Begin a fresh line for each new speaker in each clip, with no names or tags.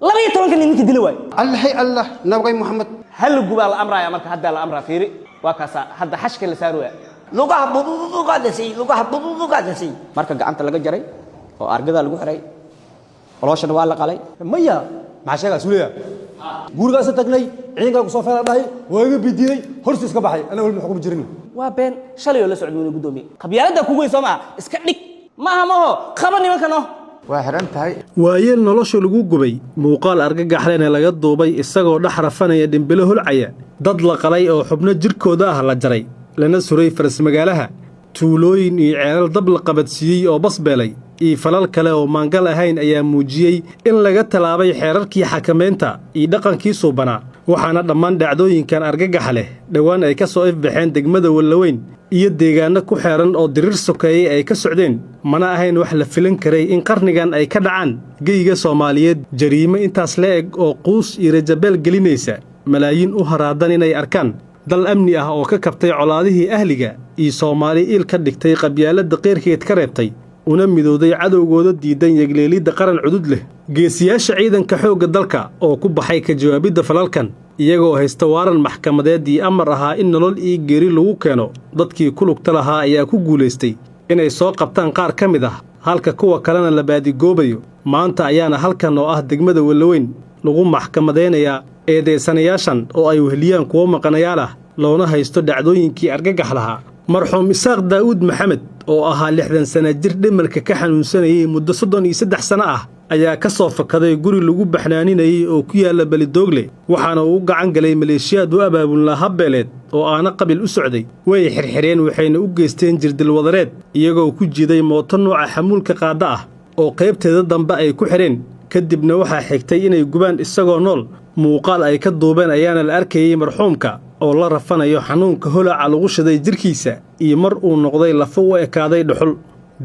لما يترون كان يمكن دلوي
الله نبغي محمد
هل جبال الأمر يا مرك هذا الأمر فيري وكاسا هذا حشك اللي ساروه
لقى بدو قادسي لقى بدو قادسي
مرك أنت لقى جري أو أرجع لقى حري روش نوال قالي
مية مع شيء سوريا قول قاس تقني عينك وصفر الله ويجي بديني هرسيس كبحي أنا أقول الحكومة جريمة
وبين شلي ولا سعود من قدومي قبيلة ده كوي سما اسكتني ما هو خبرني ما كانوا
waayeel nolosha lagu gubay muuqaal argagaxlena laga duubay isagoo dhex rafanaya dhimbilo hulcaya dad la qalay oo xubno jirkooda ah la jaray lana suray faras magaalaha tuulooyin iyo ceelal dab la qabadsiiyey oo basbeelay iyo falal kale oo maangal ahayn ayaa muujiyey in laga talaabay xeerarkii xakameynta iyo dhaqankii suubanaa waxaana dhammaan dhacdooyinkan argagaxa leh dhowaan ay ka soo ifbaxeen degmada Wallaweyn iyo deegaano ku xeeran oo dirir sokeeyay ay ka socdeen mana ahayn wax la filan karay in qarnigan ay ka dhacaan geyga Soomaaliyeed jariimo intaas leeg oo quus iyo rajabel gelinaysa malaayiin u haraadan inay arkaan dal amni ah oo ka kabtay colaadihii ahliga iyo Soomaali il ka dhigtay qabyaalada qeyrkeed ka reebtay una midowday cadowgooda diidan yagleelida qaran cudud leh geesiyaasha ciidanka xoogga dalka oo ku baxay ka jawaabida falalkan iyagoo haysta waaran maxkamadeed iyo amar ahaa in nolol iyo geeri lagu keeno dadkii ku lugta lahaa ayaa ku guuleystay inay soo qabtaan qaar ka mid ah halka kuwa kalena la baadigoobayo maanta ayaana halkan oo ah degmada Wallaweyn lagu maxkamadeynayaa eedeysanayaashan oo ay wehliyaan kuwa maqanayaal ah loona haysto dhacdooyinkii argagax lahaa marxuum Isaaq Daawud Maxamed oo ahaa 60 sano jir dhimalka ka xanuunsanayay muddo 33 sano ah ayaa ka soo fakaday guri lagu baxnaaninayay oo ku yaala Balidoogle waxaana uu gacan galay maleeshiyaad u abaabulna habbeeleed oo aana qabil u socday way xirxireen waxayna u geysteen jirdil wadareed iyagoo ku jiiday mooto nooca xamuulka qaada ah oo qaybteeda dambe ay ku xireen kadibna waxaa xigtay inay gubaan isagoo nool muuqaal ay ka duubeen ayaana la arkayay marxuumka oo la rafanayo xanuunka holaca lagu shiday jirkiisa iyo mar uu noqday lafo u ekaaday dhuxul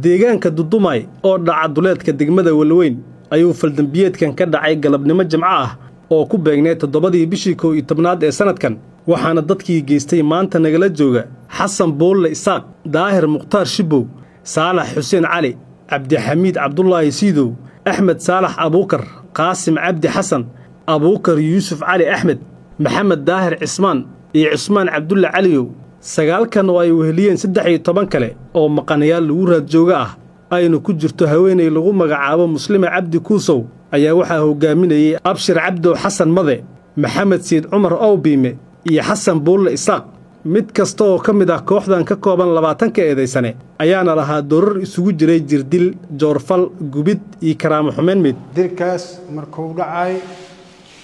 deegaanka Dudumay oo dhaca duleedka degmada Wallaweyn ayuu faldambiyeedkan ka dhacay galabnimo Jimco ah oo ku beegnay 7 bishii 11 ee sanadkan waxaana dadkii geystay maanta nagala jooga Xasan Boolle Isaaq Daahir Muqtaar Shibow Saalax Xuseen Cali Cabdi Xamiid Cabdullaahi Siidow Axmed Saalax Abuukar Qaasim Cabdi Xasan Abuukar Yuusuf Cali Axmed Maxamed Daahir Cismaan iyo Cismaan Cabdulle Caliyow sagaalkan oo ay weheliyeen 13 kale oo maqanayaal lagu raad jooga ah aynu ku jirto haweeney lagu magacaabo Muslima Cabdi Kuusow ayaa waxaa hogaaminayay Abshir Cabdo Xasan Made Maxamed Siid Cumar Awbiime iyo Xasan Boolle Isaaq mid kasta oo ka mid ah kooxdan ka kooban 20 ka eedeysane ayaana lahaa doorar isugu jiray jirdil joorfal gubid iyo karaamo xumeyn mid
dilkaas markuu dhacay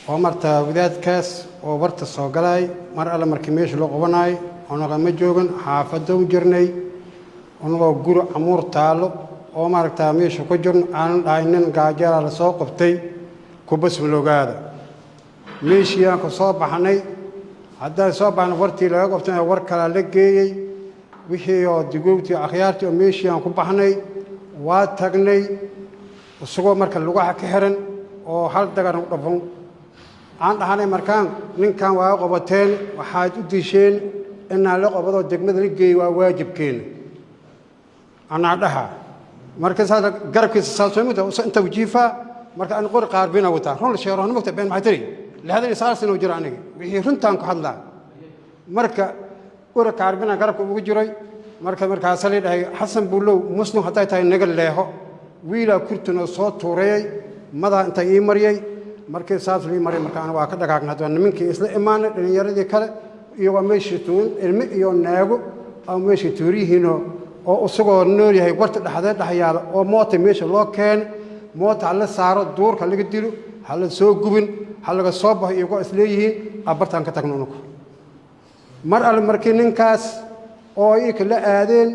oo marta wadaadkaas oo warta soo galay mar alla markii meesha loo qabanay onaga ma joogan xaafado u jirnay onagoo guri amuur taalo oo maaragta meesha ku jirn aan dhaynin gaajara la soo qabtay ku basmalogaada meeshii aan ku soo baxnay haddaan soo baxnay wartii laga qabtay war kala la geeyay wixii oo digowtii akhyaartii oo meeshii aan ku baxnay waa tagnay isagoo marka lugaha ka xiran oo hal dagar u dhafan aan dhahanay markaan ninkan waa qabateen waxaad u diisheen inaan la qabado degmada la geeyo waa waajibkeena anaa dhaha marka saad garabkiisa saasoomida inta wajiifa marka aan qor qaarbina wata run sheeroon magta been maxay tiri lixdan saal sano jira aniga wixii runtaan ku hadlaa marka qor qaarbina garabka ugu jiray markaas la dhahay Xasan Buulow muslim haday tahay naga leeho wiila kurtuna soo tuuray mada inta ii mariyay markii saas lii maray markaan waa ka dhagaagna hadda nimankii isla imaanay dhalinyaradii kale iyo waa meeshii tuun ilmi iyo naago ama meeshii tuurihiino oo usagoo nool yahay warta dhaxdeed dhaxyaala oo moota meesha loo keen moota la saaro duurka laga dilo hal soo gubin hal laga soo baxo iyagoo isleeyihiin abartaan ka tagno mar al markii ninkaas oo ay kala aadeen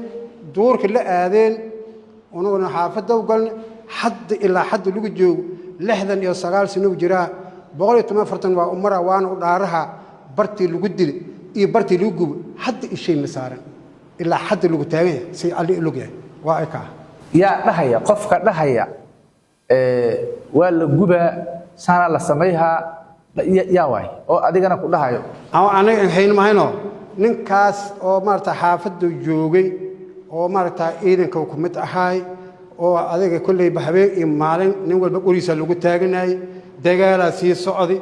duurka la aadeen ona xaafada u galnay حد إلا حد لوجو جو لحظة يا سجال سنو جرا بقولي تما فرتن وأمرا وان ودارها برتي لوجدل برتي لوجو حد الشيء مسارا إلا حد لوجو تاني سي علي لوجي واقع
يا نهاية قفك نهاية والجوبة سنة لسميها يا واي أو أديك أنا كلها يو
أو أنا حين ما هنا نكاس أو مرتا حافظ جوجي أو مرتا إيدن كوكمت أحاي oo adiga kulay bahbeen iyo maalin nin walba qoriisa lagu taaganay dagaala sii socdi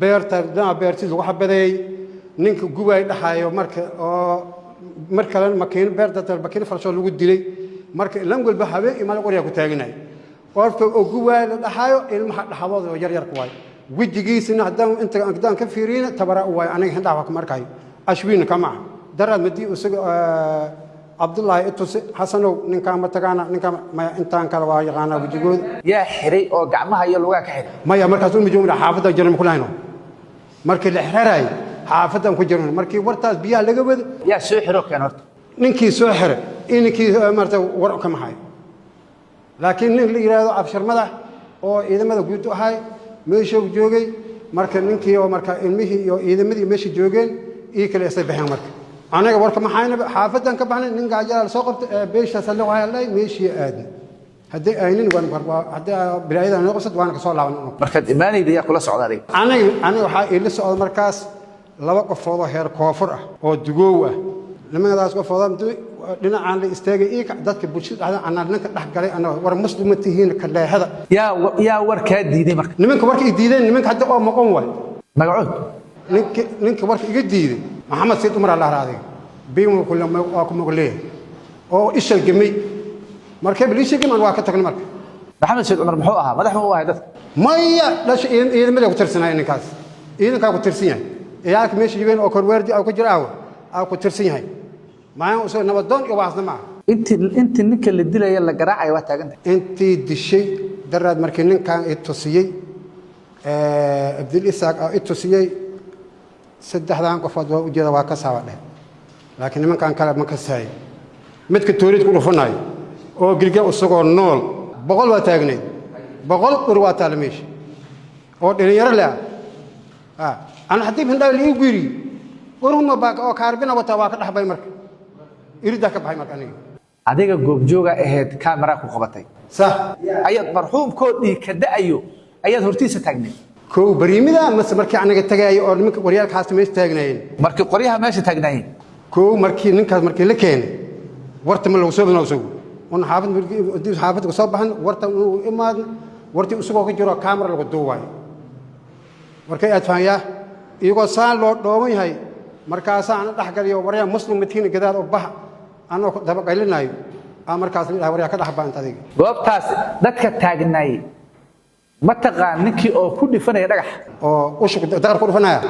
beerta dana beertiis waxa baday ninka gubay dhaxayo marka la makiin beerta talbakiin farsho lagu dilay marka lan walba habeen imaan qoriya ku taaganay qofka oo gubay la dhaxayo ilmaha dhaxawada yar yar ku way wajigiisina hadaan inta ka fiirina tabara way aniga hindhawa ka markay ashwiin kama darad madi usaga Abdullah Itus Hasanow ninka ma tagaana ninka ma intaan kala waa yaqaana wajigood
yaa xiray oo gacmaha iyo lugaha ka xiray
maya markaas uu mijoomada xaafada jaran ku lahayn markii la xiray xaafadan ku jirno markii wartaas biyaha laga wado
yaa soo xiro keen horta
ninkii soo xiray inkii marta war ka maxay laakiin nin la yiraahdo abshar madax oo ciidamada guud u ahay meesha joogay marka ninkii oo marka ilmihii iyo ciidamadii meesha joogeen kale isay baxeen marka anaga warka maxayna xaafadan ka baxnay nin gaajal soo qabtay beesha sal waxa la meeshii aadna hadii aynin waan hadii bilaayada noqosad waan ka soo laabanay
marka imaanayda yaa kula socdaaday
aniga waxa ila socdo markaas laba qofood oo heer koofur ah oo dugoow ah nimadaas qofood dhinacaan la istaagay dadka bulshada aan ninka dhax galay ana war muslimatihiin ka leehada
yaa war ka diiday marka
nimanka warka diideen nimanka hadda oo maqon way
magacood
ninka warka iga diiday Maxamed Said Umar Allah raadiga biimu kulama oo ku maqlay oo ishal gamay markay biliisha gaman waa ka tagnay marka
Maxamed Said Umar muxuu ahaa madax ma ahaa dad
maya lash ciidamada ku tirsanay ninkaas ciidanka ku tirsan yahay iyaalka meesha jibeen oo korweerdi oo ku jiraaw ku tirsan yahay maayan usoo nabadoon iyo waasna ma
intii ninka la dilay la garaacay waa taaganta
intii dishay daraad markii ninkan ay tusiyay Abdul Isaaq ay tusiyay saddexdaan qofood waa u jeeda waa ka saabadhay laakiin nimankan kale ma ka saay midka toolid ku dhufanaay oo gilga usagoo nool boqol waa taagnay boqol ur waa taalmeesh oo dhalinyaro leh ana hadii hindaa li guri uruma baaq oo kaarbina wata waa ka dhaxbay marka irida ka baxay marka
adiga goob jooga aheed kamera ku qabatay
sax
ayad marxuum koodii ka daayo ayad hortiisa taagnay
koo bariimida mas markii anaga tagaayo oo nimanka waryaalkaas meesha taagnaayeen
markii qoryaha meesha taagnaayeen
koo markii ninkaas markii la keenay warta ma lagu soo banawso on xaafad ku soo baxan warta uu imaad warti usoo ka jiro camera lagu duubay markay aad faanyaa iyagoo saan loo dhooman yahay markaas aan dhax galiyo waryaa muslimtiin gadaal oo bax anoo daba qaylinayo markaas la waryaa ka dhax baan adiga
goobtaas dadka taagnaay ma taqaan ninkii oo ku dhifanay dhagax
oo ushuk dagar ku dhifanaya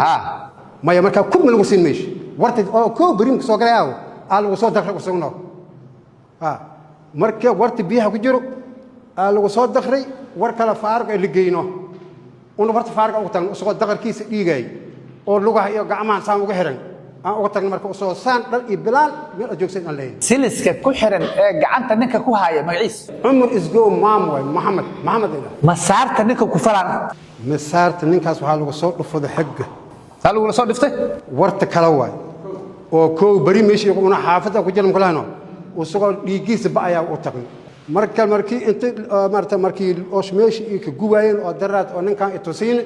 maya marka ku malagu siin meesh warta oo ko bariim soo galaayo lagu soo dakhray u sugno marka warta biyaha ku jiro lagu soo dakhray war kala faarq ay ligeyno una warta faarq ugu tan soo dakarkiisa dhiigay oo lugaha iyo gacmaha saan uga xiran aan uga tagno marka soo saan dhal iyo bilaan meel joogsan aan leeyahay
siliska ku xiran ee gacanta ninka ku haya magaciis
Umar isgo maamul Maxamed
masaarta ninka ku falaan
masaarta ninkaas waxa lagu soo dhufada xagga
sal lagu soo dhiftay
warta kala way oo ko bari meeshii una xaafada ku jiran kulaano oo soo dhiigiisa ba ayaa u tagno markii inta markii oo meeshii ka gubayeen oo daraad oo ninkan itusiin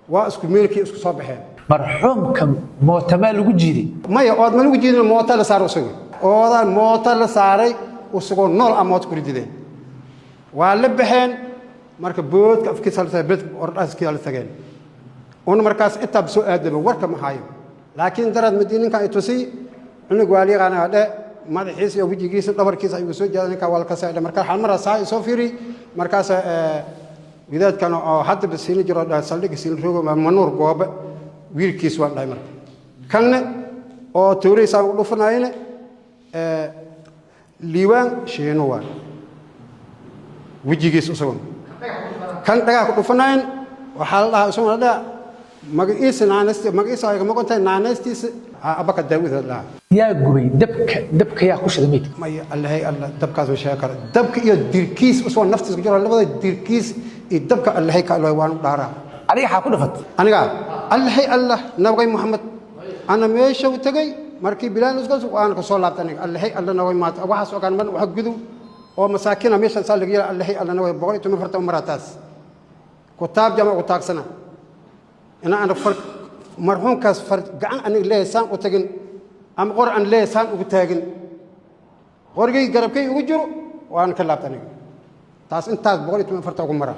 waa isku meelkii isku soo baxeen
marxuumka mootama lagu jiiday
maya oo ma lagu jiiday moota la saaro usugo oo moota la saaray usugo nool amood ku ridideen waa la baxeen marka boodka afkiisa la saabad ordaaskii la tageen on markaas inta soo aadaba warka ma hayo laakiin daraad madiinka ay tusi cunug waaliqana dhe madaxiisa iyo wajigiisa dhabarkiisa ayuu soo jeeday ninka walka saayay marka hal mar saay soo fiiri markaas widaadkan oo hadda basiin jiro saldhig siin rogo manuur goobe wiilkiis waa dhahay marka kan oo tooreysa u dhufanayna liiwaan sheeno waa wajigiis usoo kan dhaga ku dhufanayn waxa la dhahaa soo dhaha magaciisa ay ma qontay naanaystiisa abaka daawid la
yaa gubay dabka yaa ku shiday meedka
may allah dabkaas ma sheekar dabka iyo dirkiis usoo naftiis ku jiro labada dirkiis iyo dabka allah ka loo waan dhaara
aniga waxa ku dhafat
aniga allah nabay muhammad ana meesha u tagay markii bilaan isku waan ka soo laabtay allah nabay maad waxa soo gaan man wax gudu oo masaakiina meesha sal laga yahay allah nabay 140 marataas kutaab jama ku taagsana ina aan farq marxuumkaas farq gacan aniga leesan u tagin am qur'an leesan ugu taagin qorgay garabkay ugu jiro waan ka laabtay taas intaas 140 ugu mara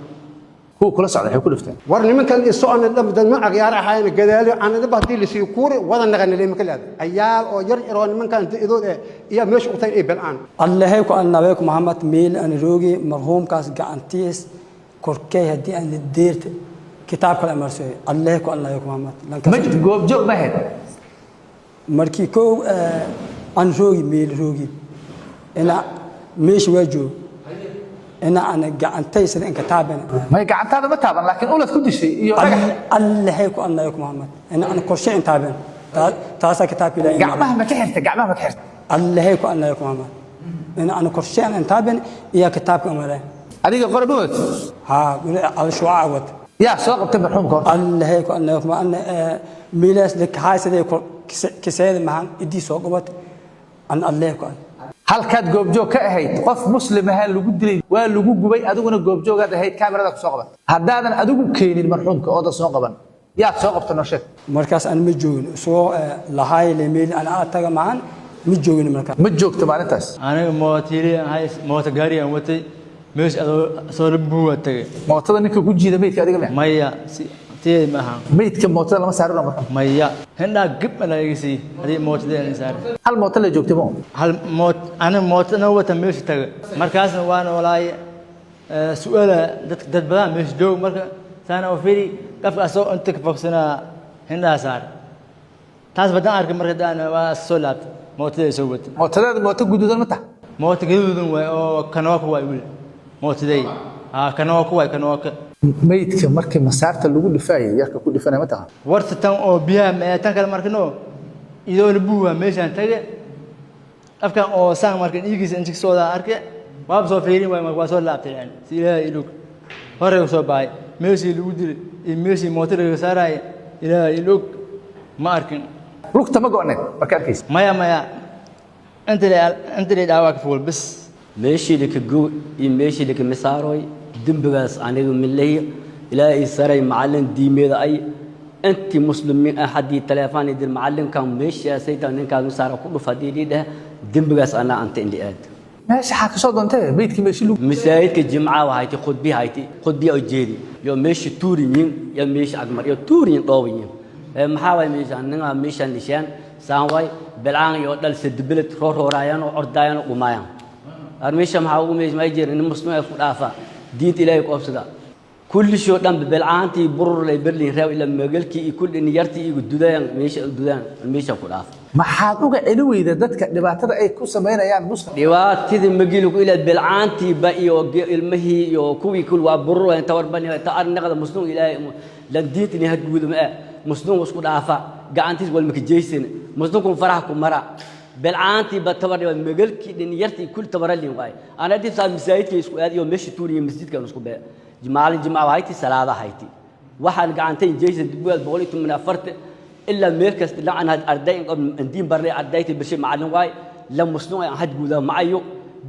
هو كل صعد حيكون لفتين
war nimankan isoo aan dad ma aqyaar ahayn gadaali aan dad hadii la sii kuuri wada naqan leey marka laad ayaal oo yar yar oo nimankan idood iyo meesha u tayn ay balaan
الله هيك أن نبيك محمد ميل أن روجي مرحوم كاس جانتيس كركي هدي أن ديرت كتاب كل أمرسوي الله هيك أن نبيك محمد
ما جوب جو ما هاد
مركي كو أن روجي ميل روجي أنا مش وجو أنا جانتيس إن كتابنا
ما يقعد هذا ما تابع لكن أولى كل شيء
الله هيك أن نبيك محمد أنا كرشين تابن تاسا كتاب إلى
قاع مهما تحرت قاع مهما تحرت
الله هيك أن نبيك محمد أنا كرشين أن تابن يا كتاب كمله
هذيك قربوت
ها على شو عود
يا سوق بتمرحوم كون
الله هيك أن أن ميلاس لك هاي سيد كسيد معن إدي سوق وقت أن الله هيك
هل كاد جوب جو كأهيد قف مسلم هل لو قدري ولو جوبي أدونا جوب جو قد هيد كاميرا ذاك سوق هذا أدونا كين المرحوم كأوضة سوق بن يا سوق بتنشط
مركز أنا متجون سو لهاي الميل أنا أتجا معن متجون مركز
متجوك تبع نتاس
أنا موتيري هاي موت جاري أموتي مش صار بوه تجي
موتدا إنك كوجي ده ميت كأديك مين
مايا تي معها
ميت كم موتدا لما سعرنا مرحوم
مايا هنا جب أنا يجي هذه موت ده إنسان
هل موت اللي جوك تبون
هل موت أنا موت أنا هو تمشي تجي مركز وانا ولاي سؤال دت بدأ مش جو مركز ثاني وفيري كيف أسوء أنت كفكسنا هنا صار تاس بدأ أركب مركز أنا وسولات موت ده سويت
موتدا موت جدودنا متى
موت جدودن وكنواك هو يقول موت ده كنواك هو كنواك
ميت كم مركب مسارته اللي يقول دفاعي يركب كل دفاعي متى
ورث تام أو بيها ما تنقل مركنو إذا نبوها ماشان تجي أفكار أو سان مركن يجلس إنك صودا أركي ما بصو فيري وما بصو لا بتلعن سيلا يلوك هرب صو باي ماشي لودي ماشي موتر ساراي إلى يلوك ما أركن
لوك تما قلنا مركب كيس
مايا أنت اللي دعواك فول بس
ماشي لك جو ماشي لك مساروي دمبغاس عنيق من اللي إلى إسرائيل معلم ديميد أي أنت مسلمين أحد التلفون يدير معلم كان ماشي يا سيد أن كان مسار كله فديري ده دمبغاس أنا أنت اللي قاد
ماشي حاك صوت أنت بيتك ماشي لوك
مساعد الجمعة وهايتي خد بيها الجيري يوم ماشي تورين يوم ماشي أجمر يوم تورين طاوين محاول ماشي أننا ماشي نشان سانواي بالعان يودل سدبلت رورايان وأردايان ومايان أرميش محاول ماشي ما يجري إن مسلم يفوت آفا ديت إلهي قبصدا كل شيء دم بالعانتي برر لي برلين راوي لما قالكي كل إن يرتي الدودان ماشي الدودان ماشي أقول آفا
ما حاطوك علوي إذا دتك دبعتها أي كوسة ما يعني مسلم
ديوات كذا مجيلك إلى بالعانتي بقي المهي يوكوي كل وبرر أنت وربني تعال نقد مسلم إلهي لن ديت إني هتقول ما مسلم وسكول آفا قعنتي والمكجيسين مسلمكم فرحكم مرا بالعانتي بتبرر المجلك إن يرتي كل تبرر لي واي أنا دي صار مساعد كي يسكو يوم مشي توري مسجد كانوا يسكو بقى جماعة هايتي سلادة هايتي واحد قعنتين جيسن دبوا بقولي من أفرت إلا ميركز إلا عن هاد أردين قبل ندين بري أرديت بشيء معلم واي لم مسلم هاد جودا معيو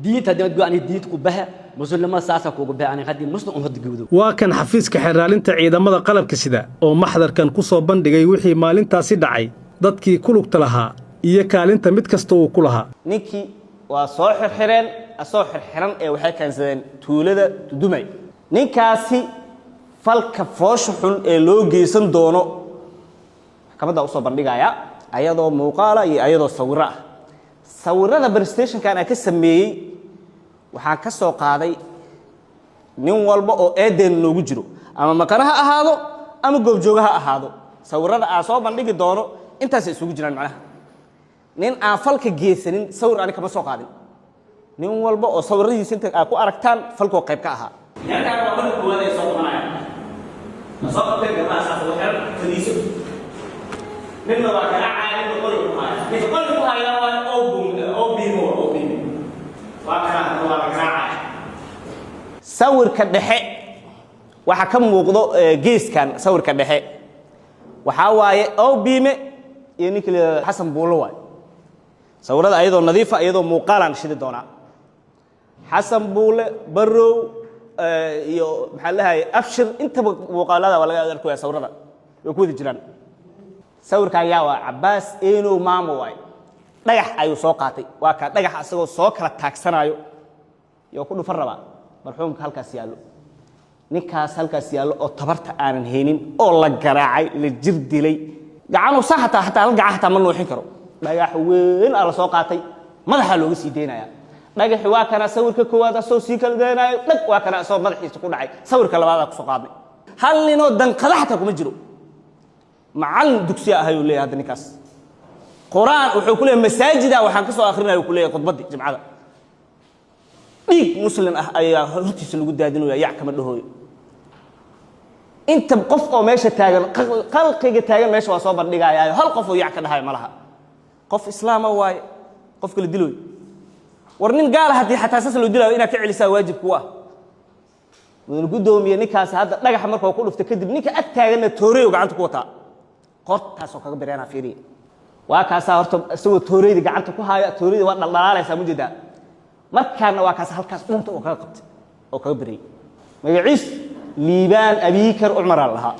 ديت هاد جودا يعني ديت كوبها مسلم ما ساسك كوبها يعني هاد مسلم هاد جودا
وكان حفيزك xiraalinta ciidamada qalabka sida oo maxdarkan ku soo bandhigay wixii maalintaasi dhacay dadkii ku lugta lahaa iyo kaalinta mid kasta uu ku lahaa
ninkii waa soo xirxireen asoo xirxiran ee waxay keensadeen tuulada Dumay ninkaasi falka foosho xun ee loo geysan doono maxkamadda u soo bandhigaya ayadoo muuqaala iyo ayadoo sawirro ah sawirrada prestation-kan ka sameeyay waxaan ka soo qaaday nin walba oo eedeen loogu jiro ama makana ha ahaado ama goobjooga ha ahaado sawirrada aan soo bandhigi doono intaas isugu jiraan macnaha nin aan falka geysanin sawir aan kama soo qaadin nin walba oo sawiradiisa inta aad ku aragtaan falkoo qayb ka ahaa yanka waa markii koowaad ay soo qabanayaan soo qabteen gabadha saas oo xeer fadhiiso ninna waa kana caadi oo qori ku haya mid qori ku haya waa oo biimo waa kana waa kana sawirka dhexe waxa ka muuqdo geeskan sawirka dhexe waxa waaye oo biime iyo ninkii Xasan Buulo waay sawirada ayadoo nadiif ah ayadoo muuqaalan shidi doona Xasan Buule Barrow iyo maxaa la hayaa afshir inta muuqaalada waa laga arkayaa sawirada way ku wada jiraan sawirka ayaa waa Abbas Eeno Maamo waay dhagax ayuu soo qaatay waa ka dhagax asagoo soo kala taagsanayo iyo ku dhufan raba marxuumka halkaas yaalo ninkaas halkaas yaallo oo tabarta aanan haynin oo la garaacay la jir dilay gacanu saxata hataa hal gacan hataa ma nuuxin karo dhagax weyn ala soo qaatay madaxa looga sii deynaya dhagaxi waa kana sawirka koowaad asoo sii kala deenayo dhag waa kana asoo madaxiisa ku dhacay sawirka labaad ku soo qaadnay hal ninoo danqada hataa kuma jiro macallin dugsiga ahayuu leeyahay hadda ninkaas quraan wuxuu ku leeyahay masaajida waxaan ka soo akhrinayo ku leeyahay khudbadii jimcada dhiig muslim ah ayaa hortiisa lagu daadinaya yac kama dhahooyo inta qof oo meesha taagan qalqiga taagan meesha waa soo bandhigayaayo hal qof oo yac ka dhahay malaha qof islaam ah waay qof kala dilooy war nin gaal hadii xataa saas loo dilaayo inaad ka celisaa waajib ku ah mudul gudoomiye ninkaas hadda dhagax markuu ku dhuftay kadib ninka ag taagana tooreeyo gacanta ku wataa qortaas oo kaga bireena fiiriye waa kaasa horta isagoo tooreeyda gacanta ku haayo tooreeyda waa dhaldhalaalaysa mujida markaana waa kaas halkaas dhunta oo kaga qabtay oo kaga bireey magaciis liibaan abikar umar allaha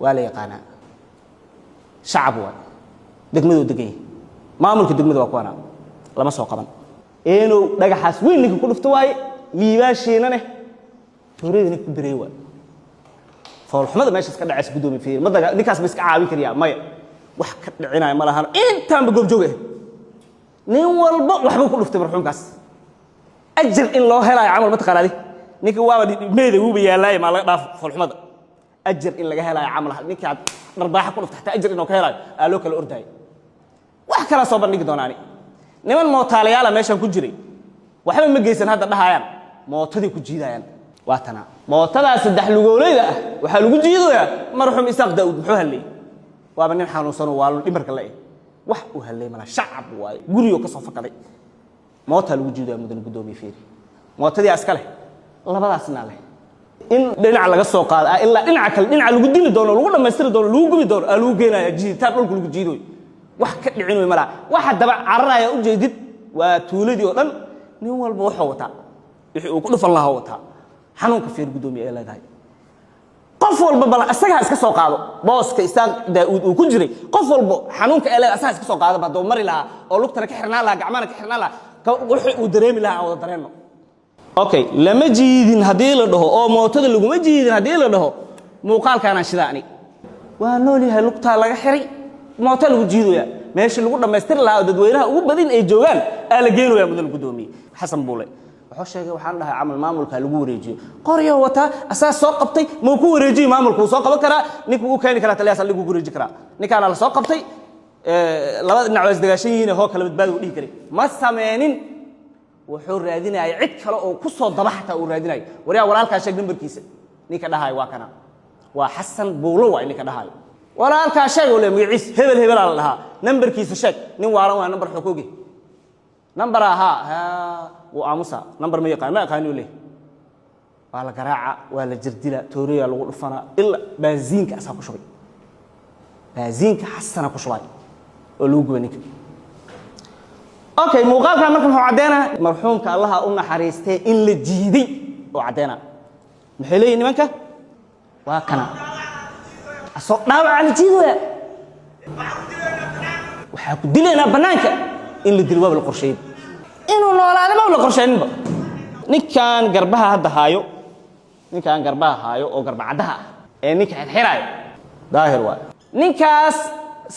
waa la yaqaanaa shacab waa degmadu degay maamulka degmadu waa kuwana lama soo qaban inuu dhagaxaas weyn ninka ku dhufto waaye liibaashiinane tooreeyda ninka ku bireey waa foolxumada meeshaas ka dhacaysa gudoomiye fiir ma daga ninkaas ma iska caawin kariyaa maya wax ka dhicinay ma lahan intaanba goobjoog ah nin walba waxba ku dhuftay marxuumkaas ajir in loo helayo amal mataqaanaadi ninka waa meeday uu yaalaay ma laga dhaaf foolxumada ajir in laga helayo amal ninka darbaaxa ku dhuftay ajir inuu ka helayo aalo kala orday wax kala soo bandhigi doonaani niman mootaalayaal meeshan ku jiray waxba ma geysan hadda dhahayaan mootadii ku jiidayaan waa tana mootada saddex lugooleeda ah waxa lagu jiidayaa marxuum isaaq daawud muxuu halay waaba nin xanuunsan waa dhimarka la wax uu halay mala shacab waay guriyo ka soo fakaday moota lagu jiidayaa mudan gudoomiye fiiri mootadii askale labadaasna leh in dhinac laga soo qaado ilaa dhinac kale dhinac lagu dili doono lagu dhameystiri doono lagu gubi doono lagu geenayaa jiitaan dhulka lagu jiido wax ka dhicin mala waxa daba cararaya u jeedid waa tuuladii oo dhan nin walba wuxuu wataa wixii uu ku dhufan lahaa wataa xanuunka fiir gudoomiye ee leedahay qof walba bal asaga iska soo qaado booska isaaq daawud uu ku jiray qof walba xanuunka ee leedahay asaga iska soo qaado baa mari lahaa oo lugtana ka xirnaa lahaa gacmana ka xirnaa lahaa wixii uu dareemi lahaa wada dareeno okay lama jiidin hadii la dhaho oo mootada laguma jiidin hadii la dhaho muuqaalkaana shidaani waa nool yahay lugta laga xiray moota lagu jiidaya meesha lagu dhameystiri lahaa dadweynaha ugu badin ay joogan aa la geenaya mudan gudoomiye xasan buule wuxuu sheegay waxaan dhahay amal maamulka lagu wareejiyo qoryo wata asaas soo qabtay ma ku wareejiyo maamulku soo qaban kara ninku uu keeni kara taliyaas lagu wareeji kara ninkaana la soo qabtay labada dhinac waa isdagaashan yihiin oo kala badbaado u dhigi karay ma sameenin wuxuu raadinayay cid kale oo ku soo dabaxta uu raadinayay wariya walaalka sheeg nambarkiisa ninka dhahay waa kana waa xasan buulo waa ninka dhahay walaalka sheeg oo magaciis hebel hebel la dhahaa nambarkiisa sheeg nin waalan waa nambar xuquuqi nambar aha وآموسا نمبر مية قائمة قانون له وعلى قراعة ولا جردلة توريا لو رفنا إلا بنزينك أسا كشوي بنزينك حسنا كشوي ولو جوانيك أوكي مقال كان مركم هو عدنا مرحوم كالله أمنا حريسته إلا جديد وعدنا محلي إني منك وكنا الصوت نابع على جديد وحكوا دلنا بنانك إلا دلوا بالقرشين inuu noolaado ma la qorsheenba ninkan garbaha hadda haayo oo garbacadaha ee ninka xirxirayo daahir waa ninkaas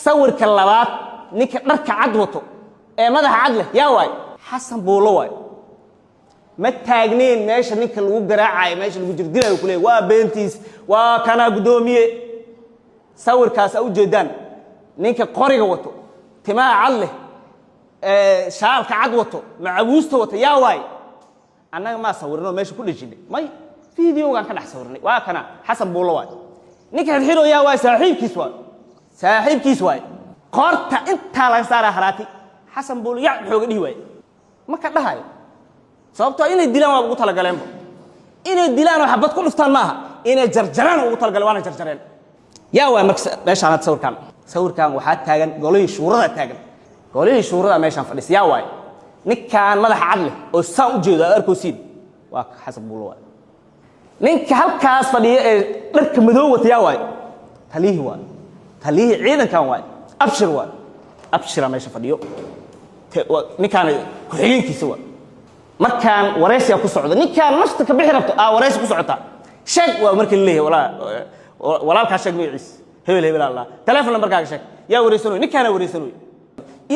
sawirka labaad ninka dharka cad wato ee madaxa cad leh yaa waay xasan buulo waay ma taagneen meesha ninka lagu garaacayo meesha lagu jirdilayo kulay waa beentiis waa kana gudoomiye sawirkaas u jeedaan ninka qoriga wato timaha cad leh shaalka cad wato macabuusta wato yaa waay annaga ma sawirno meesha ku dhajinay may fiidiyoogan ka dhax sawirnay waa kana xasan buulo waay ninka xiro yaa waay saaxiibkiis waay qorta inta laga saara haraati xasan buulo yaa xooga dhii waay ma ka dhahayo sababtoo inay dilaan waa ugu tala galeenba inay dilaan waxa bad ku dhuftaan maaha inay jarjaraan ugu tala galeen waana jarjareen yaa waay meeshaan sawirkan waxa taagan golay shuurada taagan golihii shuurada meeshan fadhiis yaa waay ninkan madaxa cad leh oo saan u jeedo arkoosiin waa xasan buulo waay ninka halkaas fadhiya ee dharka madow wata yaa waay talihii ciidankan waay abshira meesha fadhiyo ninkan ku xigeenkiisa waay markaan wareysiga ku socdo ninkan nafta ka bixi rabto wareysi ku socota sheeg waa markii la leeyahay walaalkaa sheeg magaciis hebel hebel allah telefoon numberkaaga sheeg yaa wareysanoy ninkaana wareysanoy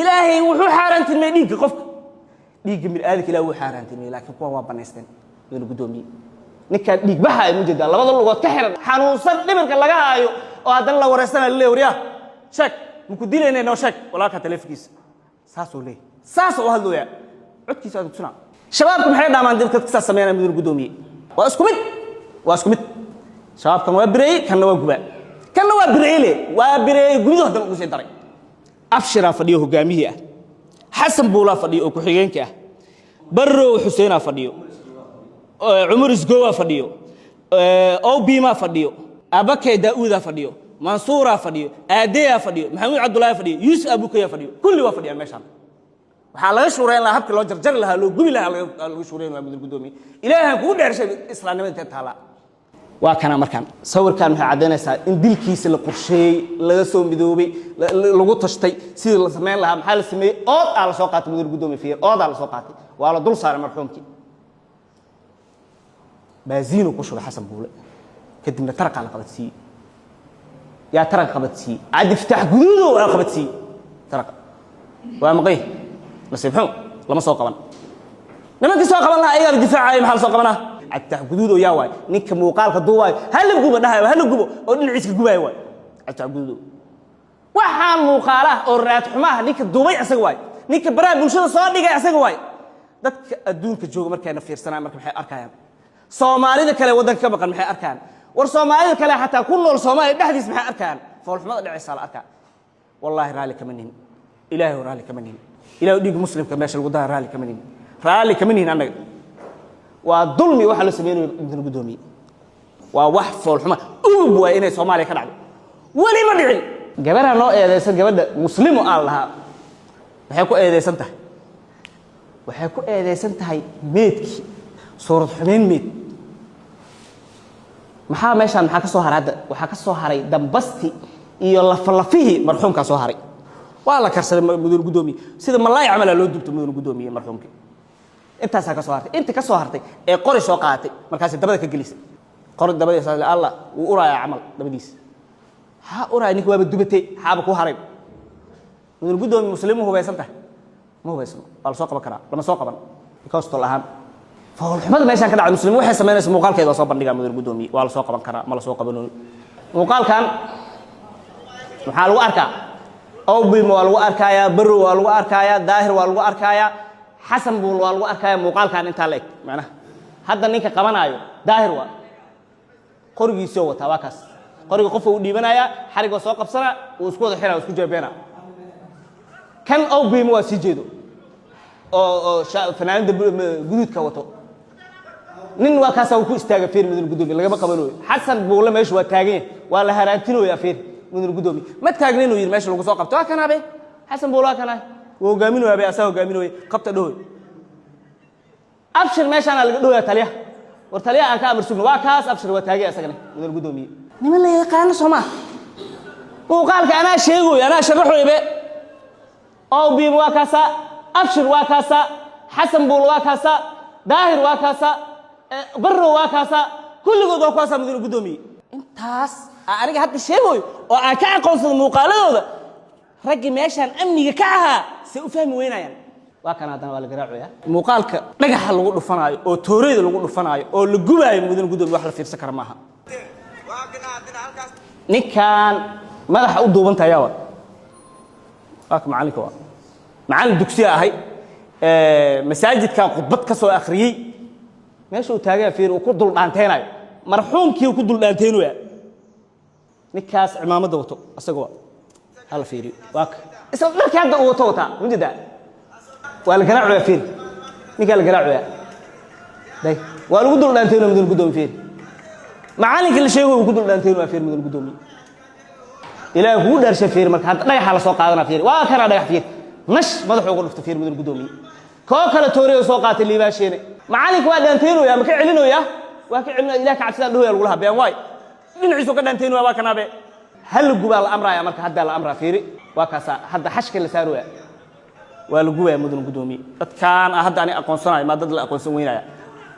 ilaahay wuxuu xaaraantinmay dhiigga qofka dhiigga bini'aadamka ilaahay wuu xaaraantinmay laakiin kuwa waa banaysteen inuu gudoomiye ninkaan dhiig baxa ay mujada labada lugood ka xiran xanuunsan dhimirka laga haayo oo haddana la wareysanayo leeyahay wariyaa sheeg muku dilaynay noo sheeg walaalka telefoonkiisa saasoo leeyahay saasoo u hadlooyaa codkiisa aad tusnaa shabaabku maxay dhaamaan dadka ka sameeyaan midna gudoomiye waa isku mid shabaabkan waa bireey kanna waa gubaa kanna waa bireele waa bireey gudihi hadan ugu sii daray abshira fadhiyo hogaamiye ah xasan buula fadhiyo oo ku xigeenka ah barrow xuseena fadhiyo umar isgowa fadhiyo obima fadhiyo abakay daauda fadhiyo mansuura fadhiyo aadeya fadhiyo maxamuud cabdullaahi fadhiyo yusuf abukaya fadhiyo kulli waa fadhiyaan meeshaan waxaa laga shuurayn lahaa habkii loo jarjari lahaa loo gubi lahaa laga shuurayn waa mudul gudoomiye ilaahan kugu dheershay islaamnimada inta taala waa kana markaan sawirkan waxay cadeynaysaa in dilkiisa la qorsheeyay laga soo midoobay lagu tashtay sidii la sameyn lahaa maxaa la sameeyay ood la soo qaatay mudul gudoomiye fiir ood la soo qaatay waa la dul saaray marxuumkii baasiino ku shubay xasan buule kadibna taraqa la qabadsiiyey yaa taraqa qabadsiiyey cadi fitax guduudo waa qabadsiiyey taraqa waa maqay nasiib xun lama soo qaban nimankii soo qaban lahaa ayaga difaacay maxaa soo qabanaa cadi guduudo yaa waay ninka muuqaalka duuwaay hal gubo dhahay hal gubo oo dhinaciisa gubay waay cadi guduudo waxaan muuqaalaha oo raad xumaha ninka duubay asaga waay ninka baraha bulshada soo dhigay asaga waay dadka adduunka jooga markayna fiirsanaa marka maxay arkayaan soomaalida kale wadanka ka maqan maxay arkaan war soomaalida kale xataa ku nool Soomaaliya dhaxdiis maxay arkaan foolxumada dhacaysa la arkaa wallahi raali kama nihin ilaahay raali kama nihin ilaahay dhiig muslimka meesha lagu daa raali kama nihin anaga waa dulmi waxa la sameeyo inta gudoomiye waa wax foolxuma ugu waa inay Soomaaliya ka dhacdo wali ma dhicin gabadha noo eedeysan gabadha muslimo aan lahaa waxay ku eedeysan tahay meedkii suurad xumeyn meed maxaa meeshaan maxaa ka soo haray hadda waxaa ka soo haray dambasti iyo lafalafihii marxuumka soo haray waa la karsaday mudul gudoomiye sida malaay camal loo dubto mudul gudoomiye marxuumka intaas ka soo hartay inta ka soo hartay ee qori soo qaatay markaas dabada ka gelisay qori dabada saal Allah uu uraaya camal dabadiis ha uraay ninka waa dubatay xaaba ku haray mudul gudoomiye muslimu hubaysan tahay ma hubaysan wal soo qaban karaa lama soo qaban because tol ahaan فالحمد ما يشان كذا على المسلمين وحنا سمينا اسمه مقال كذا صوب بندقة مدير قدومي ولا سوق بنكرة ما لا سوق بنول مقال كان محل وأركا أو بيم والوأركايا بر والوأركايا داهر والوأركايا حسن بول والوأركايا مقال كان انت عليك معنا هذا نيك كمان أيو داهر وا قرقي سوى تواكس قرقي قفوا ديبنا يا حرق وسوق بسرعة وسكوت الحين وسكوت جايبنا كان أو بيم وسجدوا أو فنان جدود كوتو nin waa kaas uu ku istaaga fiir mudul gudoomiye laga qabanayo xasan buule meesha waa taageen waa la haraantino ya fiir mudul gudoomiye ma taagnin inuu yiri meesha lagu soo qabto kana be xasan buule kana wuu hogaaminayo be asaga hogaaminayo qabta dhaw abshir meesha ana laga dhawaa taliya war taliya aan ka amar sugno waa kaas abshir waa taagay asagana mudul gudoomiye niman la yaqaan Soomaa muuqaalka ana sheegoy ana sharaxoy be oo biim waa kaasa abshir waa kaasa xasan buule waa kaasa daahir waa kaasa برو وكاسا كل جود وكاسا مدير قدومي انتاس أنا حتى شيء هو وأكع قوس المقالة هذا رجع ماشان أمني كعها سأفهم وين يعني وكان هذا ولا جراعه يا مقالك نجح اللي قلنا فناي أو توريد اللي قلنا فناي أو اللي جواي مدير قدومي واحد في سكر معها نكان ما راح أقول دوبن تياوا أك معلك هو معلم دكسية هاي مساجد كان قطبت كسو آخري ماشي وتاجي فير وكدل دانتيناي مرحومكي وكدل دانتينو يا نكاس عمامه وتو اسغوا هلا فيري واك اسو markii hadda uu toota wajida wala garaacu fiir ninka la garaacu ya day waa lagu dul daanteeno mudul gudoomi fiir macallinka la sheego uu ku dul daanteeno fiir mudul gudoomi ilaahay ku dharshay fiir marka hadda dhagax la soo qaadana fiir waa kana dhagax fiir nash madaxu ugu dhufta fiir mudul gudoomi koo kala tooriyo soo qaatay liibaasheene معلك وادانتينو يا مكا علينو يا واكا علينو إلاك عبسان دهو يلقولها بيان واي دينعيسو كدانتينو يا واكا نابي هل قبال الأمر يا مركا هدا الأمر فيري واكا هدا حشك اللي سارو يا والقوة يا مدن قدومي كان هدا أني أقون صناعي ما ضد الأقون سوينا يا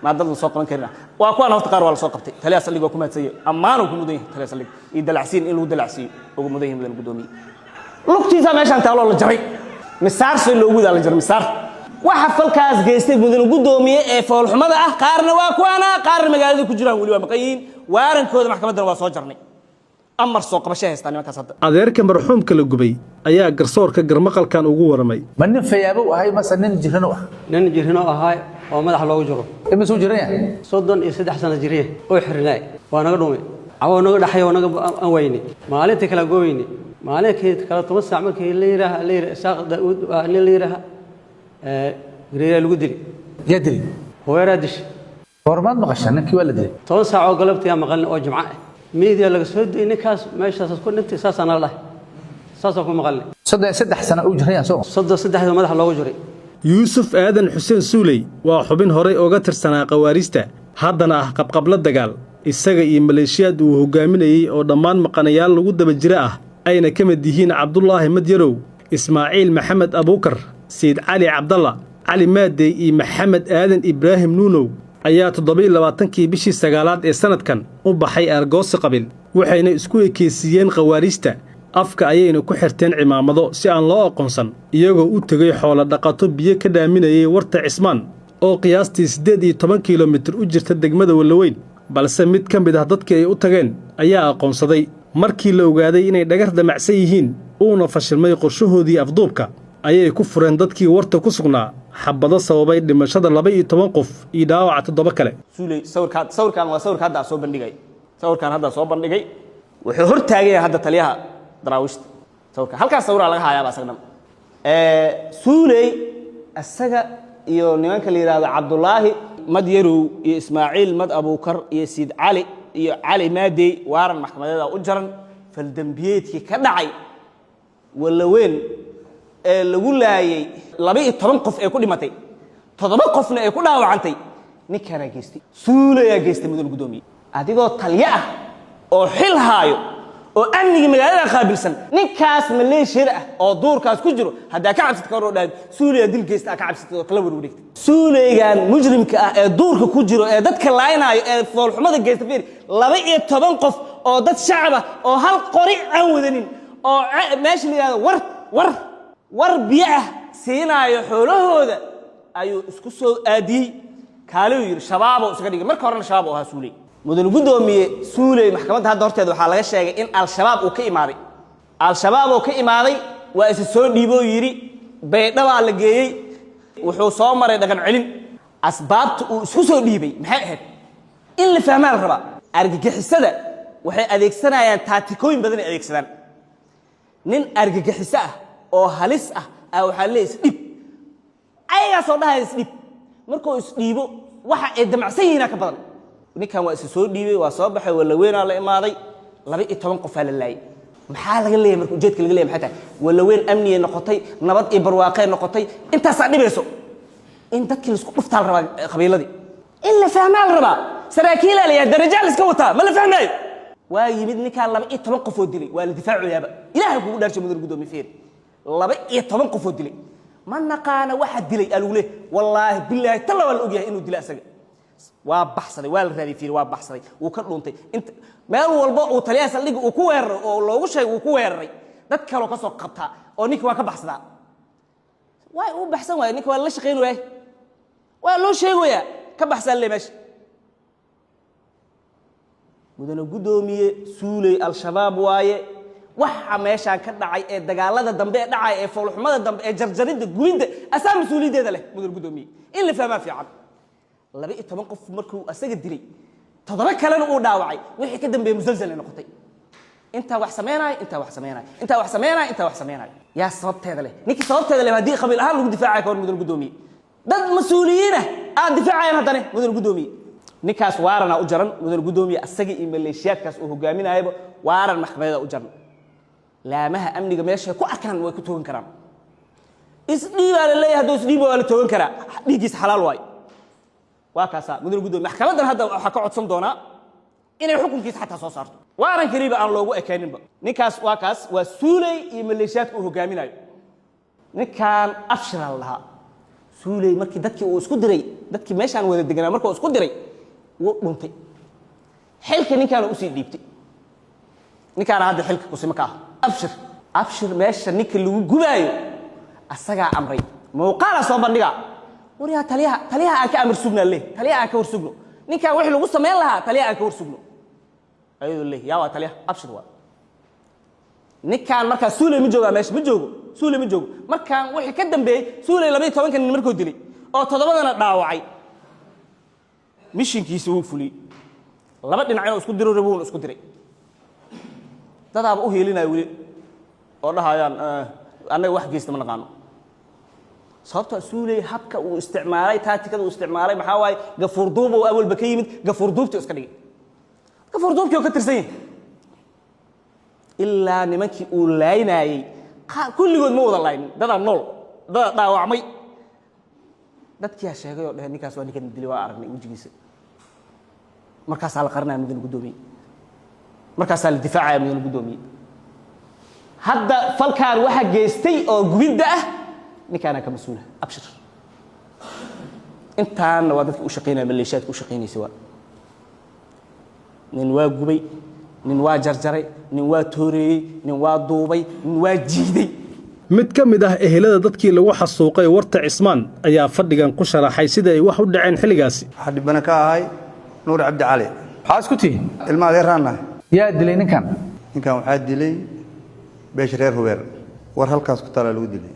ما ضل سوق من كرنا وأكون هفت قار ولا سوقتي ثلاث اللي بكم هتسيء أمانه كمدين ثلاث اللي يدلعسين إنه دلعسين وكمدين من القدومي لقتي زمان عشان تعالوا الجري مسار سل وجود على الجري مسار وحفل كاس جيستي من القدومي فول حمد قارنا وأكوانا قارن مجال كجرا ولي ومقيين وارن كود محكمة الواسوجرني أمر سوق بشيء استني ما تصدق
adeerka marxuumka la gubay ayaa garsoorka garmaqalkan ugu waramay
ma nin fayaabo ahay mase nin jirano ah
nin jirino ahay oo madax loogu jiro
ima soo jiraya
33 sano jiriye oo xirnay waa naga dhumay awo naga dhaxay oo naga aan weyni maalinta kala gooyni maalinta kala 10 saac markii leeyahay saaq daawud leeyahay gareeya lagu dili
yadri
hooyaraadish
hormaad maqashan ninkii waa la dilay
10 saac oo galabtii maqalna oo jimca ميديا لقى سود إنكاس ما يشتغل كل أنت أساسا الله أساسا كم مغلي
صدق سنة أجريان سو
صدق هذا مدح الله أجري
yuusuf aadan xuseen suuley waa xubin horey uga tirsanaa qawaariista haddana ah qabqabla dagaal isaga iyo maleeshiyaad uu hogaaminayay oo dhammaan maqanayaal lagu daba jira ah ayna ka mid yihiin cabdulaahi madyarow ismaaciil maxamed abuukar sayid cali cabdalla cali maadey iyo maxamed aadan ibraahim nuunow ayaa 27kii bishii sagaalaad ee sanadkan u baxay argoosi qabiil waxayna isku ekeysiiyeen qawaariista afka ayayna ku xirteen cimaamado si aan loo aqoonsan iyagoo u tegay xoolo dhaqato biyo ka dhaaminayay warta cismaan oo qiyaastii 18 kiiloomitir u jirta degmada Walaweyn balse mid ka mid ah dadkii ay u tageen ayaa aqoonsaday markii la ogaaday inay dhagar damacsan yihiin uuna fashilmay qorshahoodii afduubka ayay ku fureen dadkii warta ku sugnaa xabado sababay dhimashada 12 qof iyo dhaawaca 7 kale
suulay sawirkan waa sawirka hadda soo bandhigay sawirkan hadda soo bandhigay wuxuu hor taagay hadda taliyaha daraawishta sawirka halkaas sawir laga hayaa asagna suulay asaga iyo nimanka la yiraahdo Cabdulaahi Madyarow iyo Ismaaciil Mad Abuukar iyo Sayid Cali iyo Cali Maadey waaran maxkamadeeda u jaran fal dambiyeedkii ka dhacay Walaweyn ee lagu laayay 12 qof ee ku dhimatay 7 qofna ee ku dhaawacantay ninkana geystay suulay geystay mudul gudoomiye adigoo taliye ah oo xil haayo oo amniga magaalada qaabilsan ninkaas maleeshiyada ah oo duurkaas ku jiro hadaa ka cabsid karo dhaad suulay dil geystay ka cabsid oo kala warwareegtay suulaygan mujrimka ah ee duurka ku jiro ee dadka laaynayo ee foolxumada geystay fiir 12 qof oo dad shacab ah oo hal qori aan wadanin oo meesha la yiraahdo war biyaah siinaayo xoolahooda ayuu isku soo aadiyay kaalay yiri shabaab oo isaga dhigay marka horena shabaab oo ahaa suulay mudul gudoomiye suulay maxkamadda hadda horteeda waxa laga sheegay in al-shabaab uu ka imaaday waa is soo dhiibo yiri beedhaba la geeyay wuxuu soo maray dhaqan celin asbaabta uu isku soo dhiibay maxay ahayd in la fahmaan raba argagixisada waxay adeegsanayaan taatikooyin badan adeegsadaan nin argagixisa ah oo halis ah waxa la isdhib ayaga soo dhahay isdhib markuu isdhiibo waxa ay damacsan yihiin ka badan ninkan waa is soo dhiibay waa soo baxay Walaweyn la imaaday 12 qof la laayay maxaa laga leeyahay markuu jeedka laga leeyahay maxay tahay Walaweyn amniye noqotay nabad iyo barwaaqo noqotay intaas dhibayso in dadkii isku dhuftaan raba qabiiladii in la fahmaan raba saraakiil la darajo la iska wata ma la fahmayo waa yimid ninkan 12 qof oo dilay waa la difaacayaaba ilaahay kugu dhaarjay mudul gudoomiye fiir 12 qof oo dilay ma naqaana waxa dilay alule wallahi billahi talla wal ogyahay inuu dilay asaga waa baxsaday waa la raadiyay fiir waa baxsaday uu ka dhuuntay inta meel walba uu taliyaha saldhig uu ku weeraray oo loogu sheegay uu ku weeraray dad kale ka soo qabta oo ninka waa ka baxsadaa way uu baxsan waay ninka waa la shaqeyn waay waa loo sheegaya ka baxsan leemesh mudana gudoomiye suulay al-shabaab waaye waxa meeshaan ka dhacay ee dagaalada dambe ee dhacay ee foolxumada dambe ee jarjaridda gubinta asaa mas'uuliyadeeda leh mudana gudoomiye in la fahmaa fiican 12 qof markuu asaga dilay 7 kalena uu dhaawacay wixii ka dambeeyay musalsal noqotay inta wax sameynay yaa sababteeda leh ninkii sababteeda leh hadii qabiil ahaan lagu difaacay ka mudana gudoomiye dad mas'uuliyiin ah difaacayaan hadana mudana gudoomiye ninkaas waarana u jaran mudana gudoomiye asaga iyo maleeshiyaadkaas uu hogaaminayaba waaran maxkamadeeda u jaran laamaha amniga meesha ku arkaan way ku toogan karaan isdhiiba la leeyahay haduu isdhiibo waa la toogan karaa dhigiis xalaal waay waa kaasa mudana gudoomiye maxkamadan hadda waxa ka codsan doona inay xukunkiisa xataa soo saarto waaran kariiba aan loogu ekeeninba ninkaas waa suulay iyo maleeshiyaadka uu hogaaminayo ninkan afshir lahaa suulay markii dadkii uu isku diray dadkii meeshaan wada deganaa markuu isku diray wuu dhuntay xilka ninkaan u sii dhiibtay ninkaan hadda xilka ku sima ka abshir meesha ninka lagu gubaayo asagaa amray muuqaala soo bandhiga wariyaa taliyaha aan ka amar sugnaa leh taliyaha aan ka war sugno ninkaan wixii lagu sameyn lahaa taliyaha aan ka war sugno ayuu leh yaa waa taliyaha abshir waa ninkaan markaa suulay ma joogaa meesha ma joogo suulay ma joogo markaan wixii ka dambeeyey suulay 12 nin markuu dilay oo 7dana dhaawacay mishinkiisa uu fuliyey laba dhinac inuu isku diro rabuun isku diray dadaaba u heelinay wili oo dhahayaan anaga wax geesta ma naqaano sababta suulay habka uu isticmaalay taatikada uu isticmaalay maxaa waaye gafuur duub oo awalba ka yimid gafuur duubta iska dhigay gafuur duubkii oo ka tirsan yahay ilaa nimankii uu laaynaayay kulligood ma wada laaynin dadaa nool dadaa dhaawacmay dadkiyaa sheegay oo dhaheen ninkaas waa ninkan dilay waa aragnay wejigiisa markaasaa la qarinaya mudane guddoomiye markaasaa la difaacaya mudane guddoomiye hadda falkaan waxa geystay oo gubidda ah ninkaana ka mas-uula abshir intaana waa dadkii u shaqeynaya maleeshiyaadka u shaqeynaysa waa nin waa gubay nin waa jarjaray nin waa tooreeyey nin waa duubay nin waa jiiday
mid ka mid ah ehelada dadkii lagu xasuuqay warta cismaan ayaa fadhigan ku sharaxay sida ay wax u dhaceen xilligaasi
waxaa dhibana ka ahay nuur cabdi cali
maxaa isku tihiin
ilma adeeraannahay
yaa dilay ninkan
waxaa dilay beesha reer hubeer war halkaas ku taalaa lagu dilay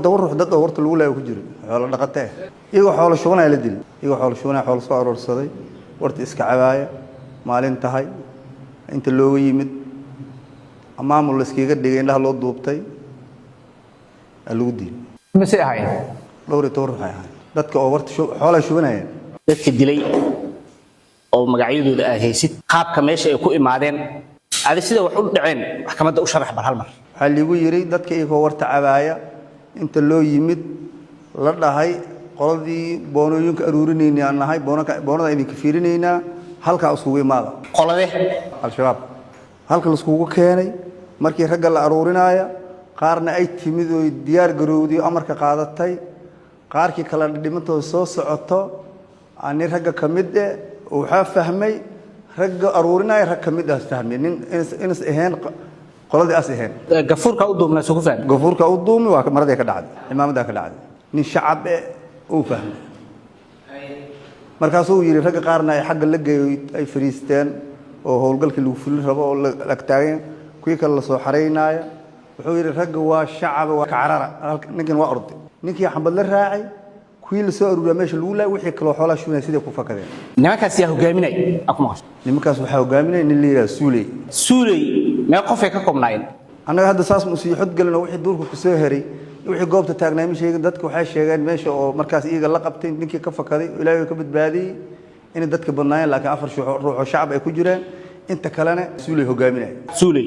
dhowr ruux dad oo warta lagu laayo ku jiro xoolo dhaqatee iyagoo xoolo shubanaya la dilay iyagoo xoolo shubanaya xoolo soo aroorsaday warta iska cabaaya maalin tahay inta looga yimid maamul la iskaga dhigay indhaha loo duubtay lagu dilay
mise ahayn
dhowr ruux ay ahayn dadka oo warta xoolo shubanaya
dadka dilay oo magacyadooda ah haysid qaabka meesha ay ku imaadeen adi sida wax u dhaceen maxkamadda u sharax bar hal mar
waxaa liigu yiri dadka iyagoo warta cabaaya inta loo yimid la dhahay qoladii boonooyinka aruurinayna aan nahay boonada idinka fiirinaynaa halkaa isugu imaada
qolade
al-shabaab halka la isugu keenay markii ragga la aruurinaya qaarna ay timid oo diyaar garowday amarka qaadatay qaarkii kala dhimantooda soo socoto aan ragga kamid ah waxa fahmay ragga aruurinaya rag kamid ah fahmay nin inas ahayn qoladii as ahayn
gafuurka u duubna soo fahmay
gafuurka u duumi waa marada ka dhacday imaamada ka dhacday nin shacab oo fahmay markaas uu yiri ragga qaarna ay xagga la geeyay ay fariisteen oo howlgalkii lagu fulin rabo oo la taageen kuwii kale la soo xareynaayo wuxuu yiri ragga waa shacab waa carara ninkan waa orday ninkii xambad la raacay kuwii la soo aruuriya meesha lagu laay wixii kale xoolaha shunay sidii ku fakadeen
nimankaas yaa hogaaminay akuma
nimankaas waxa hogaaminay nin leeyahay suulay ma qof ay ka koobnaayeen
annaga hadda saas musiixad galno wixii duurka ku soo heray wixii goobta taagnaa ma sheegin dadku waxay sheegeen meesha oo markaas iyaga la qabtay ninkii ka fakaday ilaahay ka badbaadiyay in dadka badnaayeen laakiin afar ruux oo shacab ay ku jireen inta kalena suulay hogaaminay
suulay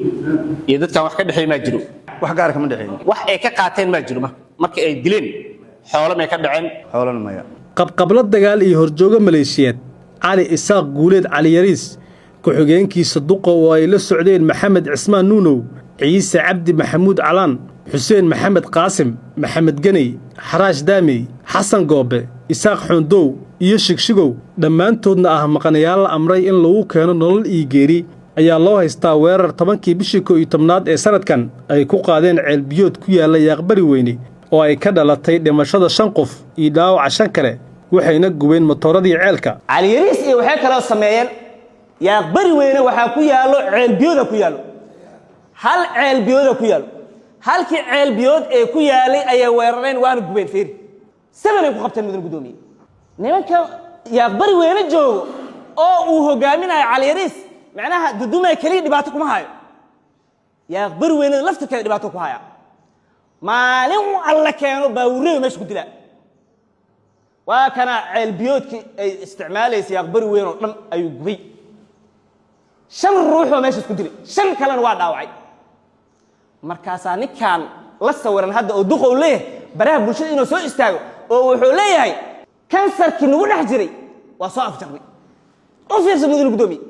iyo dadka wax ka dhaxay ma jiro
wax gaar ka ma dhaxayn
wax ay ka qaateen ma jiro markii ay dileen xoolo ma ka dhaceen
xoolana maya
qabqabla dagaal iyo horjooga maleeshiyeed cali isaaq guuleed cali yariis ku-xigeenkiisa duqa oo ay la socdeen maxamed cismaan nuunow ciise cabdi maxamuud calaan xuseen maxamed qaasim maxamed ganey xaraash daamey xasan goobe isaaq xundow iyo shigshigow dhammaantoodna ah maqanayaal la amray in lagu keeno nolol iyo geeri ayaa loo haystaa weerar 10kii bishii 11aad ee sanadkan ay ku qaadeen ceelbiyood ku yaalla yaaqbari weyne oo ay ka dhalatay dhimashada 5 qof iyo dhaawaca 5 kale waxayna gubeen matooradii ceelka
cali yariis iyo waxay kala sameeyeen yaaqbari weyne waxaa ku yaallo ceelbiyooda ku yaallo hal ceelbiyooda ku yaallo halkii ceelbiyood ee ku yaalay ayay weerareen waana gubeen fiiri sabanay ku qabteen mudan gudoomiye nimanka yaaqbari weyne joogo oo uu hogaaminayo cali yariis macnaha dudumay kaliya dhibaato kuma hayo yaaqbari weyne laftirkeeda dhibaato ku haya maalin uu alla keeno baawureeyo meesha ku dilaa waa kana ceelbiyoodkii ay isticmaalaysa yaaqbari weyne oo dhan ayuu gubay 5 ruux oo meesha isku dilay 5 kalena waa dhaawacay markaasaa ninkan la sawiran hadda oo duqow leeyahay baraha bulshada inuu soo istaago oo wuxuu leeyahay kansarkii nagu dhex jiray waa soo afjarnay u fiirsa mudane gudoomiye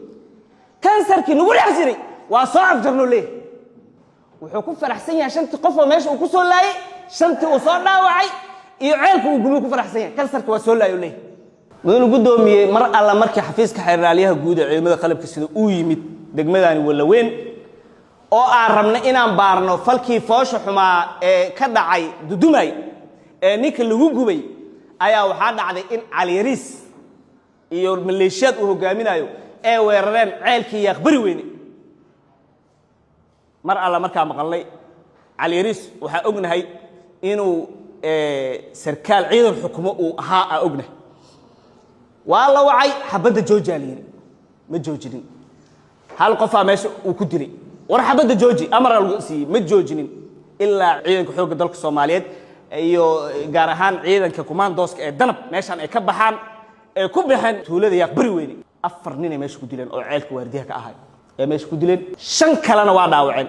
kansarkii nagu dhex jiray waa soo afjarnoo leeyahay wuxuu ku faraxsan yahay 5 qof oo meesha uu ku soo laayay 5 uu soo dhaawacay iyo ceelka uu gubay ku faraxsan yahay kansarka waa soo laayo leeyahay mudane guddoomiyey mar alla markii xafiiska xeeraalyaha guud ee ciidamada qalabka sida uu yimid degmadani Walaweyn oo aan rabna inaan baarno falkii foosha xumaa ee ka dhacay Dudumay ee ninka lagu gubay ayaa waxaa dhacday in Cali Yariis iyo maleeshiyad uu hogaaminayo ee weerareen ceelkii Yaqbari Weyne mar alla markaa maqalnay Cali Yariis waxa ognahay inuu sarkaal ciidan xukumo uu ahaa ognahay waa la wacay xabadda joojaaliyay ma joojinin hal qof meesha uu ku dilay war xabadda jooji amar lagu siiyay ma joojinin ilaa ciidanka xoogga dalka Soomaaliyeed iyo gaar ahaan ciidanka commandoska ee danab meeshan ay ka baxaan ee ku baxeen tuulada Yaqbari Weyne 4 nin ay meesha ku dileen oo ceelka waardiyaha ka ahay ee meesha ku dileen 5 kalena waa dhaawaceen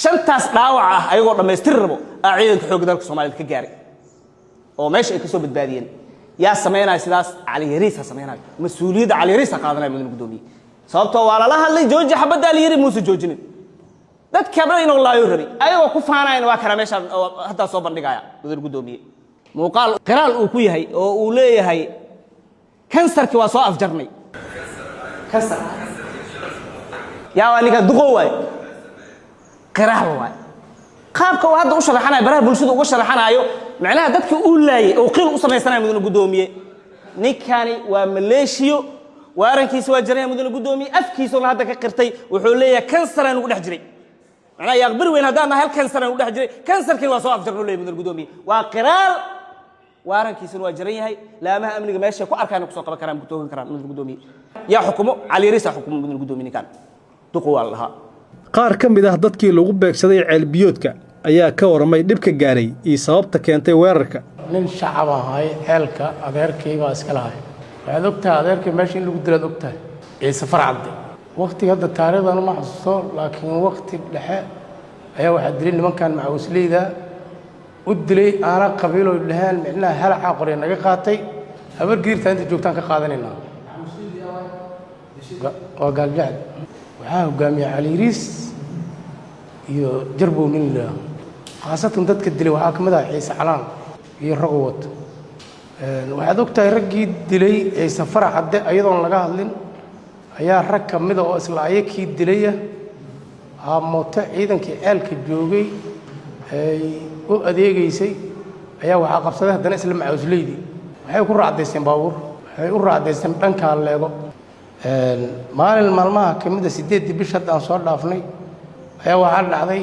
5taas dhaawac ah ayagoo dhameystir rabo ciidanka xoogga dalka Soomaaliyeed ka gaaray oo meesha ay ka soo badbaadiyeen yaa sameynaa sidaas Cali Yariis sameynaa mas'uuliyadda Cali Yariis qaadanay mudane gudoomiye sababtoo waa la hadlay jooji xabadda Cali Yariis muuse joojinin dadka badan inuu laayo rabi ayagoo ku faanayna waa kana meesha hadda soo bandhigaya mudane gudoomiye muuqaal qiraal uu ku yahay oo uu leeyahay kansarki waa soo afjarnay kansar yaa aniga duqo waay qiraal waay qaabka uu hadda u sharaxanayo baraha bulshada uga sharaxanayo macnaha dadka uu laayay oo qil u sameysanayo mudane gudoomiye ninkani waa maleeshiyo waarankiisa waa jiray mudane gudoomiye afkiisuna hadda ka qirtay wuxuu leeyahay kansar aan ugu dhex jiray macnaha Yaqbari Weyne hadana hal kansar aan ugu dhex jiray kansarkii waa soo afjarno leeyahay mudane gudoomiye waa qiraal waarankiisuna waa jiran yahay laamaha amniga meesha ku arkaan ku soo qaban karaan ku toogan karaan mudane gudoomiye yaa xukumo Cali Yariis xukumo mudane gudoomiye ninkan duqo waa laha
qaar ka mid ah dadkii lagu beegsaday ceel biyoodka ayaa ka waramay dhibka gaaray iyo sababta keentay weerarka
nin shacab ahay ceelka adeerkayga iska lahay waxaad ogtahay adeerkay meesha in lagu dilaad ogtahay ciise farcadde waqtiga hadda taariikhdan ma xasuusto laakiin waqti dhexe ayaa waxaa dilay nimankan macawisleyda u dilay aana qabiiloo dhahaan micnaha halaca qorya naga qaatay habar giirta inta joogtaan ka qaadanaynaa waa gaaljacad waxaa hogaamiya Cali Yariis iyo jarbow nin la khaasatan dadka dilay waxaa ka mid ah ciise calaan iyo rag wato waxaad ogtahay raggii dilay ciise farcadde ayadoon laga hadlin ayaa rag ka mid ah oo isla ayakii dilaya mooto ciidankii ceelka joogay ay u adeegaysay ayaa waxaa qabsaday haddana isla macawisleydi waxay ku raacdaysteen baabuur waxay u raacdaysteen dhankaa leego maalin maalmaha ka mid ah 8 bish hadda aan soo dhaafnay ayaa waxaa dhacday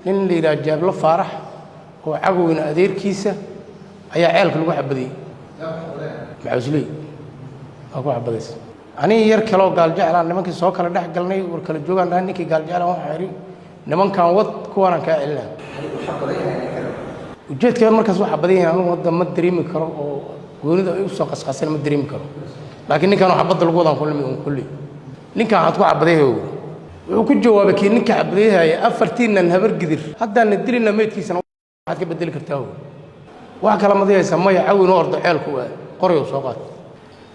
nin la yiraahdo Jaablo Faarax oo cagowina adeerkiisa ayaa ceelka lagu xabadiyay macawisley oo ku xabadays ani yar kale oo gaaljaclaan nimankii soo kala dhex galnay war kala joogan dhahan ninkii gaaljaclaan waxa xiri nimankan wad kuwana ka celinaa ujeedka markaas waxa badiyay anigu hadda ma dareemi karo oo goonida ay u soo qasqasan ma dareemi karo laakiin ninkan waxa badda lagu wadan kulli ninkan waxa ku cabaday wuxuu ku jawaabay kii ninka cabaday afartiinan habar gidir haddana dilina meedkiisana waxaad ka bedeli kartaa wax kala madayaysa maya cawin oo ordo ceelku waa qoryo soo qaad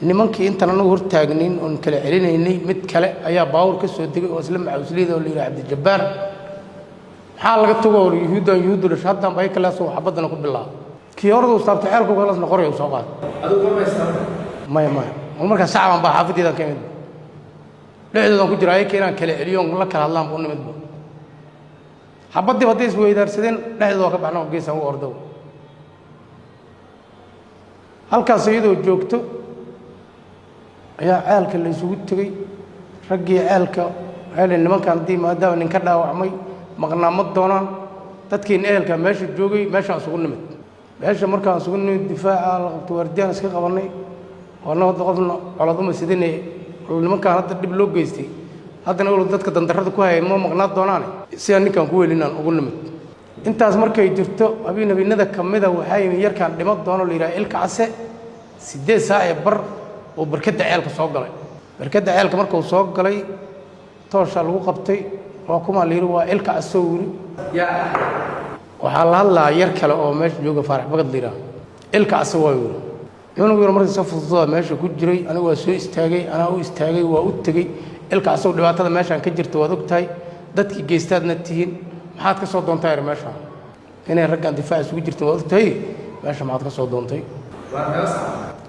nimankii intan anagu hor taagnin oo kala celinaynay mid kale ayaa baawur ka soo degay oo isla macawisleyda oo la yiraahdo Cabdi Jabbaar maxaa laga tago yuhuudda dhash haddaan bay kala soo xabadana ku bilaab kii ordo saabta ceelku kala qoryo soo qaad maya marka shacban baa xaafidida ka mid dhexdoodan ku jira ay keenan kala celiyo la kala hadlaan buu nimidba xabadii haday is weydaarsadeen dhexdooda ka baxnaa geesan u ordo halkaas iyadoo joogto ayaa ceelka la isugu tagay raggii ceelka waxay nimankan hadii maadaama nin ka dhaawacmay maqnaamad doonaan dadkiin ceelka meesha joogay meesha isugu nimid meesha markaan isugu nimid difaaca la qabto wardiyaan iska qabanay oo nabad qofna coladuma sidinay nimankan hadda dib loo geystay haddana uu dadka dandarrada ku hayay ma maqnaad doonaan si aan ninkan ku welinaan ugu nimid intaas markay jirto habeenada kamida waxay yarkaan dhimo doono la yiraahdo ilka case 8 saac bar oo barkada ceelka soo galay barkada ceelka markuu soo galay toosha lagu qabtay waa kuma la yiraahdo waa ilka case wuri waxa la hadlaa yar kale oo meesha jooga Faarax Bagad la yiraahdo ilka case waa wuri inuu markii soo fududaa meesha ku jiray anigu waa soo istaagay waa u tagay ilka case dhibaatada meeshan ka jirto waad ogtahay dadkii geestaadna tihiin maxaad ka soo doontaa meesha inay raggan difaac isugu jirto waad ogtahay meesha maxaad ka soo doontay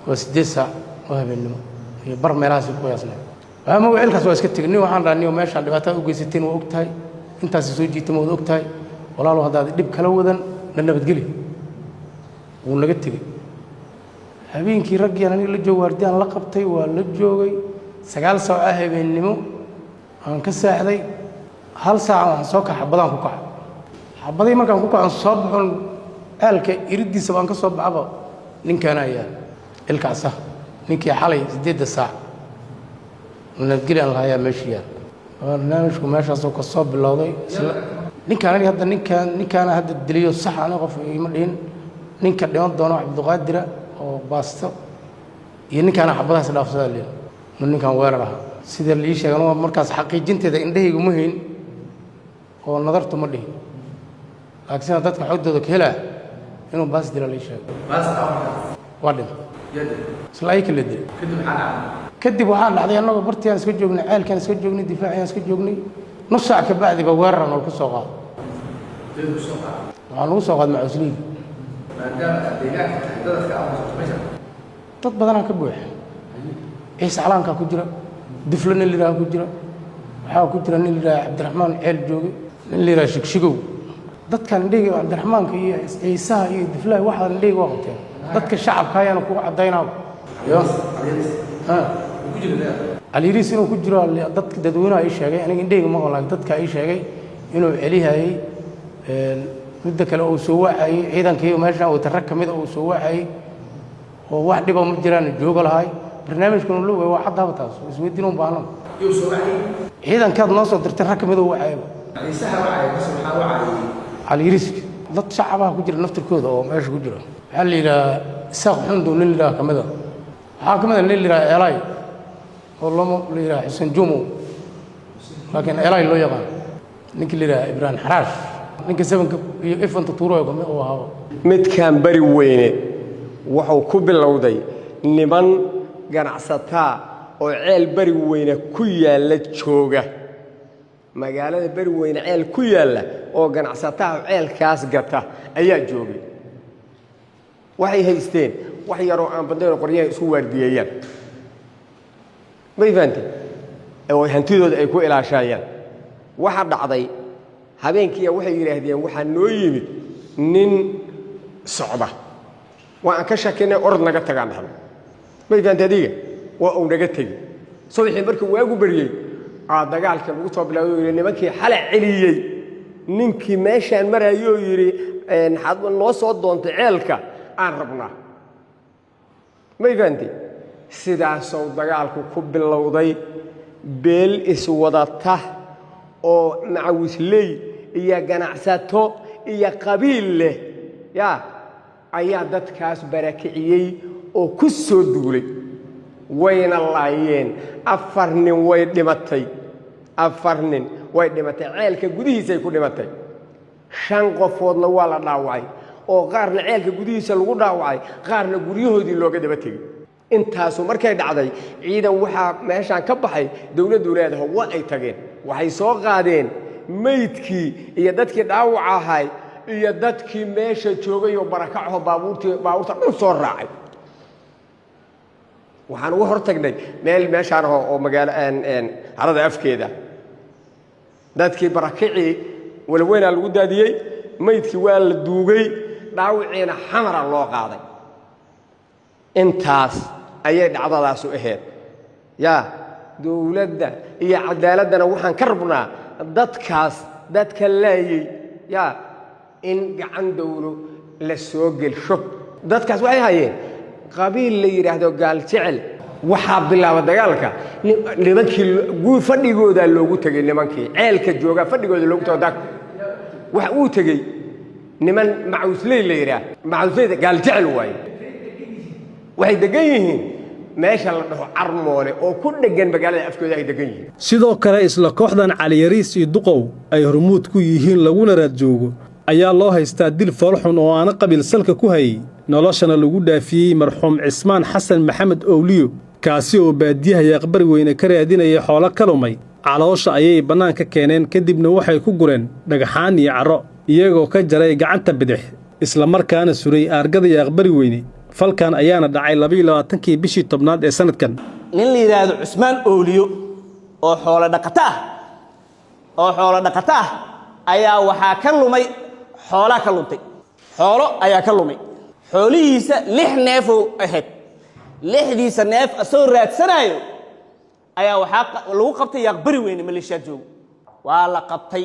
waa 8 saac oo habeenimo iyo bar meelahaas ku yaasnay ama weelkaas waa iska tigni waxaan raaniyo meesha dhibaatada u geysateen waa ogtahay intaas soo jiitay ma ogtahay walaalo hadaad dib kala wadan nabadgeli wuu naga tagay habeenkii raggii aniga la joog waardiyaan la qabtay waa la joogay 9 saac ah habeenimo aan ka saaxday hal saac aan soo ka xabadaan ku kac xabadii markaan ku kacan soo baxon aalka iridiisa baan ka soo baxaba ninkan ayaa ilkaasa ninkii xalay 8 saac nabadgeli aan lahayaa meeshiya barnaamijku meeshaas oo ka soo bilowday ninkan hadda ninkan hadda diliyo sax aan qof ima dhihin ninka dhiman doono Cabdiqaadir oo baasto iyo ninkan xabadaas dhaafsada leeyahay ninkan weerar ah sida la ii sheegay markaas xaqiijinteeda indhahaygu ma hayn oo nadartu ma dhihin laakiin dadka xogdooda ka helaa inuu baas dilo la ii sheegay waa dhin isla ay kala dil kadib waxaa dhacday annagoo bartiyaan iska joognay ceelkaan iska joognay difaaciyaan iska joognay nus saac ka bacdi ba weerar aan ku soo qaaday waxaan ugu soo qaaday macuusliin dad badanaa ka buuxa ciise calaankaa ku jira diflo nin liraa ku jira waxaa ku jira nin liraa cabdiraxmaan ceel jooge nin liraa shigshigow dadkan indhayga cabdiraxmaanka iyo ciisaha iyo diflaha waxaa indhayga waa qabteen dadka shacabka ayaana ku cadaynaa caliiriis inuu ku jiro dadka dadweynaha ay sheegay aniga indhayga ma qalaag dadka ay sheegay inuu celiyay midda kale oo soo wacay ciidankii meesha oo tarag kamid oo soo wacay oo wax dhibo ma jiraan jooga lahay barnaamijkan uu leeyahay waa xadaaba taas isweydiin u baahan iyo soo wacay ciidankaad noo soo dirtay rag kamid oo wacay ciisaha wacay subxaan wacay caliiriis dad shacab ku jira naftirkooda oo meesha ku jira waxa la yiraahdaa isaaq xundu nin la kamid ah waxa kamid ah nin la yiraahdaa elay oo lama la yiraahdaa xuseen jumo laakiin elay loo yaqaan ninkii la yiraahdaa ibrahim xaraash ninka sabanka iyo ifanta tuuro kamid oo ahaa
midkaan bari weyne wuxuu ku bilowday niman ganacsataa oo ceel bari weyne ku yaala jooga magaalada bari weyne ceel ku yaala oo ganacsataa ceelkaas gata ayaa joogay waxay haysteen wax yar oo aan badnayn qoryaha isku waardiyeeyaan ma ifaantay oo hantidooda ay ku ilaashayaan waxa dhacday habeenkii waxay yiraahdeen waxa noo yimid nin socda waan ka shakinay orod naga tagaan dhaxlo ma ifaantay adiga waa uu naga tagay subaxii markii waagu bariyay dagaalka lagu soo bilaabay nimankii xal celiyay ninkii meeshaan marayo yiri xad noo soo doontay ceelka aan rabnaa ma ifaantay sidaas oo dagaalku ku bilowday beel iswadata oo macawisley iyo ganacsato iyo qabiil leh ayaa dadkaas barakiciyay oo ku soo duulay wayna laayeen 4 nin way dhimatay 4 nin way dhimatay ceelka gudihiisa ay ku dhimatay 5 qofoodna waa la dhaawacay oo qaarna ceelka gudihiisa lagu dhaawacay qaarna guryahoodii looga daba tagay intaasu markay dhacday ciidan waxa meeshaan ka baxay dawladdu leedahay waa ay tageen waxay soo qaadeen meydkii iyo dadkii dhaawac ahay iyo dadkii meesha joogay oo barakaco baabuurta dhan soo raacay waxaan ugu hortagnay meel meeshaan oo magaalo harada afkeeda dadkii barakicii walweyna lagu daadiyay meydkii waa la duugay dhaawiciina xamara loo qaaday intaas ayay dhacdadaas u ahayd dawladda iyo cadaaladana waxaan ka rabnaa dadkaas dadka laayay in gacan dawlo la soo gelsho dadkaas waxay hayeen qabiil la yiraahdo gaal jecel waxa bilaaba dagaalka nimankii guud fadhigooda loogu tagay nimankii ceelka jooga fadhigooda loogu tagay wax uu tagay niman macuusley la yiraahdo macuusleyda gaal jecel way waxay degan yihiin meesha la dhaho Carmoole oo ku dhagan magaalada afkooda ay degan yihiin
sidoo kale isla kooxdan Cali Yariis iyo Duqow ay hormuud ku yihiin laguna raad joogo ayaa loo haystaa dil foolxun oo aan qabiil salka ku hayay noloshana lagu dhaafiyay marxuum Cismaan Xasan Maxamed Owliyo kaasi oo baadiyaha yaqbari weyne ka raadinaya xoolo kalumay caloosha ayay banaanka keeneen kadibna waxay ku gureen dhagaxaan iyo caro iyagoo ka jaray gacanta bidix isla markaana suray aargada iyo aqbari weyne falkan ayaana dhacay 22kii bishii tobnaad ee sanadkan
nin la yiraahdo Cusmaan Ooliyo oo xoolo dhaqata ah ayaa waxaa ka lumay xoolo ka luntay xoolo ayaa ka lumay xoolihiisa 6 neef oo ahayd 6diisa neef asoo raadsanayo ayaa waxaa lagu qabtay aqbari weyne maleeshiyaad joogo waa la qabtay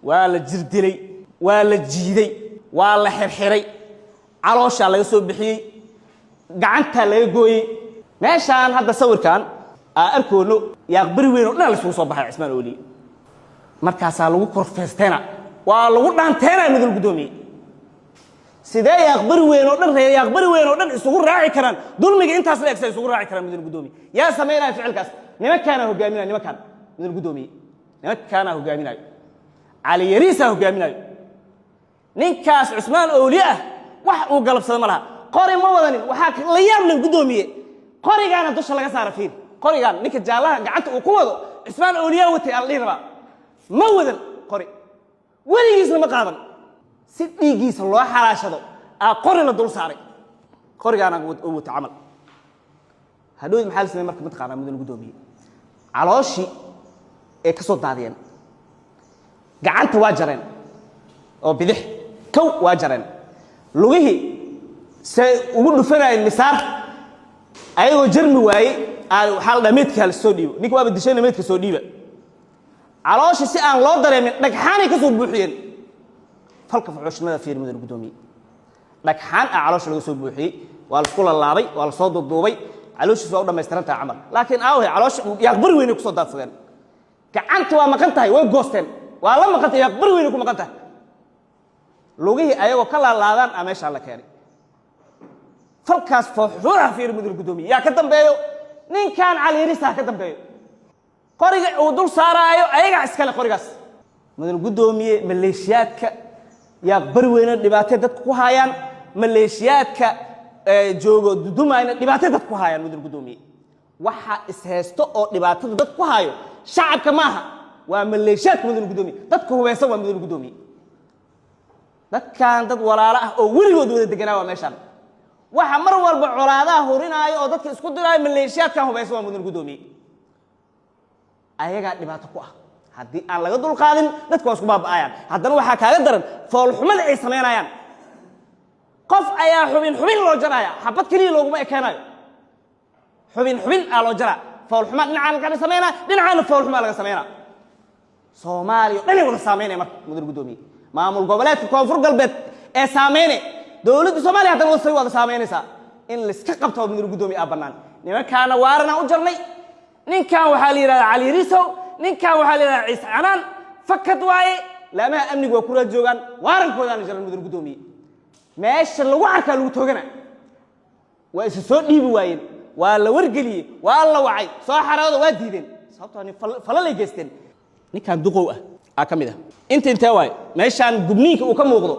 waa la jirdilay waa la jiiday waa la xirxiray caloosha laga soo bixiyay gacanta laga gooyay meeshaan hadda sawirkan arkoono aqbari weyne oo dhan la soo baxay Cusmaan Ooliyo markaas lagu korfeesteena waa lagu dhaanteena midul gudoomiye sidee aqbari weyne oo dhan reer aqbari weyne oo dhan isugu raaci karaan dulmiga intaas la isugu raaci karaan midul gudoomiye yaa sameeyay ficilkaas nimankaana hogaaminay nimankan midul gudoomiye nimankaana hogaaminay Ali Yariisa hogaaminay ninkaas Cusmaan Ooliyo ah wax uu galabsada ma laha qori ma wadanin waxa la yaab leh gudoomiye qorigaana dusha laga saara fiir qorigaan ninka jaalaha gacanta uu ku wado Cusmaan Ooliyo watay aan dhirba ma wadan qori waligiisna ma qaadan si dhiigiisa loo xalaashado qori la dul saaray qorigaana uu wata amal hadhow maxaa la sameeyay marka mid qaana midna gudoomiye calooshi ee ka soo daadiyeen gacanta waa jareen oo bidix kow waa jareen lugihi say ugu dhufanayeen misaar ayagoo jarmi waayey waxa la dhameedka la soo dhiibo ninka waa badishay dhameedka soo dhiiba calooshi si aan loo dareemin dhagxaan ay ka soo buuxiyeen falka fuxushmada fiir midna gudoomiye dhagxaan caloosh laga soo buuxiyay waa la isku laabay waa la soo duuduubay calooshis waa u dhameystiranta amal laakiin caloosh aqbari weyne ku soo daadsadeen gacanta waa maqan tahay way goosteen waa la maqan tahay aqbari weyne ku maqan tahay lugihi ayagoo ka laalaadaan meesha la keenay falkaas fuxuura fiir midna gudoomiye yaa ka dambeeyo ninkan Ali Yariisa ka dambeeyo qoriga uu dul saaraayo ayaga iskale qorigaas midna gudoomiye maleeshiyaadka aqbari weyne dhibaato dadku ku hayaan maleeshiyaadka joogo dudumayna dhibaato dadku ku hayaan midna gudoomiye waxa is heesto oo dhibaatada dadku ku hayo shacabka maaha waa maleeshiyaadka midna gudoomiye dadku hubaysan waa midna gudoomiye dadkan dad walaalo ah oo weligood wada deganaa waa meeshan waxa mar walba colaadaha horinaayo oo dadka isku diraayo maleeshiyaadkan hubaysan waa midna gudoomiye ayaga dhibaato ku ah haddii aan laga dul qaadin dadku waa isku baaba'ayaan haddana waxaa kaaga daran foolxumada ay sameynayaan qof ayaa xubin loo jaraya xabad kaliya looguma ekeenayo xubin loo jara foolxuma dhinacaan laga sameynaa dhinacaana foolxuma laga sameynaa Soomaaliya dhan wada saameynay marka mudane gudoomiye maamul goboleedka koonfur galbeed ee saameynay dawladda Soomaaliya hadda wada saameynaysa in la iska qabto mudane gudoomiye banaan nimankaana waarna u jarnay ninkan waxa la yiraahdaa Ali Yariisa ninkan waxa la yiraahdaa Ciise Canaan fakad waaye laamaha amnigu waa ku raad joogan waarankoodaana jaran mudane gudoomiye meesha lagu arkaa lagu toogana waa is soo dhiibi waayeen waa la wargeliyay waa la wacay soo xaraado waa diideen sababtoo in falalay geysteen ninkan duqow ah kamid inta waay meeshan gubniinka uu ka muuqdo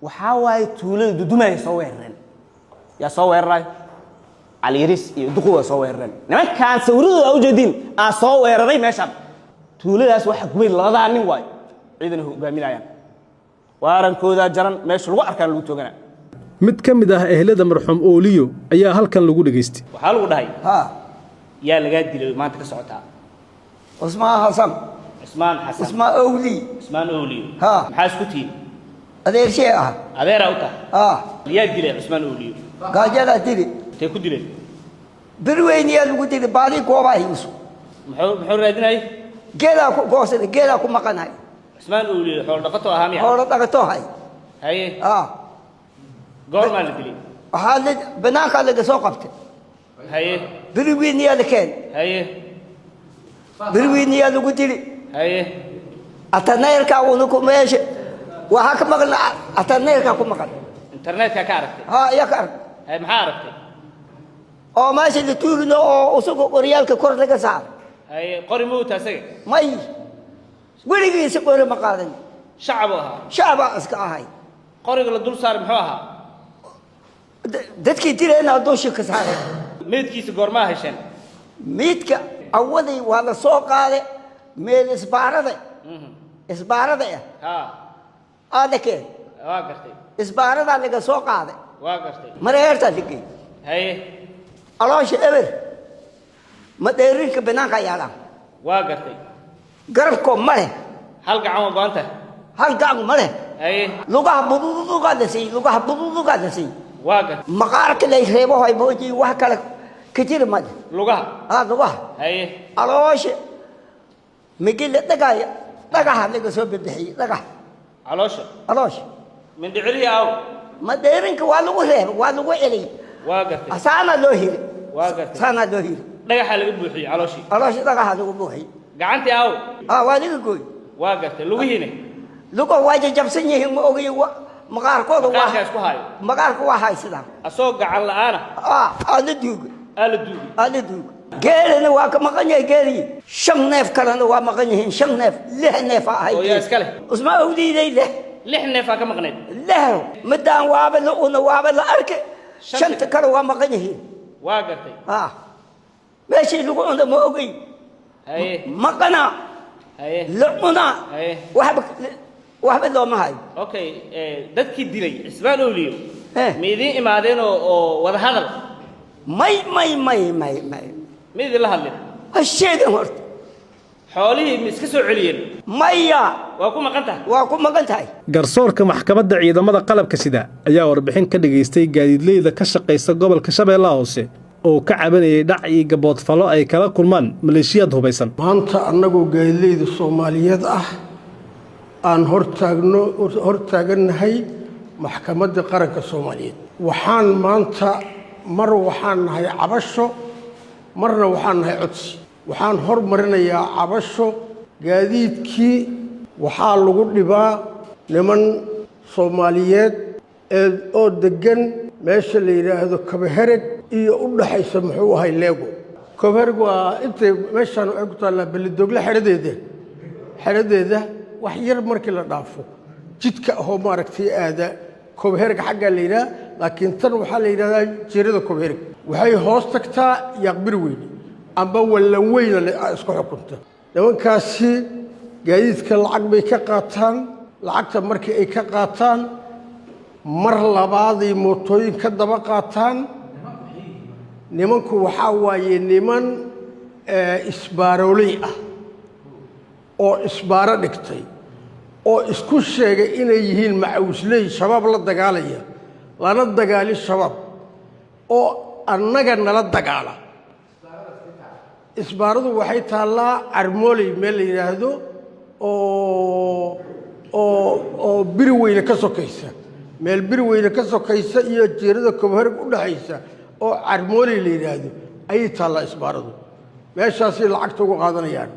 waxa waay tuulada dudumay soo weerareen yaa soo weeraray Ali Yariisa iyo duqow soo weerareen nimankan sawirada u jeedin soo weeraray meeshan tuuladaas waxa gubay labada nin waay ciidan hogaaminayaan waarankooda jaran meesha lagu arkaan lagu toogana
mid ka mid ah ehelada marxuum Ooliyo ayaa halkan lagu dhageystay
waxa lagu dhahay yaa laga dilay maanta ka socotaa
Usmaan Xasan Usmaan Ooliyo maxaa isku tiin adeer shay adeera u tahay yaa dilay Usmaan Ooliyo gaajada dilay tay ku dilay birweyniya lagu dilay baadi goobahay muxuu raadinay geeda ku goosay geeda ku maqanay Usmaan Ooliyo xoolo dhaqato ahaa miyaa xoolo dhaqato hay haye goorma la dilay waxa la banaanka laga soo qabtay haye birweyniya la keen haye birweyniya lagu dilay haye ataneerka uu ku meesha waxa ka maqan ataneerka ku maqan internetka ka aragtay ya ka aragtay hay maxaa aragtay oo meesha la tuurino oo usugu qoriyalka kor laga saar haye qori muuta asaga may weligiisa qori ma qaadan shacab iska ahay qoriga la dul saar muxuu ahaa dadkii direena dooshi ka saaray meedkiisa goorma hesheen meedka awalay waa la soo qaaday meel isbaarada واقرتي إسبارة ذلك سوق هذا
واقرتي
مريرت لقي
هاي
الله شيء أبر ما ديرين كبناك يا
واقرتي
قربكم مره
هل قاعد بانته
هل قاعد مره
أيه
لقاه بدو لقاه دسي لقاه بدو لقاه دسي
واقر
مقارك اللي يخربه هاي بوجي وهكذا كتير مد
لقاه
لقاه
أيه
الله شيء مقيل دقايق دقاه لقى سوب الدحي دقاه الله شيء
من دعري أو
ما ديرين كوالو غير والو علي
واقرتي
أسانا لوهير
واقرتي
سانا لوهير
دقح على بوحي علوشي
الله دقاه لقى بوحي
قعنتي أو
والي كوي
واقرتي لوهيني
لقى واجد جبسني هم أوجي مقارك هذا
واحد
مقارك واحد سلام
أسوق على أنا
أنا دوق
أنا دوق
قال واك مقنع قالي شن نف كلنا ومقنعين شن نف له نف هاي
ويا اسكله
اسمع ودي له
نف كم مقنع
له مدان وابل وابل أرك شن تكر ومقنعين
واقرتي
ماشي لقوا عند موقي
أيه
مقنع
أيه
لقنا
أيه
واحد لو ما هاي
أوكي دتك الدليل اسمه لوليو ميدين إمادين وده هذا
ماي
ميدين الله هذا
الشيء ده مرت
حوالي مسكسو عليين
مايا واكو مقنتها
garsoorka maxkamadda ciidamada qalabka sida ayaa warbixin ka dhageystay gaadiidleyda ka shaqeysa gobolka Shabeellaha Hoose oo ka cabanayay dhac iyo gaboodfalo ay kala kulmaan maleeshiyad hubaysan
maanta anagoo gaadiidleyda Soomaaliyeed ah aan hortaaganahay maxkamadda qaranka Soomaaliyeed waxaan maanta mar waxaan nahay cabasho marna waxaan nahay codsi waxaan hormarinayaa cabasho gaadiidkii waxaa lagu dhibaa niman Soomaaliyeed oo degan meesha la yiraahdo Kabahereg iyo u dhaxaysa muxuu ahay Leego Kabahereg waa inta meeshan ay ku taala Balidogle xeradeeda wax yar markii la dhaafo jidka oo maaragtay aada Kabahereg xagga la yiraahdo laakiin tan waxa la yiraahdaa jiirada Kabahereg waxay hoos tagtaa yaqbir weyn amba wala weyn isku xukunta nimankaasi gaadiidka lacag bay ka qaataan lacagta markii ay ka qaataan mar labaadii mootooyin ka daba qaataan nimanku waxa waaye niman isbaaroley ah oo isbaaro dhigtay oo isku sheegay inay yihiin macawisley shabaab la dagaalaya lana dagaali shabaab oo annaga nala dagaala isbaaradu waxay taallaa Armooley meel la yiraahdo oo biri weyne ka sokaysa meel biri weyne ka sokaysa iyo jeerada Kabahereg u dhaxaysa oo Armooley la yiraahdo ay taallaa isbaaradu meeshaas lacagta uga qaadanayaan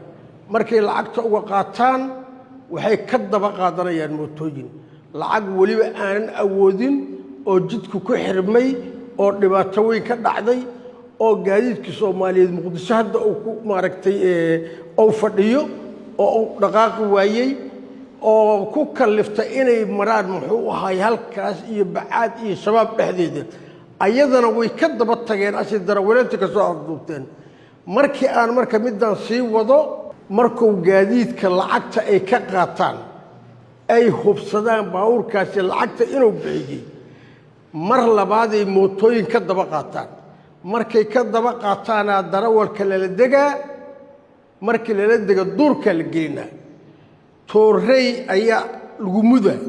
markay lacagta uga qaataan waxay ka daba qaadanayaan mootooyin lacag waliba aanan awoodin oo jidku ku xirmay oo dhibaato weyn ka dhacday oo gaadiidka Soomaaliyeed Muqdisho hadda uu ku maaragtay oo fadhiyo oo dhaqaaqi waayay oo ku kaliftay inay maraan muxuu ahay halkaas iyo bacaad iyo shabaab dhexdeeda ayadana way ka daba tageen ashii darawaleenta ka soo afduubteen markii aan marka midaan sii wado markuu gaadiidka lacagta ay ka qaataan ay hubsadaan baawurkaasi lacagta inuu bixiyay mar labaad ay mootooyin ka daba qaataan markay ka daba qaataana darawalka la degaa markii la dega duurka la geena toorey ayaa lagu mudaa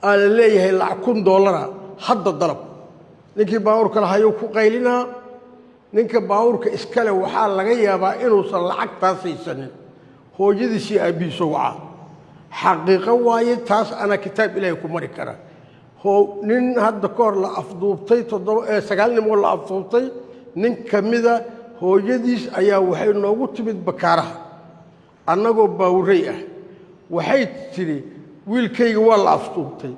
ala leeyahay $1,000 hadda dalab ninkii baawurka lahayo ku qaylinaa ninka baawurka iskale waxaa laga yaabaa inuusan lacagtaas haysanin hooyadiisii aabihiisa waca xaqiiqo waaye taas ana kitaab ilaahay ku mari kara nin hadda koor la afduubtay 9 nin oo la afduubtay nin kamida hooyadiis ayaa waxay noogu timid bakaaraha annagoo baawuray ah waxay tiri wiilkayga waa la afduubtay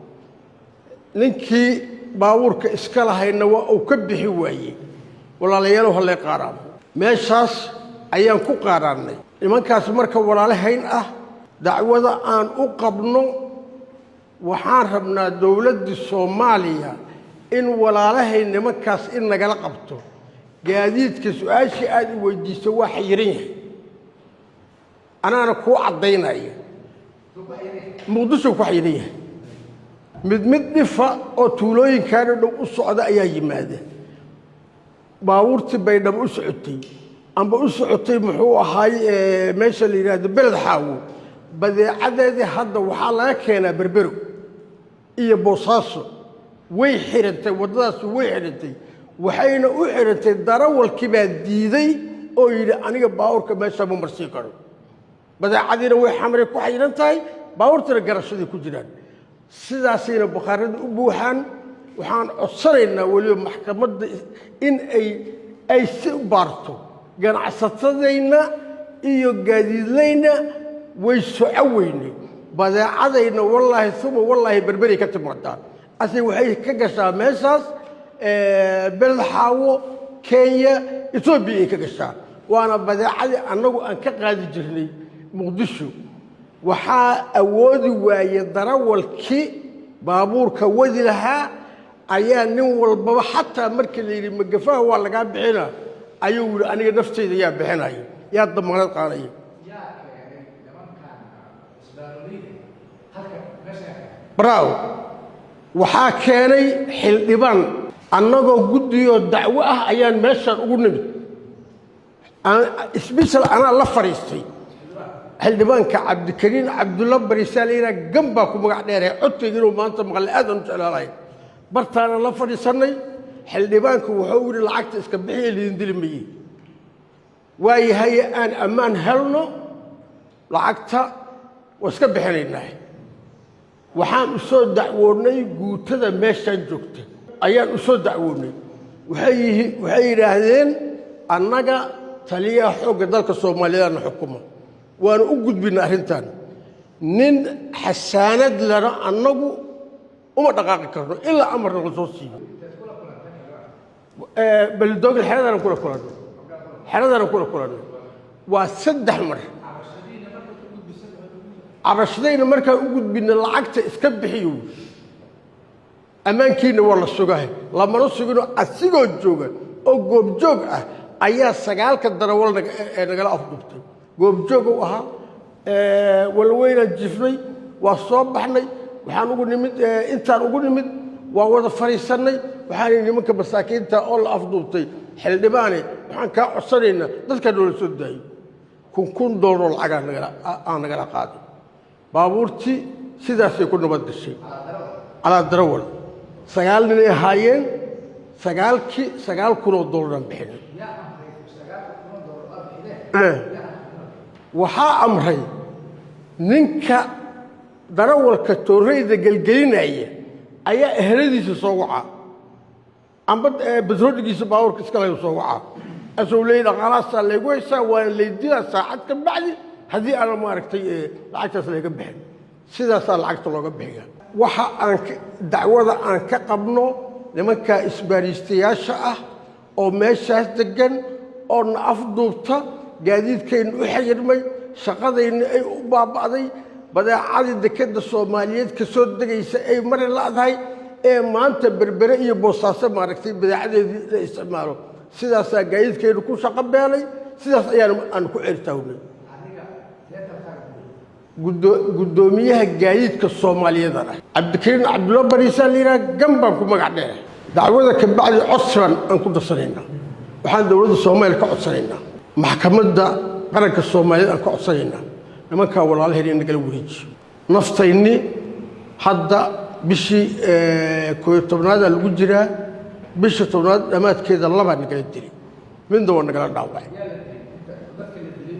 ninkii baawurka iska lahayna waa uu ka bixi waayey walaalayaal halay qaaraan meeshaas ayaan ku qaaraanay nimankaas marka walaalahayn ah dacwada aan u qabno waxaan rabnaa dawladda Soomaaliya in walaalahay nimankaas in nagala qabto gaadiidka su'aashii aad u weydiisay waa xiran yahay anaana ku cadeynaya Muqdisho ku xiran yahay
mid dhifa oo tuulooyinkaana dhow u socda ayaa yimaada baabuurtii bay dhab u socotay amba u socotay muxuu ahaay meesha la yiraahdo beled xaawo badeecadeedii hadda waxaa laga keenaa berbero iyo boosaaso way xirantay waddadaas way xirantay waxayna u xirantay darawalkii baa diiday oo yidhi aniga baabuurka meesha ma marsiin karo badeecadiina way xamray ku xayiran tahay baabuurtana garashadii ku jiraan sidaasayna bakhaarada u buuxaan waxaan codsanaynaa weliba maxkamadda in ay si u baarto ganacsatadayna iyo gaadiidlayna way soco weyne badeecadayna wallaahi uma wallaahi berberay ka timaadaan ase waxay ka gashaa meeshaas beled xaawo kenya etoobiya ay ka gashaa waana badeecadii annagu aan ka qaadi jirnay muqdisho waxaa awoodi waaye darawalkii baabuurka wadi lahaa ayaa nin walbaba xataa markii la yidhi magafaha waa lagaa bixina ayuu yidhi aniga nafteyda yaa bixinaya yaa damaanad qaadaya braaw waxaa keenay xildhibaan annagoo guddiyoo dacwo ah ayaan meeshaan ugu nimid isbishal anaa la fadhiistay xildhibaanka cabdikariin cabdulla barisaa layidhaha gambaa ku magac dheeree codkayga inuu maanta maqle aadaan u jeclaalahay bartaana la fadhiisannay xildhibaanku wuxuu yidhi lacagta iska bixiya lidin dili maye waayahaye aan ammaan helno lacagta waa iska bixinaynaa waxaan u soo dacwoonnay guutada meeshaan joogta ayaan u soo dacwoonnay waxay yidhaahdeen annaga taliyaha xoogga dalka soomaaliyeedna xukuma waana u gudbina arrintan nin xasaanad lana annagu uma dhaqaaqi karno ilaa amarna la soo siiyo baldoogil xeradana kula kulanno waa 3 mar cabashadayna markaan u gudbina lacagta iska bixiyo ammaankiina waa la sugahay lamana sugino asigoo jooga oo goobjoog ah ayaa 9 darawal nagala afduubtay goobjoog u ahaa walweynaan jifnay waa soo baxnay waxaan ugu nimid intaan ugu nimid waa wada fariisannay waxaan nimanka masaakiinta oo la afduubtay xildhibaane waxaan kaa codsanaynaa dadka noola soo daayo $1,000 lacagaa aan nagala qaaday baabuurtii sidaasay ku nabad gashay calaa darawal 9 nin ay ahaayeen 9kii $9,000 aan bixinay waxaa amray ninka darawalka tooreyda gelgelinaya ayaa eheladiisa soo wacaa amba batroodigiisa baabuurka iska laga soo wacaa asoo leeyahay dhaqaalaasaa laygu haysaa waana laydilaa saacad ka bacdi haddii aan maaragtay lacagtaas laga bixin sidaasaa lacagta looga bixiya waxa aan dacwada aan ka qabno nimanka isbaariistayaasha ah oo meeshaas degan oo na afduubta gaadiidkayna u xayirmay shaqadayna ay u baaba'day badeecadii dekadda soomaaliyeed ka soo degaysa ay mari la'dahay ee maanta berbere iyo boosaaso maaragtay badeecadeedii la isticmaalo sidaasaa gaadiidkayna ku shaqo beelay sidaas aan ku ceertaawnay guddoomiyaha gaadiidka soomaaliyeedana cabdikariin cabdulla bariisaa layidhaha gambaan ku magac dheere dacwada ka bacdi codsigan aan ku darsanaynaa waxaan dowladda soomaaliya ka codsanaynaa maxkamadda qaranka soomaaliyeed aan ka codsanaynaa nimankaa walaalaheen in nagala wareejiyo naftayni hadda bishii 11aada lagu jiraa bisha 10aad dhammaadkeeda 2 nagala dilay midna waa nagala dhaawacay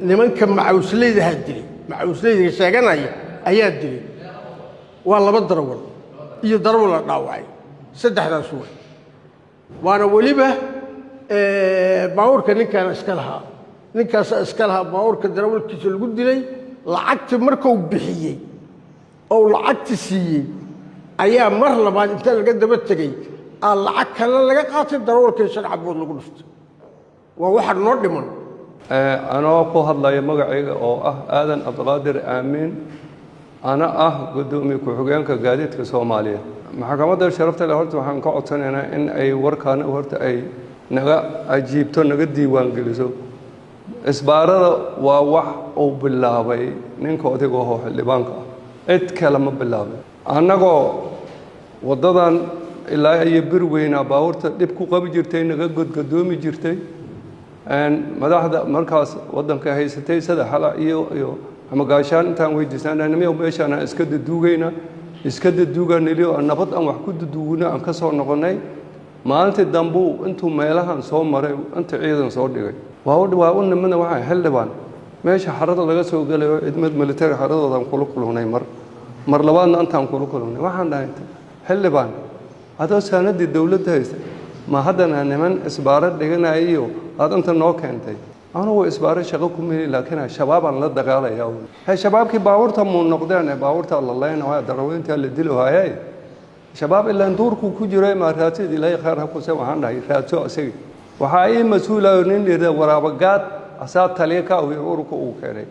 nimanka macawsleydaha dilay macawsleyda sheeganaya ayaa dilay waa 2 darawal iyo darawal la dhaawacay 3daas way waana weliba baabuurka ninkaan iska lahaa baabuurka darawalkiisa lagu dilay lacagtii markuu bixiyey oo lacagtii siiyey ayaa mar labaad inta laga daba tegay aan lacag kale laga qaatay darawalkii 5 cabood lagu dhuftay waa waxa noo dhiman
anoo ku hadlaya magacayga oo ah aadan abdulqaadir aamin ana ah gudoomiye ku-xigeenka gaadiidka Soomaaliya maxkamadda sharafta leh horta waxaan ka codsanaynaa in ay warkaan horta ay naga ajiibto naga diiwaan geliso isbaarada waa wax uu bilaabay ninka odayga oo xildhibaanka cid kale ma bilaabay annagoo waddadan ilaa iyo bir weynaa baabuurta dhib ku qabi jirtay naga godgadoomi jirtay madaxda markaas waddanka haysatay sida xala iyo ama gaashaan intaan weydiisananimiyo meeshaan aan iska daduuganili oo nabad aan wax ku daduugno aan ka soo noqonnay maalintii dambuu intuu meelahan soo maray inta ciidan soo dhigay waa u nimana waxaa xildhibaan meesha xarada laga soo galayo ciidamad militari xaradoodan kula kulunay mar labaadna intaan kula kulunay waxaan dhahay xildhibaan adoo saanadii dawladda haysta ma haddana niman isbaaro dhiganayo aad inta noo keentay anugu isbaaro shaqo ku meli laakiin shabaabaan la dagaalayaa shabaabkii baabuurta muu noqdeen baabuurta la leenayo daraweynta la dilaayay shabaab ilaa duurku ku jiray ma raatid ilaahay khayr ha ku soo waxaan dhahay raadso asig waxa ay mas'uulayo nin leeyahay waraabagaad asaab taliye ka ururka uu keenay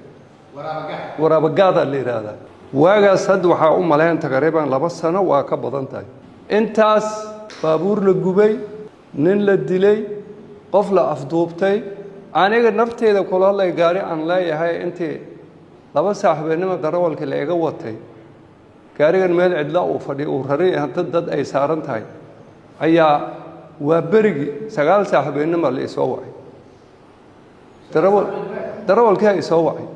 waraabagaad la yiraahdaa waagaas had waxa u maleyn taqriiban 2 sano waa ka badan tahay intaas baabuur la gubay nin la dilay qof la afduubtay aniga nafteeda kula hadlay gaari aan leeyahay intii 2 saaxiibnimo darawalka la iga watay gaarigan meel cidla uu fadhiyo uu raray dad ay saaran tahay ayaa waa berigi 9 saaxiibnimo la isoo wacay darawalkii ay soo wacay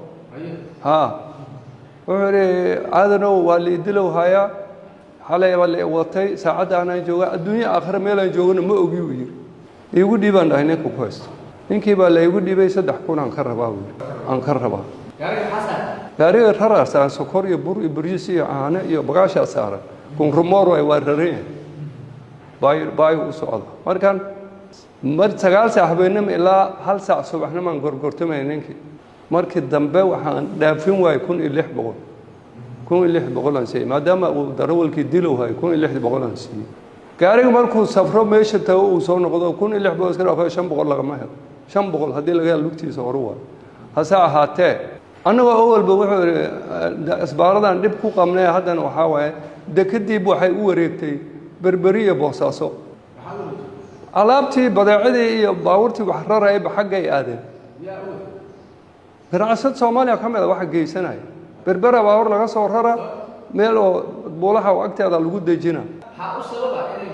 wuxuu aadano waa la idilow haya xalay waa la watay saacada aan jooga adduunyo aakhir meel aan joogno ma ogi uu yiri igu dhiibaan dhahay ninka ku haysto ninkii baa la igu dhiibay 3,000 aan ka rabaa gaariga rararsan sokor iyo bur iyo bariis iyo caano iyo bagaasha saaran kun rumor way warareen bay u socda markan 9 saaxiibnimo ilaa 1 saac subaxnimo aan gorgortamay ninkii markii dambe waxaan dhaafin waay 1,600 aan siiyay maadaama uu darawalkii dilowhay 1,600 aan siiyay gaariga markuu safro meesha tago uu soo noqdo 1,600 iska dhaafay 500 laga ma helo 500 hadii laga lugtiisa hore waa hasa ahaatee annaga awalba wuxuu isbaaradan dib ku qabnay haddana waxa waaye dekadib waxay u wareegtay berberiya boosaaso alaabtii badeecadii iyo baabuurtii wax raray xaggay aadeen ganacsad Soomaaliya kamid ah waxa geysanay berbera baawur laga soo rara meel oo boolaha waqtigeeda lagu dejina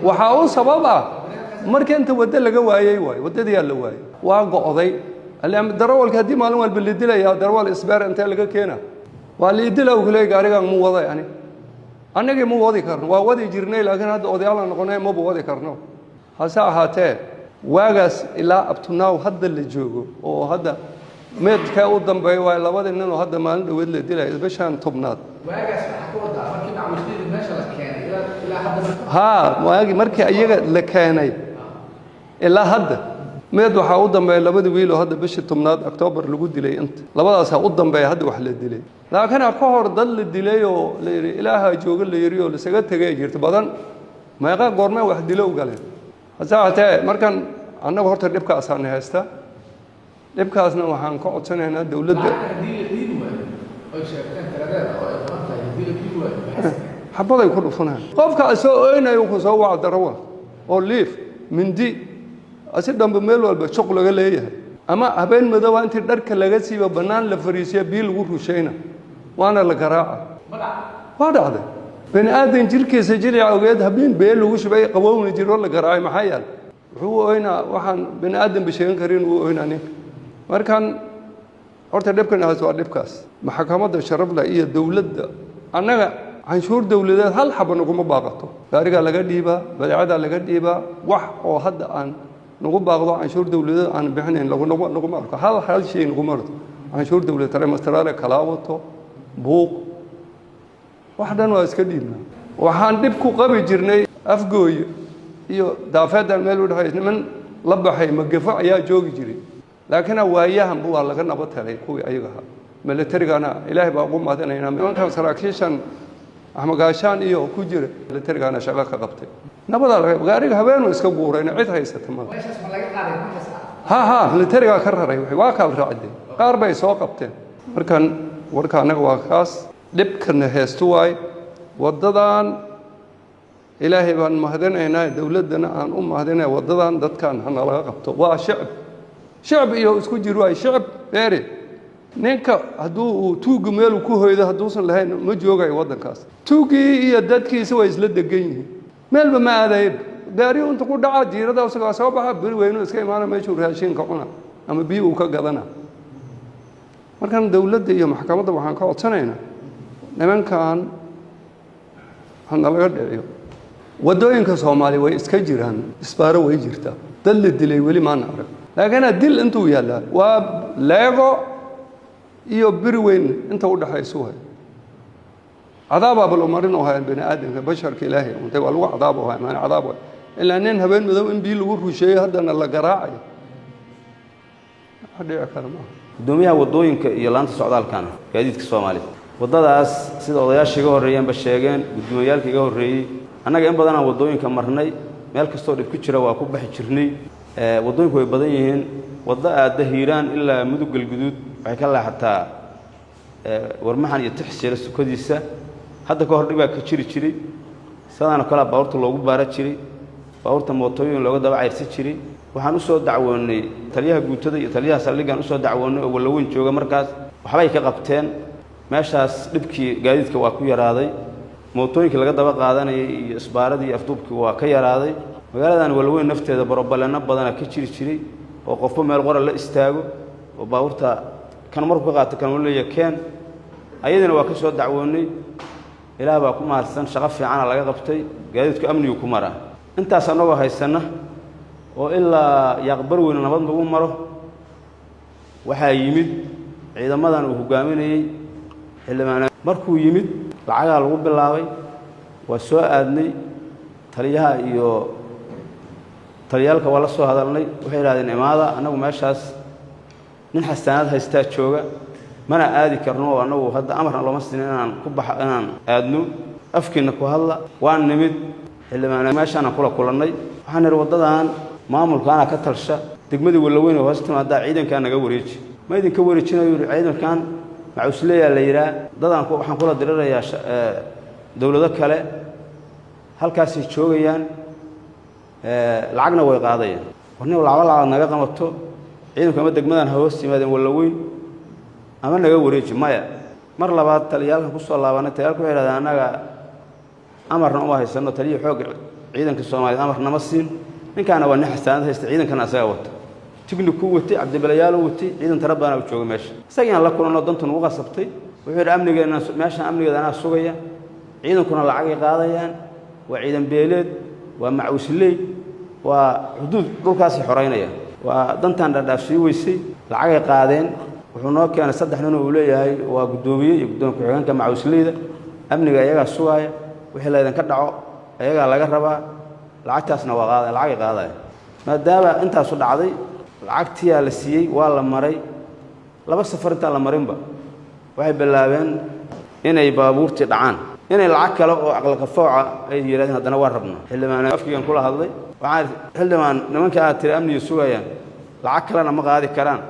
waxa uu sababa markii inta wada laga waayay wadadii la waayay waa go'day اليوم الدروال كهدي مالهم والبلديلا يا دروال إسبار أنت لقى كينا والبلديلا وكله قارئ مو وضع يعني أنا كي مو وضع كرنو ووضع جرني لكن هذا وضع الله نقولنا مو بوضع كرنو هسا هاته واجس إلى أبتنا وهذا اللي جوجو وهذا مد كأودم بيوا إلا وضع إنه هذا مال ودل ديلا بشان طبنات واجس حكودا مركب عم يشتري المشى لكاني إلى هذا ها واجي مركب أيجا لكاني إلى هذا ميد waxa u dambeeyay labada wiil oo hadda bishii 10 October lagu dilay inta labadaas u dambeeyay hadda wax la dilay laakiin ka hor dad la dilay oo la yiri ilaaha jooga la yiri oo la isaga tagay jirto badan meeqa goorma wax dilo u galeen hasaatee markan annagu horta dhibkaas aan haysta dhibkaasna waxaan ka codsanaynaa dawladda xabaday ku dhufanaan qofka soo ooynayo ku soo wacdo darawal oo liif mindi أصير ميل والبشق لقليه أما أبين مدوا أنت درك لقسي وبنان لفريسيا بيل وروشينا وأنا لقراءة هذا هذا بين آدم جركي سجلي عقيد هبين بيل وش بي قوون يجرون لقراءة محيال هو هنا واحد بين آدم بشين كرين هو هنا نيك مركان أرتدب كنا هذا دبكاس محكمة الشرف لا هي الدولة أنا عنشور دولة هل حبنا باقته فارجع لقديبة بدعة لقديبة وح أو هذا عن نقول باقضاء عنشور دولة عن بحنين لو نقول مرك هل شيء نقول مرت عنشور دولة ترى مسترالة كلاوته بوق واحدا واسكدينا وحندبكو قبي جرني أفجوي يو دافع المال وده من لبحي مجفع يا جوج جري لكن وياهم بو الله كنا بطلع كوي أيها ملتري أنا إلهي بقوم مثلا هنا من كان سراكيشان أحمد عشان إياه كوجر ملتري أنا شغال كقبته نبض غارق هبين ويسكبورين عيد هاي ستمال ها ملتري كرر أيوه واكل رعدي قارب يسوقبته وركان واقاس لبكن هستواي وددان إلهي بان مهدنا هنا دولتنا عن مهدنا وددان دت كان هنا لا قبته شعب إياه اسكو جرواي شعب بيري ninka haduu tuug meel ku hoydo haduusan lahayn ma joogay wadankaas tuugi iyo dadkiisa way isla degan yihiin meelba ma aadayb gaariyo inta ku dhaca jiirada isaga soo baxa bari weynu iska imaana meeshuu raashinka cuna ama biyo uu ka gadana markan dawladda iyo maxkamadda waxaan ka codsanaynaa nimankan hana laga dhiciyo wadooyinka Soomaaliya way iska jiraan isbaaro way jirtaa dad la dilay wali ma arag laakiin dil intuu yaala waa leego iyo bari weyn inta u dhaxayso عذاب أبو الأمرين وهاي البني آدم بشر كلاهي وانت والله عذاب وهاي ما عذاب إلا أنين هبين مذو إن بيلو شيء هذا الله قراعي هذا كلامه
دوميها ودوين يلان السعودال كان جديد كسومالي ودadaas sida odayaasha iga horeeyeen ba sheegeen guddoomiyaalka iga horeeyay anaga in badan wadooyin ka marnay meel kasto dhib ku jira waa ku baxi jirnay wadooyinku way badan yihiin wada aada hiiraan ilaa mudug galguduud waxay ka laaxataa warmahan iyo tixsiila sukadiisa hadda ka hor dhibaa ka jiray sadana kala baaburta loogu baara jiray baaburta mootooyin looga daba cayrsi jiray waxaan u soo dacwoonay taliyaha guutada iyo taliyaha saldhigan u soo dacwoonay oo walaweyn jooga markaas waxbay ka qabteen meeshaas dhibkii gaadiidka waa ku yaraaday mootooyinka laga daba qaadanayay iyo isbaaradii iyo afduubkii waa ka yaraaday magaaladan walaweyn nafteeda borobalana badan ka jiray oo qofba meel qora la istaago oo baaburta kan markuu ka qaato kan uu leeyahay keen ayadana waa ka soo dacwoonay ilaah baa ku maarsan shaqo fiican laga qabtay gaadiidku amnigu ku mara intaas anagoo haysana oo ilaa yaqbar weyn nabad lagu maro waxa yimid ciidamadan uu hogaaminayay xildhibaan markuu yimid lacaga lagu bilaabay waa soo aadnay taliyaha iyo taliyalka wala soo hadalnay waxay yiraahdeen imaada anagu meeshaas nin xasaanad haystaa jooga mana aadi karno anagu hadda amarna looma siinin inaan ku baxo inaan aadno afkiina ku hadla waan nimid xildhibaan meeshaan kula kulanay waxaan ir wadadan maamulkaana ka talsha degmadii walaweyn oo hoos timaada ciidanka naga wareeji ma idinka wareejinayo ciidankan macusleeya la yiraa dadan ku waxaan kula dirirayaa dawlado kale halkaas ay joogayaan lacagna way qaadayaan warna lacag naga qamato ciidanka ma degmadan hoos timaadeen walaweyn ama naga wareeji maya mar labaad taliyalka ku soo laabanay taliyalku waxay yiraahdaan anaga amarna uma haysano taliye xoog ciidanka Soomaaliya amarna ma siin ninkaana waa nin xasaanad haysta ciidankana asaga wata tigniku watay cabdibalayaal watay ciidan tarabana u jooga meesha isaga la kulano dantan ugu qasabtay wuxuu yiri amnigeena meesha amnigeeda ana sugaya ciidankuna lacag ay qaadayaan waa ciidan beeleed waa macuusley waa xuduud dhulkaas xoreynaya waa dantan dhadhaafsii weysay lacag ay qaadeen wuxuu noo keenay saddex nin oo leeyahay waa gudoomiye iyo guddoonka xigeenka macuusleyda amniga ayaga sugaya wixii la idin ka dhaco ayaga laga rabaa lacagtaasna waa qaaday lacag qaaday maadaama intaas u dhacday lacagtii la siiyay waa la maray laba safar inta la marinba waxay bilaabeen inay baabuurtii dhacaan inay lacag kale oo aqal qafooca ay yiraahdeen hadana waa rabnaa xildhibaan afkigan kula hadlay waxaan xildhibaan nimanka aad tiri amniga sugayaan lacag kalena ma qaadi karaan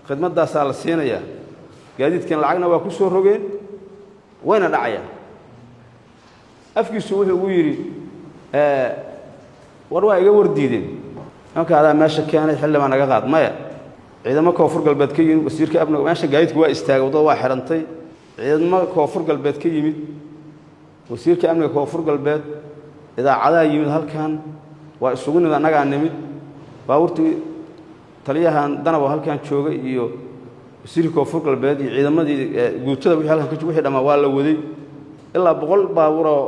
khidmadaas la siinaya gaadiidkan lacagna waa ku soo rogeen wayna dhacayaan afkiisu wuxuu ugu yiri war waa iga wardiideen marka aad meesha keenay xildhibaan naga qaad maya ciidamo koonfur galbeed ka yimid wasiirka amniga meesha gaadiidku waa istaagay wadada waa xirantay ciidamo koonfur galbeed ka yimid wasiirka amniga koonfur galbeed idaacadaha yimid halkan waa isugu nimid anaga nimid baaburtii taliyahan danabo halkan jooga iyo wasiirka koonfur galbeed iyo ciidamadii guutada wixii halkan ka joogay wixii dhama waa la waday ilaa 100 baabuur oo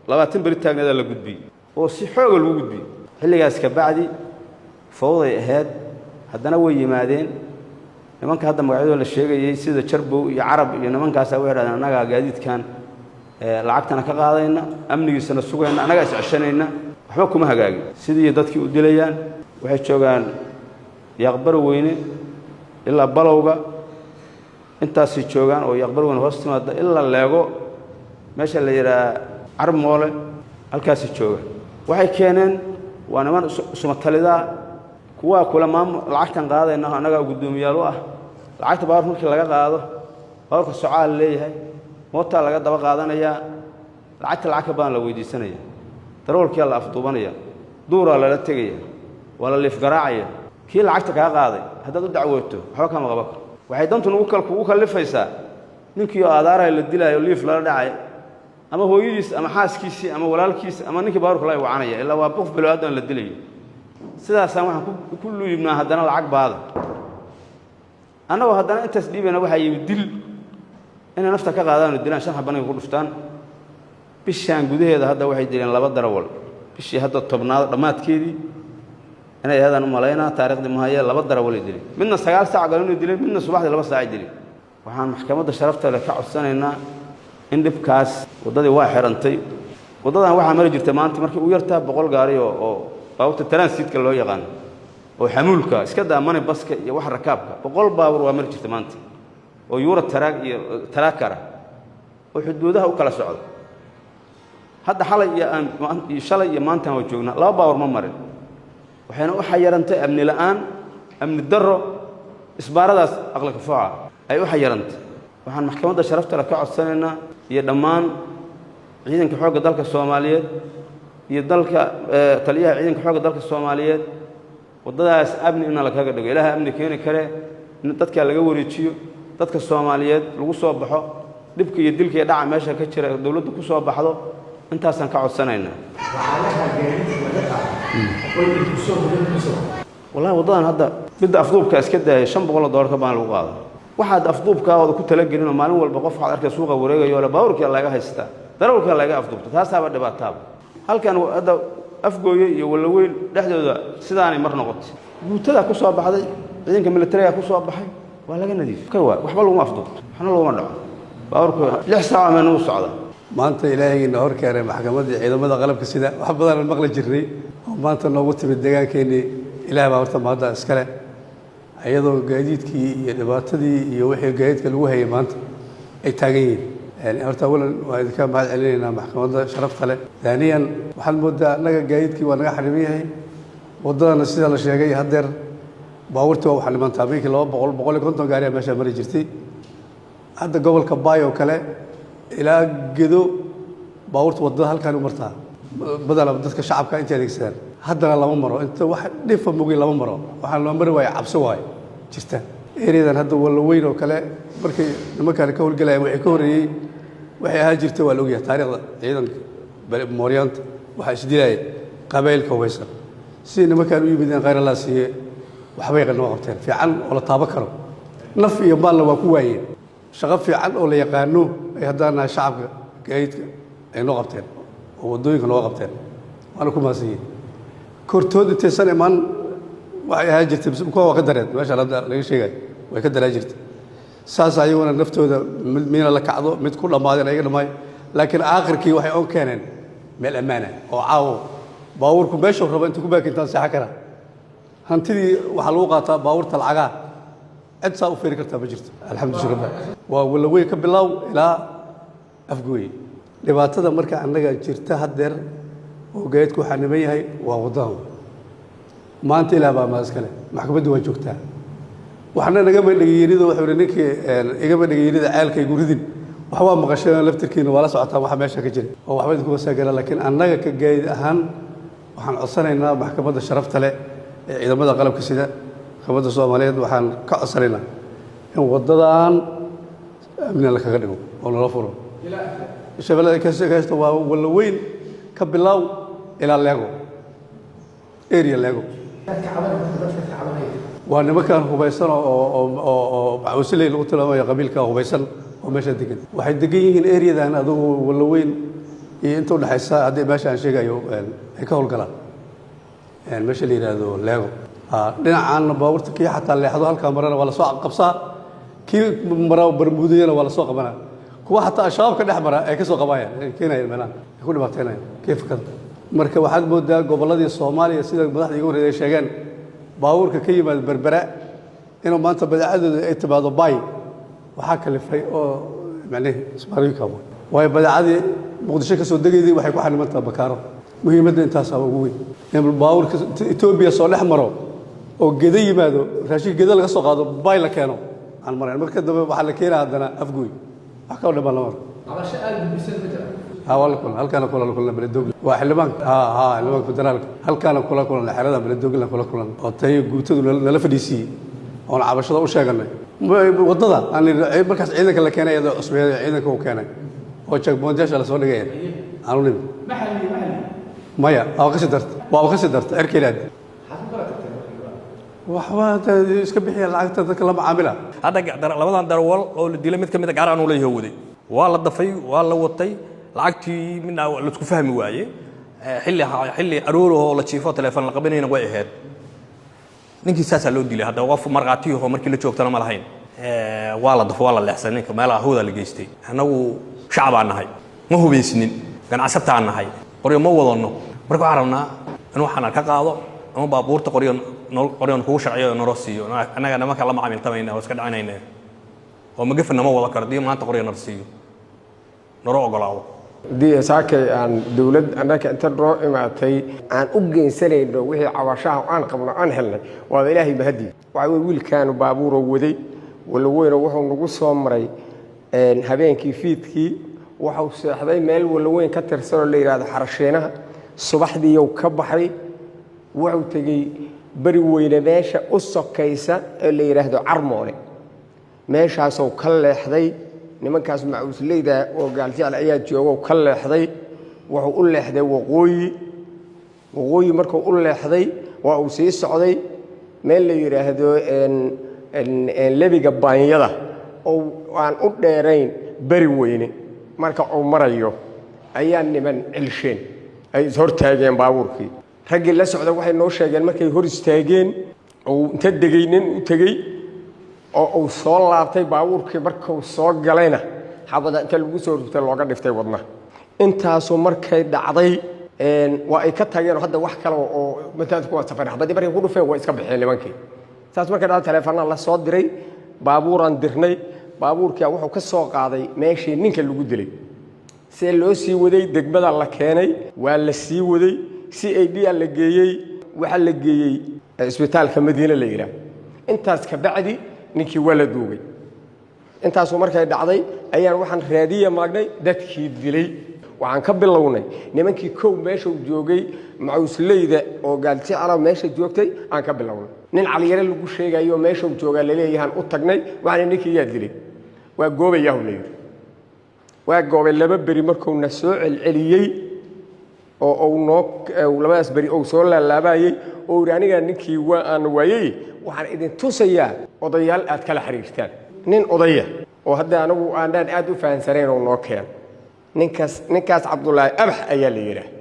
20 bari taagneeda la gudbiyay oo si xoog lagu gudbiyay xilligaas ka bacdi fawday ahayd haddana way yimaadeen nimanka hadda magacyadooda la sheegayay sida Jarbow iyo Carab iyo nimankaas ay weerareen anaga gaadiidkan lacagtana ka qaadayna amnigiisana sugayna anaga iscishanayna waxba kuma hagaagin sidii dadkii u dilayaan waxay joogaan yaqbar weyne ilaa balowga intaas joogaan oo yaqbar weyne hoos timaada ilaa leego meesha la yiraa Armoole halkaas jooga waxay keeneen waa niman sumatalida kuwa kula lacagtan qaadayna anaga gudoomiyaal u ah lacagta baar markii laga qaado hawlka su'aal leeyahay moota laga daba qaadanaya lacag baan la weydiisanaya daroolkii la afduubanaya duura la tagaya wala liif garaacaya kii lacagta ka qaaday haddaad u dacwooto waxa kama qaba waxay dantu ugu kalifaysaa ninkii aadaara la dilaayo liif la dhacay ama hooyadiis ama xaaskiisii ama walaalkiis ama ninkii baabuurka la wacanaya ilaa waa qof bilaadan la dilayo sidaasaan waxaan ku luubnaa haddana lacag baada annagoo haddana intaas dhiibana waxaa yimid dil inay nafta ka qaadaan oo dilaan 5 xabanaga ku dhuftaan bishaan gudaheeda hadda waxay dileen 2 darawal bishii hadda tobnaad dhamaadkeedii inay ahaadaan u malaynaa taariikhdii mahaya 2 darawal ay dileen midna 9 saac galin dileen midna subaxdii 2 saac dileen waxaan maxkamadda sharafta leh ka codsanaynaa in dhibkaas wadadii waa xirantay wadadan waxaa mari jirtay maanta markii uu yartaa 100 gaari oo baabuurta transitka loo yaqaan oo xamuulka iska daamane baska iyo wax rakaabka 100 baabuur waa mari jirtay maanta oo yuura taraag iyo taraakara oo xuduudaha u kala socdo hadda xalay iyo shalay iyo maanta waa joognaa 2 baabuur ma marin waxayna u xayirantay amni la'aan amni darro isbaaradaas aqla ka faaca ay u xayirantay waxaan maxkamadda sharafta la ka codsanaynaa iyo dhammaan ciidanka xoogga dalka Soomaaliyeed iyo dalka taliyaha ciidanka xoogga dalka Soomaaliyeed wadadaas amni in la kaga dhigo ilaahay amni keeni kare in dadka laga wareejiyo dadka Soomaaliyeed lagu soo baxo dibka iyo dilka iyo dhaca meesha ka jira dawladdu ku soo baxdo intaasaan ka codsanaynaa والله وضعنا هذا بدأ أفضوب كاس كده $500 كمان لو قاعد واحد أفضوب كهذا كنت لقي إنه معلوم والبقف على أركز سوقه ورجع يلا باورك يلا جاه يستا دروك يلا جاه أفضوب تاسع بعد بعتاب هل كان هذا أفجوي ولا ويل لحد هذا سداني مرة قط وتلا كوسوا بحد بعدين كمل التريا كوسوا بحي ولا جا نظيف كوا وحبلوا ما أفضوب إحنا لو ما نعم باورك لحسا ما نوصل هذا
ما أنت إلهي النهار كريم محكمة إذا ما غلب كسيدا وحب ضر المغلى جري وما أنت نوقت بالدجاج كإني إلهي ما ورث ما هذا إسكاله أيضا جديد كي ينباتدي يوحي جديد كالوهي ما أنت التاجين يعني أرت أولا وإذا كان بعد علينا محكمة شرفت له ثانيا وحل مدة نجا جديد كي ونجا حرميه وضعنا نسيت على شيء جاي هدر باورته وحل من تابيك اللي هو بقول كنت قاري ماشي مري جرتي هذا قبل كباية وكله إلى جدو باورت وضعها كانوا مرتاح بدل بدك الشعب كان أنت هذيك السنة هذا الله مرة أنت واحد نفهم مقول الله مرة واحد الله مرة ويعبسوا هاي جسته إيريدان هذا ولا وين وكله بركي لما كان كول قلعي وعكوري وهاجرته ولا تاريخ أيضا موريانت وحشديلاي قبائل كويسة سين ما كانوا يبدين غير الله سي وحبيق النوقتين في عن ولا طابكروا نفي يبان لو كوين شغف في عن ولا يقانو هذانا شعب جيد أي نوقتين ودويك نوقتين أنا كم هسي كرتود تسنة من وهاجرت بس مكوا قدرت ما شاء الله لا شيء ويقدر هاجرت ساس أيونا نفتو ده مين اللي كعضو مت كل ما هذا نيجي لما لكن آخر كي واحد أون كانن من الأمانة أو عاو باوركم بيشوا ربنا أنتوا كباك أنت ساعة هنتدي وحلوقة باور طلعة أنت وفيرك تبجرت الحمد لله رب ولا ويك بالله إلى أفجوي لبعض مركز عندك جرت هدر وجيتكو حنمية هاي ووضعهم ما أنت لا بقى ماسكله محكمة وجوكتها وحنا نجمع نجيريد وحورنيك نجمع نجيريد عالك يجوردين وحوا مقشنا لفتركين ولا ساعتها وحماشة كجري هو حبيت كوسا ساجر لكن أنا كجيد أهم وحن أصلنا إن محكمة الشرفت له إذا ماذا قلب كسيدة محكمة الصومالية وحن كأصلنا وضدان من اللي كجريهم ولا رفضوا الشباب كسيدة ولا وين كبلاو إلى الليغو إيريا الليغو وأنا مكان هبيسان أو عوسلي القتل يا قبيل كهبيسان وماشى دقيق واحد دقيق الإيريا ده أنا أدو ولا وين أنتوا اللي حسا هذا ماشى عن شيء جايو هيك هو الكلام يعني ماشى اللي هذا الليغو لنا عن باورت كي حتى اللي حضر الكاميرا ولا سوق قبصة كي مرة برمودية ولا سوق بنا كوا حتى الشباب كده حمرة كيسوا قبايا كنا يلمنا يكون بحثنا كيف كذا مركب واحد مودة قبل هذه الصومالية سيدا بدأ يقول هذا شيئا باورك كيما البربراء إنه ما أنت بدأ عدد اتباع ضباي وحاك اللي في معناه اسمه كابو وهي بدأ عادي مقدشة كسود دقيقة وحيكون حنا متى بكارة مهمة أنت سووا يعني الباور إثيوبيا صالح مرة وجدي ماذا راشي جدا القصة قاعد باي لكانوا عن مرة المركز ده بحال كيرا عندنا أفجوي حكوا لنا بالمرة
على شيء بيسلم
هل كان كلنا بلدوغ واحد بنك البنك فدرالك هل كان كلنا حرادة بلدوغ كلنا وتهي قلت له فديسي أنا عبشة وشاقنا وضدا أنا مركز عينك اللي كان يدا أسمه عينك هو كان oo checkpointyasha la soo dhigaya aanu nimid maya waa ka sii darta erkeylaad waxba iska bixiya lacagta dadka la macaamila
hadda labadan darawal oo la dilay mid ka mid ah gaar aan u leeyahay waday waa la dafay waa la watay lacagtii midna la isku fahmi waaye xilli aroor oo la jiifo telefoon la qabanayna way ahayd ninkii saasa loo dilay hadda qof marqaatiyo oo markii la joogtana ma lahayn waa la dafo waa la leexsan ninka meel ahooda la geystay anagu shacab aan nahay ma hubaysnin ganacsata aan nahay qoryo ma wadano marka waxaan rabnaa in waxaan ka qaado ama baabuurta qoryon kugu sharciyo noo siiyo anaga nimanka la macaamiltamayna oo iska dhacanayna oo magafna ma wada karo dii maanta qoryo noo siiyo noo ogolaado
dii saakay aan dawlad anaka inta roo imaatay aan u geensanayno wixii cawashaha aan qabno aan helnay waa ilaahay mahadi waxa wiilkaan baabuur waday wala weyn wuxuu nagu soo maray habeenkii fiidkii wuxuu seexday meel wala weyn ka tirsan oo la yiraahdo xarasheenaha subaxdii uu ka baxay wuxuu tagay bari weyne meesha u sokaysa ee la yiraahdo Carmoole meeshaas oo ka leexday nimankaas macuusleyda oo gaaljaal ayaa joogo ka leexday wuxuu u leexday waqooyi markuu u leexday waa uu sii socday meel la yiraahdo lebiga baanyada oo aan u dheerayn bari weyne marka uu marayo ayaa niman cilsheen ay hortaageen baabuurkii raggii la socda waxay noo sheegeen markay hor istaageen oo inta degaynin u tagay oo uu soo laabtay baabuurkii markuu soo galayna xabada inta lagu soo rugtay looga dhiftay wadna intaasoo markay dhacday waa ay ka tageen hadda wax kale oo mataad ku safar xabadii markay ku dhufeen waa iska bixeen nimankii taas markay dhacday telefoonada la soo diray baabuuran dirnay baabuurkii wuxuu ka soo qaaday meeshii ninka lagu dilay si loo sii waday degmada la keenay waa la sii waday si ay dhiya la geeyay waxa la geeyay isbitaalka Madiina la yiraahdo intaas ka bacdi ninkii wala duugay intaas markay dhacday ayaan waxaan raadiye maagnay dadkii dilay waxaan ka bilownay nimankii koow meesha uu joogay macuusleyda oo gaaljaal meesha joogtay aan ka bilownay nin caliyare lagu sheegayo meesha uu jooga la leeyahay u tagnay waxaan ninkii yaa dilay waa goobayahu leeyahay waa goobay laba bari markuu na soo celceliyay oo labadaas bari oo soo laalaabayay oo aniga ninkii waa aan waayay waxaan idin tusayaa odayaal aad kala xiriirtaan nin odaya oo hadda anagu aan aad u fahansaneen oo noo keen ninkaas Cabdullaahi Abax ayaa la yiraahdaa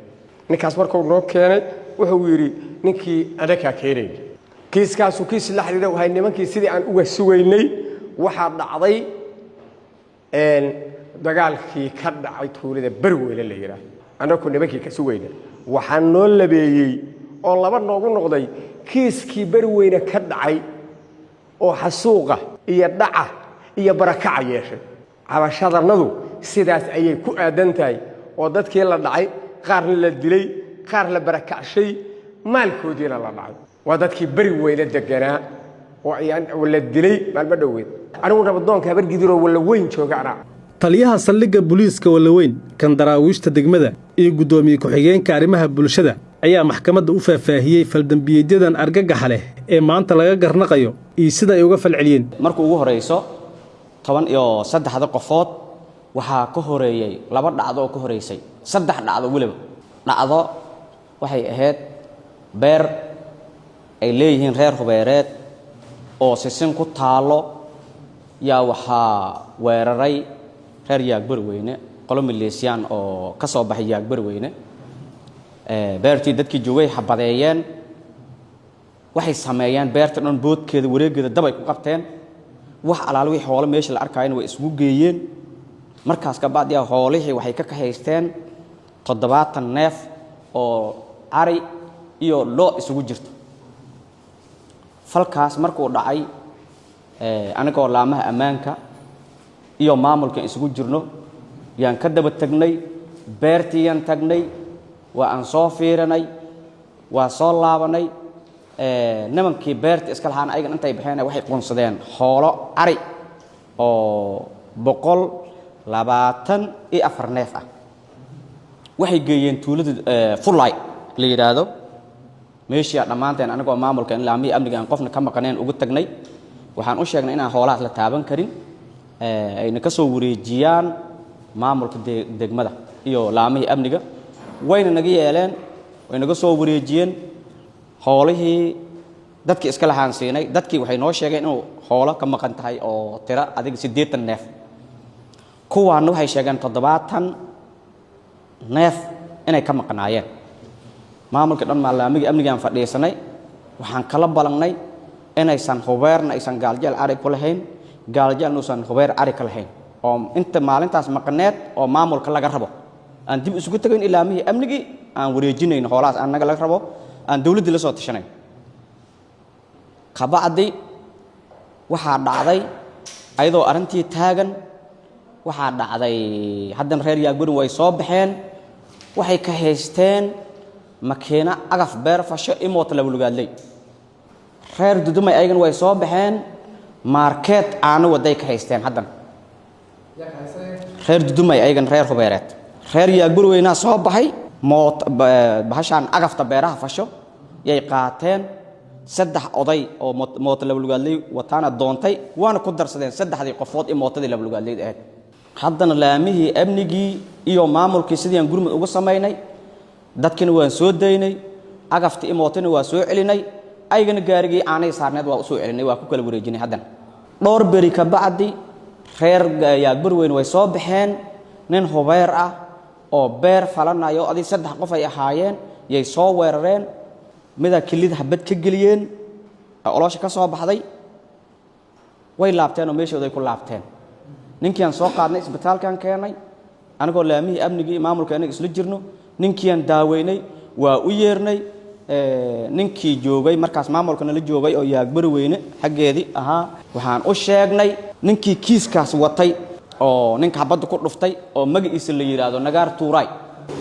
ninkaas markuu noo keenay wuxuu yiri ninkii adaka keenay kiiskaasu kiis la xiriira waxa nimankii sidii aan uga sugaynay waxa dhacday dagaalkii ka dhacay tuulada Barweyne la yiraahdo anagu nimankii ka sugaynay waxaan noo labeeyay oo laba noogu noqday kiiskii Barweyne ka dhacay oo xasuuqa iyo dhaca iyo barakac yeeshay cabashadanadu sidaas ayay ku aadan tahay oo dadkii la dhacay qaarna la dilay qaar la barakacay maalkoodiina la dhacay waa dadkii Barweyne deganaa oo ayaan wala dilay maalba dhaweed anigu nabadoonka habar gidiro wala weyn jooga ana
taliyaha saldhigga booliiska Walaweyn kan daraawiishta degmada iyo gudoomiye ku-xigeenka arrimaha bulshada ayaa maxkamadda u faahfaahiyay faldambiyeedyadan argagaxa leh ee maanta laga garnaqayo iyo sida ay uga falceliyeen
markuu ugu horeyso 13 qofood waxaa ka horeeyay laba dhacdo oo ka horeysay 3 dhacdo waliba dhacdo waxay ahayd beer ay leeyihiin reer hubeereed oo sisin ku taalo yaa waxaa weeraray reer yaag Barweyne qolo milisyan oo ka soo baxay yaag Barweyne beertii dadkii joogay xabadeeyeen waxay sameeyeen beerta dhan boodkeeda wareegeeda dab ay ku qabteen wax alaal wixii xoolo meesha la arkayna way isku geeyeen markaas ka baad yaa xoolihii waxay ka kaxaysteen 70 neef oo ari iyo loo isugu jirto falkaas markuu dhacay anagoo laamaha ammaanka iyo maamulka isugu jirno yaan ka daba tagnay beertiyan tagnay waa aan soo fiiranay waa soo laabanay nimankii beerta iska lahaan ayaga intay bixeen waxay qoonsadeen xoolo ari oo 124 neef ah waxay geeyeen tuulada Fulay la yiraahdo meeshii dhamaanteen anagoo maamulka in laamiye amniga aan qofna ka maqaneen ugu tagnay waxaan u sheegnay inaan xoolahaas la taaban karin ayna ka soo wareejiyaan maamulka degmada iyo laamihii amniga wayna naga yeeleen way naga soo wareejiyeen howlihii dadkii iska lahaansiinay dadkii waxay noo sheegeen inuu howlo ka maqan tahay oo tira adiga 80 neef kuwaana waxay sheegeen 70 neef inay ka maqnaayeen maamulka dhan laamihii amniga aan fadhiisanay waxaan kala balanay inaysan hubeerna aysan gaaljeel ari ku lahayn gaaljeel nuusan hubeer ari ka lahayn oo inta maalintaas maqneed oo maamulka laga rabo aan dib isugu tagayn ilaamihii amnigii aan wareejinayn howlahaas aan naga laga rabo aan dawladda la soo tashanayn kabacdi waxaa dhacday ayadoo arrintii taagan waxaa dhacday haddan reer Yaagburin way soo baxeen waxay ka haysteen makiina agaf beer fasho imoot la bulgaadlay reer Dudumay ayagan way soo baxeen market aanu waday ka haysteen haddan reer Dudumay ayagan reer Hubeereed reer Yaagburin wayna soo baxay moot bahashan agafta beeraha fasho yay qaateen saddex oday oo moot la bulgaadlay wataana doontay waana ku darsadeen saddexdii qofood imootadii la bulgaadlay ahayd haddana laamihii amnigii iyo maamulkii sidii aan gurmad uga sameynay dadkina waan soo daynay agafta imootana waa soo celinay aygana gaarigii aanay saarneed waa u soo celinay waa ku kala wareejinay haddana dhowr beri ka bacdi reer Yaagburin way soo baxeen nin hubeer ah oo beer falanayo adii saddex qof ay ahaayeen yay soo weerareen mida kilid habad ka geliyeen oloosha ka soo baxday way laabteen oo meeshooda ay ku laabteen ninkii aan soo qaadnay isbitaalkan keenay anagoo laamihii amnigii maamulka anaga isla jirno ninkii aan daaweynay waa u yeernay ninkii joogay markaas maamulkana la joogay oo Yaagburin weyne xageedii ahaa waxaan u sheegnay ninkii kiiskaas watay oo ninka habad ku dhuftay oo magaciisa la yiraahdo Nagaar Tuuray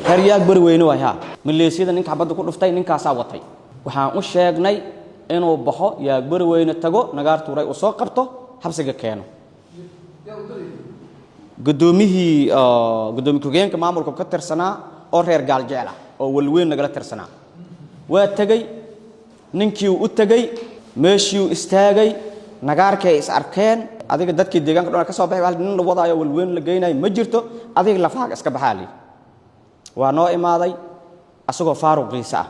reer Yaagburin weyne way ha maleesiyada ninka habad ku dhuftay ninkaas watay waxaan u sheegnay inuu baxo Yaagburin weyne tago Nagaar Tuuray oo soo qabto habsiga keeno gudoomiye ku-xigeenka maamulka ka tirsanaa oo reer Gaaljeel ah oo walweyn nagala tirsanaa waa tagay ninkii u tagay meeshii uu istaagay nagaarkay is arkeen adiga dadkii deegaanka dhan ka soo baxay hal nin la wadaayo walweyn la geynay ma jirto adiga la faaq iska baxaali waa noo imaaday asagoo faaruqiisa ah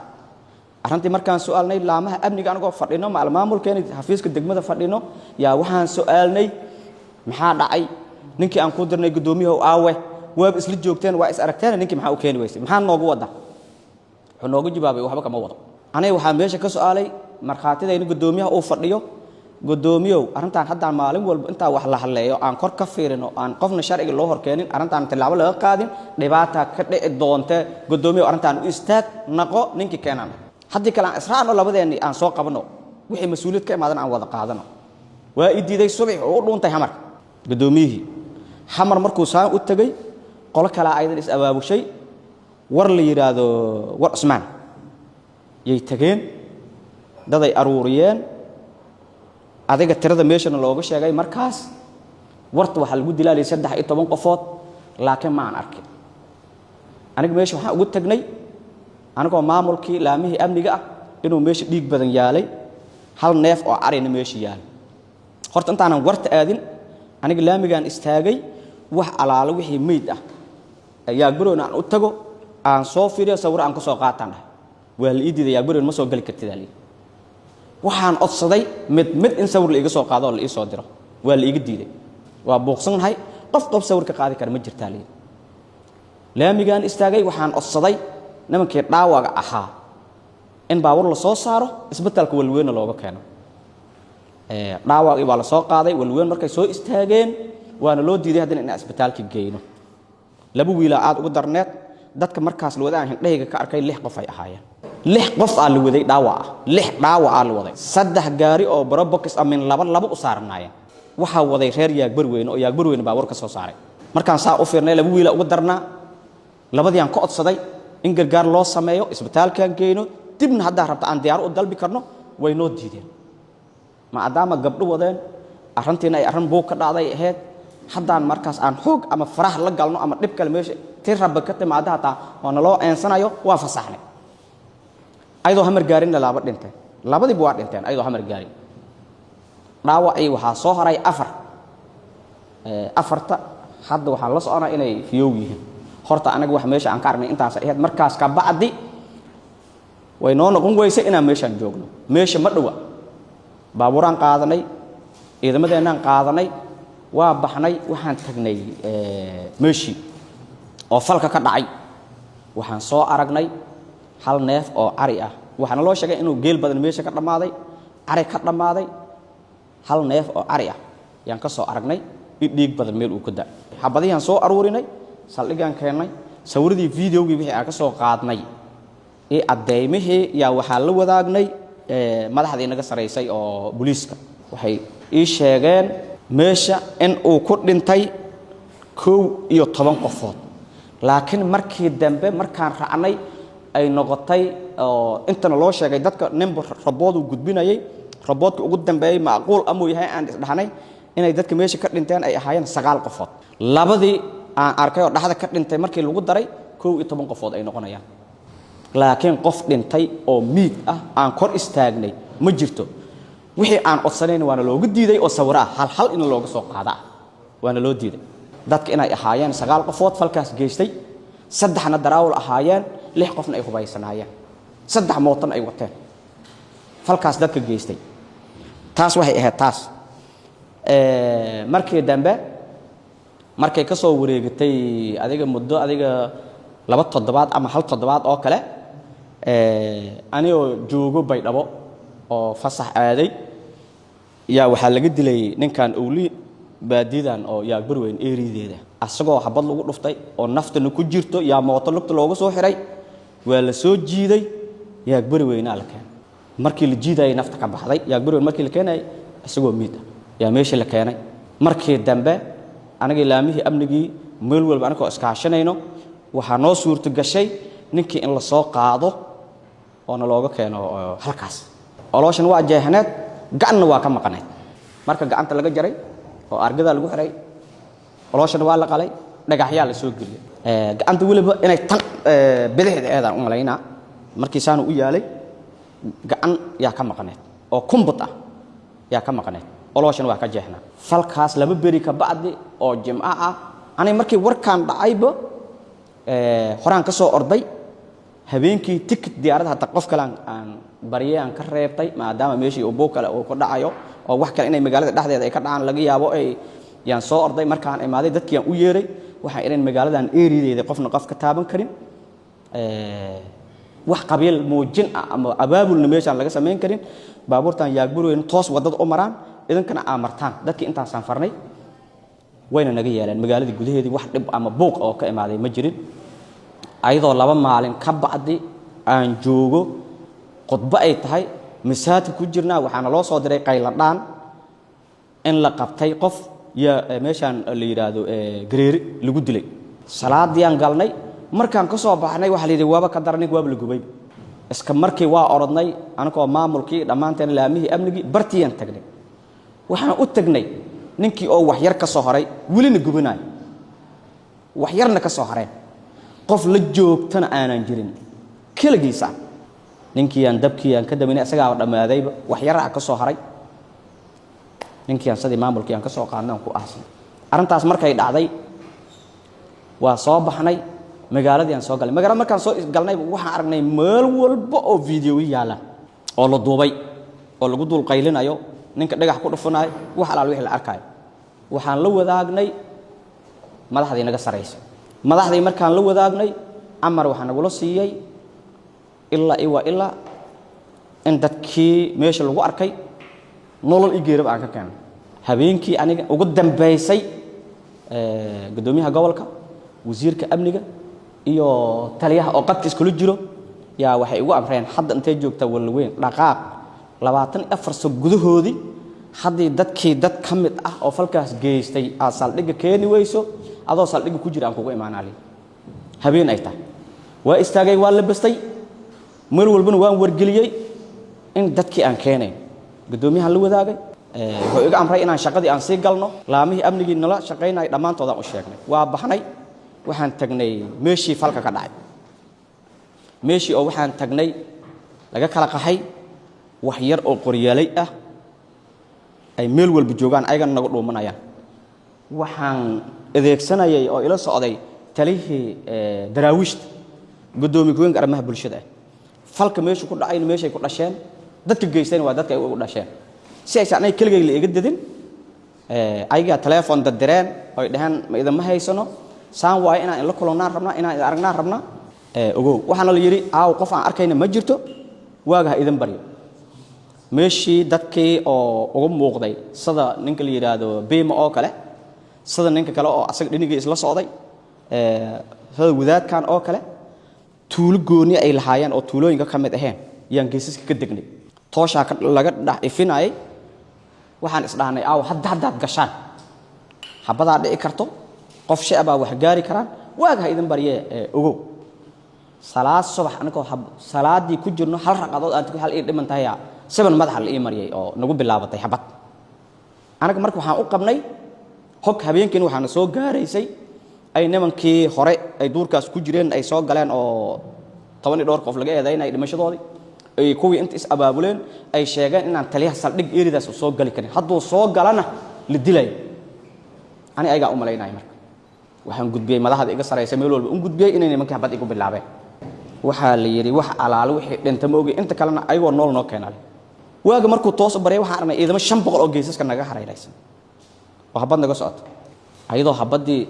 arrintii markaan su'aalnay laamaha amniga anagoo fadhino maamulkeena xafiiska degmada fadhino yaa waxaan su'aalnay maxaa dhacay ninkii aan ku dirnay gudoomiyaha aawe waab isla joogteen waa is aragteen ninkii maxaa u keeni weysay maxaa noogu wada wuxuu noogu jawaabay waxba kama wado aniga waxaan meesha ka su'aalay markhaatidayna gudoomiyaha uu fadhiyo gudoomiyow arrintan haddaan maalin walba intaa wax la hadleeyo aan kor ka fiirino aan qofna sharciga loo horkeenin arrintan tilaabo laga qaadin dhibaata ka dhici doonta gudoomiyow arrintan u istaag naqo ninkii keenan haddii kale aan israacno labadeeni aan soo qabno wixii mas'uuliyad ka imaadan aan wada qaadano waa i diiday subax oo u dhuuntay xamar gudoomiyihii xamar markuu saan u tagay qolo kale aydan is abaabushay war la yiraahdo war Usmaan yay tageen daday aruuriyeen adiga tirada meeshana looga sheegay markaas warta waxa lagu dilaalay 13 qofood laakiin ma aan arkin aniga meesha waxa ugu tagnay anagoo maamulkii laamihii amniga ah inuu meesha dhiig badan yaalay hal neef oo arina meesha yaal horta intaanan warta aadin aniga laamigaan istaagay wax alaalo wixii meyd ah Yaagburin aan u tago aan soo fiiriyo sawir aan ku soo qaataan waa la iididay Yaagburin ma soo gali kartid ali waxaan codsaday mid in sawir la iga soo qaado oo la ii soo diro waa la iga diiday waa booqsanahay qof sawir ka qaadi kara ma jirtaa li laamigaan istaagay waxaan codsaday nimankii dhaawaga ahaa in baawur la soo saaro isbitaalka walweyn looga keeno dhaawaqii waa la soo qaaday walweyn markay soo istaageen waana loo diiday haddana in isbitaalka geeyno laba wiil aad ugu darneed dadka markaas la wadaan hindhayga ka arkay 6 qof ay ahaayeen 6 qof aan la waday dhaawac 6 dhaawac aan la waday 3 gaari oo barobox amin laba u saarnaayeen waxa waday reer Yaagburin oo Yaagburin baawur ka soo saaray markaan saa u fiirnay laba wiil ugu darnaa labadii aan ka codsaday in gargaar loo sameeyo isbitaalkan geeyno dibna hadda rabta aan diyaar u dalbi karno way noo diideen ma adaama gabdho wadeen arrintiina ay arrin buug ka dhacday ahayd haddaan markaas aan xoog ama farax la galno ama dhib kale meesha tiraba ka timaada hata oo naloo eensanayo waa fasaxnay ayadoo hamar gaarin laba dhinteen labadiiba waa dhinteen ayadoo hamar gaarin dhaawacii waxaa soo haray 4 afarta
hadda waxaan la soconaa inay fiyow yihiin horta anaga wax meesha aan ka aragnay intaas ahayd markaas ka bacdi way noo noqon weysay inaan meeshaan joogno meesha ma dhowa baabuuraan qaadanay ciidamadeenaan qaadanay waa baxnay waxaan tagnay meeshii oo falka ka dhacay waxaan soo aragnay hal neef oo ari ah waxaana loo sheegay inuu geel badan meesha ka dhammaaday ari ka dhammaaday hal neef oo ari ah yaan ka soo aragnay dhiig badan meel uu ka da xabadiyaan soo aruurinay saldhigaan keennay sawiradii videogii wixii aan ka soo qaadnay ee adeymihii yaa waxaa la wadaagnay madaxdii naga saraysay oo booliiska waxay ii sheegeen meesha in uu ku dhintay 11 qofood laakiin markii dambe markaan raacnay ay noqotay intana loo sheegay dadka number rabood uu gudbinayay raboodka ugu dambeeyay macquul amu yahay aan isdhahnay inay dadka meesha ka dhinteen ay ahaayeen 9 qofood labadii aan arkay oo dhaxda ka dhintay markii lagu daray 11 qofood ay noqonayaan laakiin qof dhintay oo miid ah aan kor istaagnay ma jirto wixii aan codsanayn waana looga diiday oo sawir ah hal in looga soo qaada waana loo diiday dadka inay ahaayeen 9 qofood falkaas geystay saddexna daraawul ahaayeen 6 qofna ay hubaysanaayeen 3 mootan ay wateen falkaas dadka geystay taas waxay ahayd taas markii dambe markay ka soo wareegtay adiga muddo adiga 2 toddobaad ama 1 toddobaad oo kale anigoo joogo Baydhabo oo fasax aaday yaa waxaa laga dilay ninkan owli baadidan oo yaa barweyn eerideeda asagoo habad lagu dhuftay oo naftana ku jirto yaa mooto lugta looga soo xiray waa la soo jiiday yaa barweyn la keenay markii la jiiday nafta ka baxday yaa barweyn markii la keenay asagoo miid yaa meesha la keenay markii dambe anaga ilaamihii amnigii meel walba anagoo iskaashanayno waxaa noo suurto gashay ninkii in la soo qaado oo looga keeno halkaas olooshan waa jeehneed gacanna waa ka maqaneed marka gacanta laga jaray oo argada lagu xiray olooshan waa la qalay dhagaxyaa la soo geliyay gacanta waliba inay tan bidixda eedan u malaynaa markii saan u yaalay gacan yaa ka maqaneed oo kumbut ah yaa ka maqaneed olooshan waa ka jeehnaa falkaas laba beri ka bacdi oo jimca ah anay markii warkaan dhacayba horaan ka soo orday habeenkii ticket diyaarada hata qof kale aan bariyaan ka reebtay maadaama meeshii uu boo kale uu ku dhacayo oo wax kale inay magaalada dhexdeeda ay ka dhacaan laga yaabo ay yaan soo orday markaan imaaday dadkii aan u yeeray waxa inaan magaaladan eerideeda qofna qof ka taaban karin wax qabiil muujin ama abaabulna meeshaan laga sameyn karin baabuurtan yaa gurweyn toos wadada u maraan idinkana aamartaan dadkii intaan sanfarnay wayna naga yeeleen magaalada gudaheedii wax dhib ama buuq oo ka imaaday ma jirin ayadoo 2 maalin ka bacdi aan joogo qodba ay tahay misaadka ku jirnaa waxaana loo soo diray qayladhaan in la qabtay qof ya meeshaan la yiraahdo gareeri lagu dilay salaadii aan galnay markaan ka soo baxnay waxa la yidhi waaba ka darnay waaba la gubay iska markii waa orodnay anagoo maamulkii dhammaanteen laamihii amnigii bartiyaan tagnay waxaan u tagnay ninkii oo wax yar ka soo horay welina gubinaay wax yarna ka soo hareen qof la joogtana aanan jirin kaligiisa ninkii aan dabkii aan ka daminay asagaa dhamaadayba wax yar ka soo haray ninkii aan sidii maamulkii aan ka soo qaadnay ku aasan arintaas markay dhacday waa soo baxnay magaaladii aan soo galnay magaalada markaan soo galnay waxaan aragnay meel walba oo video yaala oo la duubay oo lagu dul qaylinayo ninka dhagax ku dhufanay wax alaal wixii la arkay waxaan la wadaagnay madaxdii naga saraysay madaxdii markaan la wadaagnay amar waxaan nagu siiyay ilaa in dadkii meesha lagu arkay nolol igeerab aan ka keenay habeenkii aniga ugu dambeysay gudoomiyaha gobolka wasiirka amniga iyo taliyaha oo qadkiis kula jiro yaa waxay ugu amreen hadda intee joogta walweyn dhaqaaq 24 sano gudahoodii haddii dadkii dad ka mid ah oo falkaas geystay aad saldhigga keeni weyso adoo saldhigga ku jira aan kugu imaanaalay habeen ay tahay waa istaagay waa la bastay meel walbana waan wargeliyay in dadkii aan keenay gudoomiyaha la wadaagay wuxuu iga amray inaan shaqadii aan sii galno laamihii amnigii nala shaqaynay dhammaantood aan u sheegnay waa baxnay waxaan tagnay meeshii falka ka dhacay meeshii oo waxaan tagnay laga kala qaxay wax yar oo qoryaalay ah ay meel walba joogaan ayagana nagu dhuumanayaan waxaan adeegsanayay oo ila socday talihii daraawiishta gudoomiye ku-xigeenka arrimaha bulshada falka meesha ku dhacay meeshay ku dhasheen dadka geysteen waa dadka ay ugu dhasheen si aysan ay kaligeey la iga dadin ayaga telefoon dadireen oo ay dhahan ma idin ma haysano saan waay inaan la kulannaan rabnaa inaan aragnaa rabnaa ogow waxaana la yiri aaw qof aan arkayna ma jirto waaga idin bariyo meeshii dadkii oo ugu muuqday sida ninka la yiraahdo beema oo kale sida ninka kale oo asaga dhinigii isla socday sida wadaadkan oo kale tuulo gooni ay lahaayeen oo tuulooyinka ka mid aheen yaan geesaska ka degnay toosha laga dhax ifinay waxaan isdhaanay aaw hadda gashaan xabadaa dhici karto qof shacab wax gaari karaan waaga idin bariye ogow salaad subax anagoo salaadii ku jirno hal raqadood aan hal ii dhimantahay 7 madax la ii mariyay oo nagu bilaabatay xabad anaga markii waxaan u qabnay hog habeenkii waxaan soo gaaraysay ay nimankii hore ay duurkaas ku jireen ay soo galeen oo 12 dhowr qof laga eedaynay dhimashadoodii ay kuwii inta is abaabuleen ay sheegeen inaan taliyaha saldhig eeridaas soo gali karin hadduu soo galana la dilay ani ayaga u maleynay marka waxaan gudbiyay madaxda iga sareysay meel walba u gudbiyay inay nimankii xabad igu bilaabeen waxa la yiri wax alaal wixii dhinta moogi inta kalena ayagoo nool noo keenay waaga markuu toos u baray waxaan arnay ciidamo 500 oo geesaska naga hareeraysan oo habad naga socoto ayadoo habadii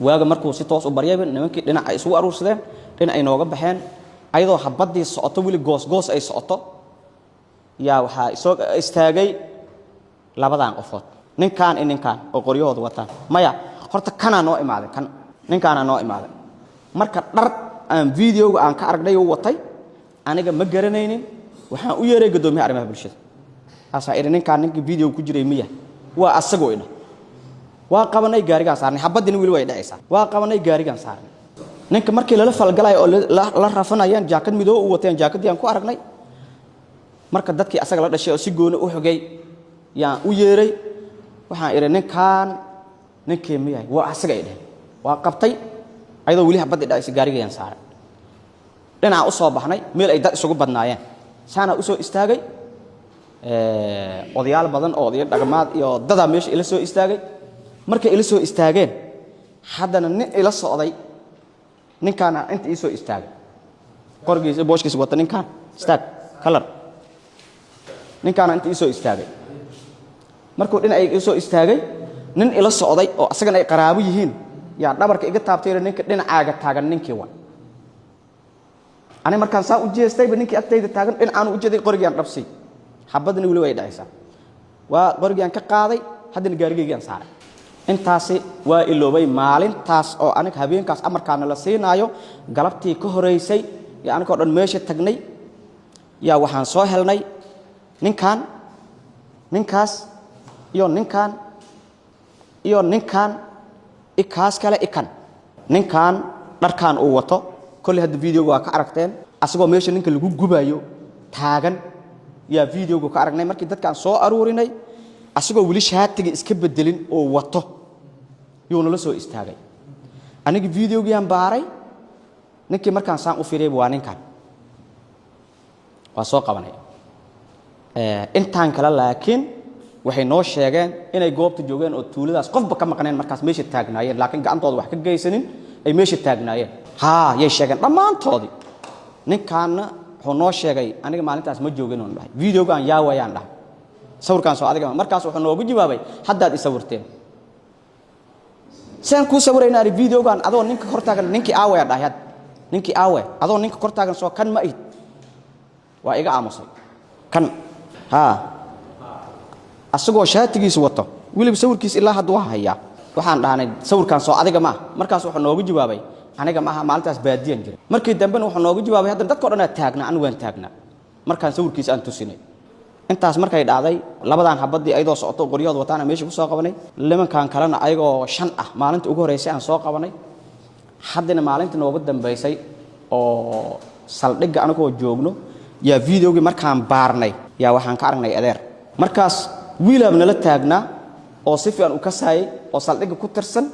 waaga markuu si toos u baryay nimankii dhinac ay isugu aruursadeen dhinac ay nooga baxeen ayadoo habadii socoto wili goos ay socoto yaa waxa soo istaagay labadan qofood ninkaan oo qoryahooda wataan maya horta kana noo imaaday kan ninkaana noo imaaday marka dhar aan video aan ka aragnay oo watay aniga ma garanaynin waxaan u yeeray gudoomiyaha arrimaha bulshada asa ninkaan ninkii video ku jiray miya waa asagoo ina waa qabanay gaariga saarnay habadina wili way dhacaysaa waa qabanay gaariga saarnay ninka markii la falgalay oo la rafanayaan jaakad midoo u wateen jaakadii aan ku aragnay marka dadkii asaga la dhashay oo si gooni u xogay yaan u yeeray waxaan iray ninkaan ninkii miya waa asaga idin waa qabtay ayadoo wili habadii dhacaysa gaariga yaan saaray dhinaca u soo baxnay meel ay dad isugu badnaayeen saana u soo istaagay odayaal badan oo odayaal dhaqamaad iyo dada meesha ila soo istaagay markay ila soo istaageen haddana nin ila socday ninkaana inta ii soo istaagay qorgiisa booshkiisa wata ninkaan istaag kalar ninkaana inta ii soo istaagay markuu dhinaca ii soo istaagay nin ila socday oo asagana ay qaraabo yihiin yaa dhabarka iga taabtay ninka dhinacaaga taagan ninkii waa ani markaan saa u jeestay ninkii agtayda taagan dhinacaan u jeeday qorigaan dhabsay xabadna wili way dhacaysaa waa qorigaan ka qaaday haddana gaarigaygaan saaray intaasi waa iloobay maalintaas oo aniga habeenkaas amarkaana la siinaayo galabtii ka horeysay yaa anigoo dhan meesha tagnay yaa waxaan soo helnay ninkaas iyo ninkaan ikaas kale ikan ninkaan dharkaan uu wato kulli hadda video waa ka aragteen asagoo meesha ninka lagu gubayo taagan yaa video ka aragnay markii dadkaan soo aruurinay asagoo wili shaatiga iska bedelin oo wato yuu nala soo istaagay aniga videogaan baaray ninkii markaan saan u fiiriyay waa ninkan waa soo qabanay intaan kala laakiin waxay noo sheegeen inay goobta joogeen oo tuuladaas qofba ka maqneen markaas meesha taagnaayeen laakiin gacantooda wax ka geysanin ay meesha taagnaayeen yay sheegeen dhammaantoodii ninkaana wuxuu noo sheegay aniga maalintaas ma joogin oon dhahay videogaan yaa wayaan dhahay sawirkaan soo adiga markaas wuxuu noogu jawaabay haddaad i sawirteen saan kuu sawiraynaa videogaan adoo ninka kor taagan ninkii aawaya dhahay had ninkii aawe adoo ninka kor taagan soo kan ma ihid waa iga aamusay kan asagoo shaatigiisa wato wiliba sawirkiisa ilaa hadda waa hayaa waxaan dhahnay sawirkaan soo adiga ma markaas wuxuu noogu jawaabay aniga ma aha maalintaas baadiyan jiray markii dambena wuxuu noogu jawaabay hadda dadka dhan taagna anigu waan taagnaa markaan sawirkiisa aan tusinay intaas markay dhacday labadan habadii ayadoo socoto qoryood wataana meesha ku soo qabanay limankan kalena ayagoo 5 ah maalinta ugu horeysay aan soo qabanay haddana maalinta noogu dambeysay oo saldhigga anagoo joogno yaa videogii markaan baarnay yaa waxaan ka aragnay adeer markaas wiilab nala taagnaa oo si fiican u kasaayay oo saldhigga ku tirsan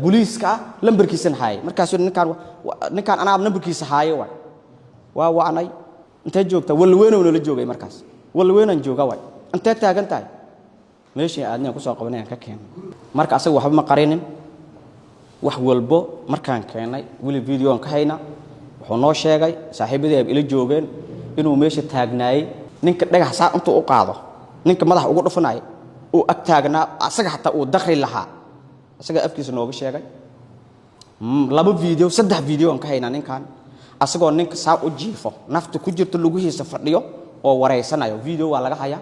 booliiska lambarkiisa haay markaas ninkaan anaa lambarkiisa haay waa waanay intee joogta walweeno nala joogay markaas walweenan jooga way intee taagan tahay meeshii aadna ku soo qabanayaan ka keen marka asaga waxba ma qarinin wax walbo markaan keenay wili video ka hayna wuxuu noo sheegay saaxiibadii ay ila joogeen inuu meesha taagnaayay ninka dhagax saa intuu u qaado ninka madax ugu dhufanay oo ag taagnaa asaga xataa uu dakhri lahaa asaga afkiisa nooga sheegay laba video saddex video aan ka hayna ninkan asagoo ninka saa u jiifo nafta ku jirto lugihiisa fadhiyo oo wareysanayo video waa laga hayaa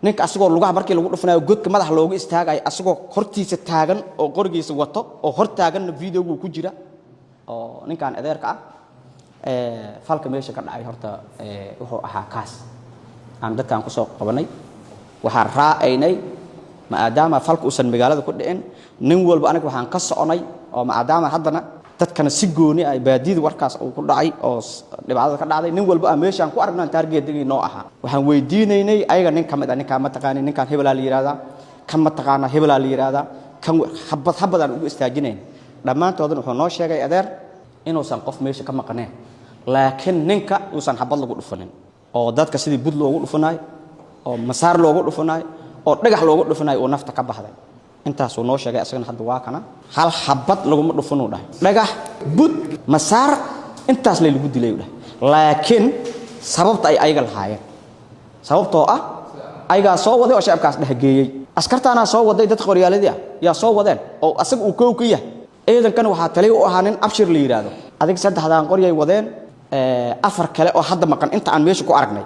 ninka asagoo lugaha markii lagu dhufanayo godka madax looga istaagay asagoo hortiisa taagan oo qorigiisa wato oo hor taagan video-gu ku jira oo ninkan adeerka ah falka meesha ka dhacay horta wuxuu ahaa kaas aan dadkan ku soo qabanay waxaan raacaynay maadaama falka uusan magaalada ku dhicin nin walba aniga waxaan ka soconay oo maadaama haddana dadkana si gooni ay baadiyada warkaas uu ku dhacay oo dhibaatada ka dhacday nin walba meeshaan ku aragnaa taargeedigi noo ahaa waxaan weydiinaynay ayaga nin kamid ah ninka ma taqaan ninkan hebel la yiraahdaa kan ma taqaana hebel la yiraahdaa kan habadaan ugu istaajinayn dhamaantoodna wuxuu noo sheegay adeer inuusan qof meesha ka maqneen laakiin ninka uusan habad lagu dhufanin oo dadka sidii bud loogu dhufanaay oo masaar loogu dhufanaay oo dhagax loogu dhufanaay oo nafta ka baxday intaas uu noo sheegay asagana hadda waa kana hal habad laguma dhufano dhahay dhagax bud masaar intaas la lagu dilay dhahay laakiin sababta ay ayaga lahaayeen sababtoo ah ayaga soo waday oo shacabkaas dhageeyay askartaana soo waday dad qoryaaladii ah yaa soo wadeen oo asaga uu koow ka yahay ciidankan waxa taliye u ahaa nin abshir la yiraahdo adig saddexdaan qoryay wadeen afar kale oo hadda maqan inta aan meesha ku aragnay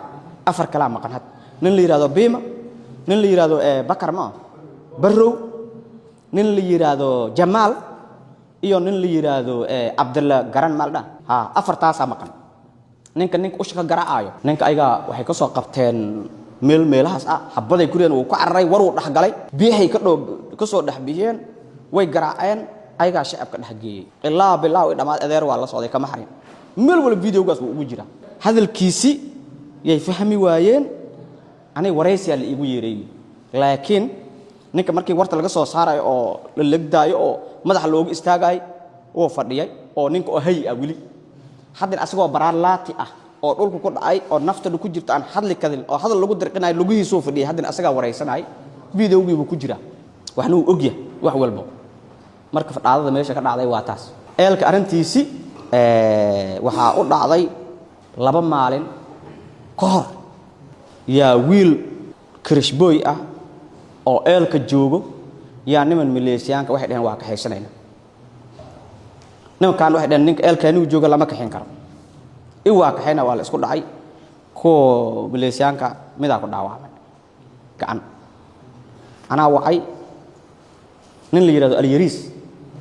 afar kale maqan had nin la yiraahdo Biima nin la yiraahdo Bakar ma Barrow nin la yiraahdo Jamaal iyo nin la yiraahdo Abdullah Garan Maldan afartaas maqan ninka ushka garaacayo ninka ayaga waxay ka soo qabteen meelahaas habaday guriyeen uu ku cararay war uu dhaxgalay biyahay ka soo dhaxbiyeen way garaaceen ayaga shacabka dhaxgeeyay ilaa bilaa dhamaad adeer waa la socday kama xarin meel wala video-gaas uu ugu jira hadalkiisi yay fahmi waayeen anay wareysi la igu yeeray laakiin ninka markii warta laga soo saaray oo la legdaayo oo madax looga istaagay oo fadhiyay oo ninka oo hay wili haddana asagoo baraalaati ah oo dhulku ku dhacay oo nafta ku jirto aan hadli kadin oo hadal lagu dirqinaay lugihiisa soo fadhiyay haddana asaga wareysanay video-giibu ku jira waxna uu ogyahay wax walba marka fadhaadada meesha ka dhacday waa taas eelka arintiisi waxa u dhacday 2 maalin ka hor yaa wiil krishboy ah oo eelka joogo yaa niman Maleesiyaanka waxay dhaheen waa ka haysanayna nimankan waxay dhaheen ninka eelkaani uu joogo lama ka xin karo waa ka xina waa la isku dhacay ko Maleesiyaanka midaa ku dhaawacmay gacan ana wacay nin la yiraahdo Aliyariis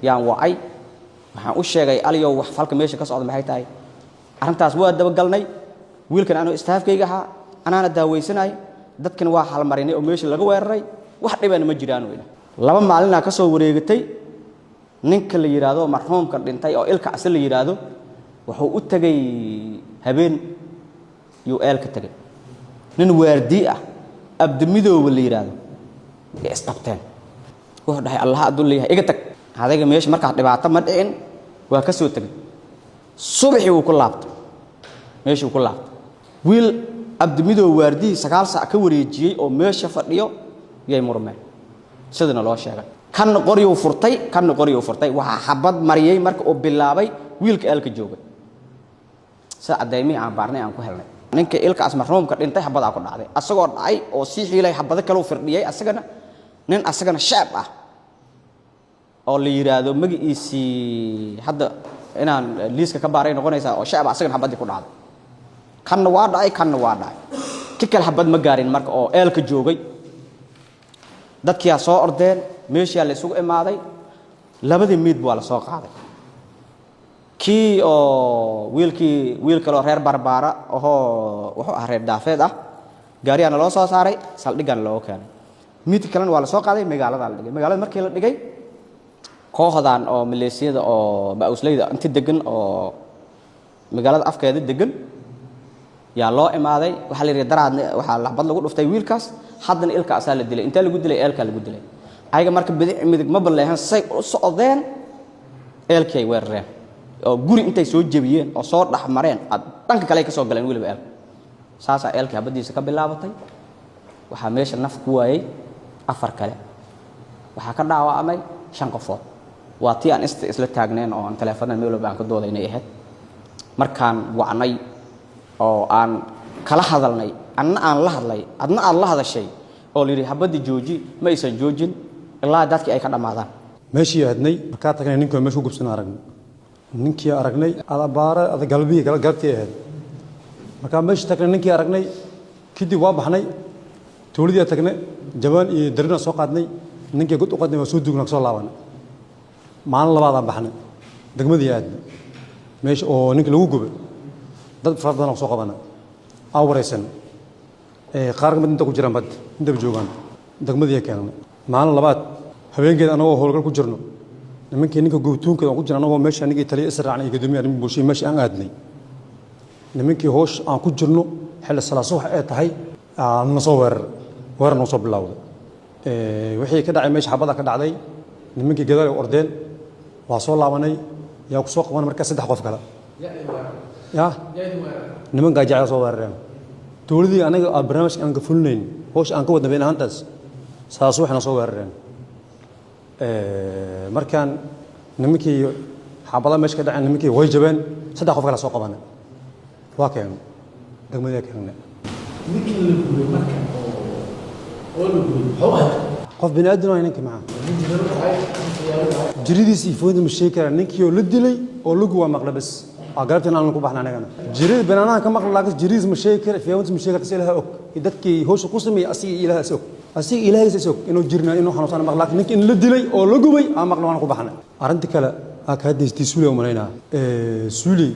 yaan wacay waxaan u sheegay aliyo wax falka meesha ka socda maxay tahay arintaas waa daba galnay wiilkan aanu istaafkayga ahaa anaana daaweysanay dadkan waa hal marinay oo meesha laga weeraray wax dhibana ma jiraan weeyna 2 maalin ka soo wareegtay ninka la yiraahdo marxuumka dhintay oo ilka asal la yiraahdo wuxuu u tagay habeen iyo eelka tagay nin waardi ah abdimidoow la yiraahdo isqabteen wuxuu dhahay Allah aduu leeyahay iga tag hadayga meesha marka dhibaato ma dhicin waa ka soo tagay subaxii uu ku laabtay meeshii ku laabtay wiil abdimidoow waardi 9 saac ka wareejiyay oo meesha fadhiyo yay murmeen sidana loo sheegay kan qoriyo furtay waxa xabad mariyay marka uu bilaabay wiilka eelka joogay saacadaymi aan baarnay aan ku helnay ninka ilkaas marxuumka dhintay xabada ku dhacday asagoo dhacay oo si xiilay xabada kale u firdhiyay asagana shaab ah oo la yiraahdo magiisi hadda inaan liiska ka baaray noqonaysa oo shaab asagana xabadii ku dhacday kanna waa dhacay kikal xabad ma gaarin marka oo eelka joogay dadkii soo ordeen meeshii la isugu imaaday labadii miid baa la soo qaaday kii oo wiil kale reer barbaara oo wuxuu ah reer daafeed ah gaariyana loo soo saaray saldhigan loo keenay mid kalena waa la soo qaaday magaalada la dhigay magaalada markii la dhigay kooxdan oo Maleesiyada oo baasleyda inta degan oo magaalada afkeeda degan yaa loo imaaday waxa la yiraahdaa daraad waxa la bad lagu dhuftay wiilkaas haddana ilka asaa la dilay inta lagu dilay eelka lagu dilay ayaga marka midig ma baleehan say u socdeen eelkay weerareen oo guri intay soo jabiyeen oo soo dhaxmareen dhanka kale ka soo galeen wiliba eel saasa eelka habadiisa ka bilaabatay waxa meesha naf ku waayay 4 kale waxa ka dhaawacmay 5 qofood waa tii aan isla taagneen oo aan telefoonada meel walba aan ka doodaynay ahayd markaan wacnay oo aan kala hadalnay anna aan la hadlay adna aad la hadashay oo la yiri habadii jooji ma aysan joojin ilaa dadkii ay ka dhamaadaan
meeshii aadnay markaa tagnay ninkii meeshu gubsan aragnay ninkii aragnay adabaara galbiga galabtii ahayd markaa meeshii tagnay ninkii aragnay kadib waa baxnay tuuladii tagnay jabaan iyo darina soo qaadnay ninkii god u qadnay waa soo duugnaa soo laabanay maalin labaad aan baxnay degmadii aadnay meesha oo ninkii lagu gubay dad fara badan oo soo qabanay awraysan qaar ka mid inta ku jiraan bad inta joogaan degmadii keenay maalin labaad habeenkeeda anagoo howlgal ku jirno nimankii ninka goobtuunkeeda ku jirno anagoo meesha anigii taliye israacnay gudoomiye arrimaha bulshada meesha aan aadnay nimankii hoosh aan ku jirno xilli salaas wax ay tahay aan soo weerar noo soo bilowday wixii ka dhacay meesha xabada ka dhacday nimankii gadaal ay ordeen waa soo laabanay yaa ku soo qaban markaa 3 qof kale ya niman gaajacay soo weerareen dowladii anaga barnaamijka aan ka fulinayn hoosh aan ka wadna been ahaantaas saas waxna soo weerareen markaan nimankii xabada meesha ka dhacay nimankii way jabeen 3 qof kale soo qabanay waa keen degmadii keenay ninkii la gubay marka oo la gubay qof bini aadam ah ninkii macaa jiridiisii food ma sheekay ninkii oo la dilay oo lagu waa maqlabas agartan aan ku baxnaa anagana jirid banaanaha ka maqla laakiin jiriis ma sheekay fiyawnti ma sheekay ilaaha og dadkii hoosha ku sameeyay asiga ilaahay isoo inuu jirna inuu xanuunsan maqla laakiin ninkii in la dilay oo la gubay aan maqla waan ku baxnaa arinta kale ka hadeystay suuli oo malayna suuli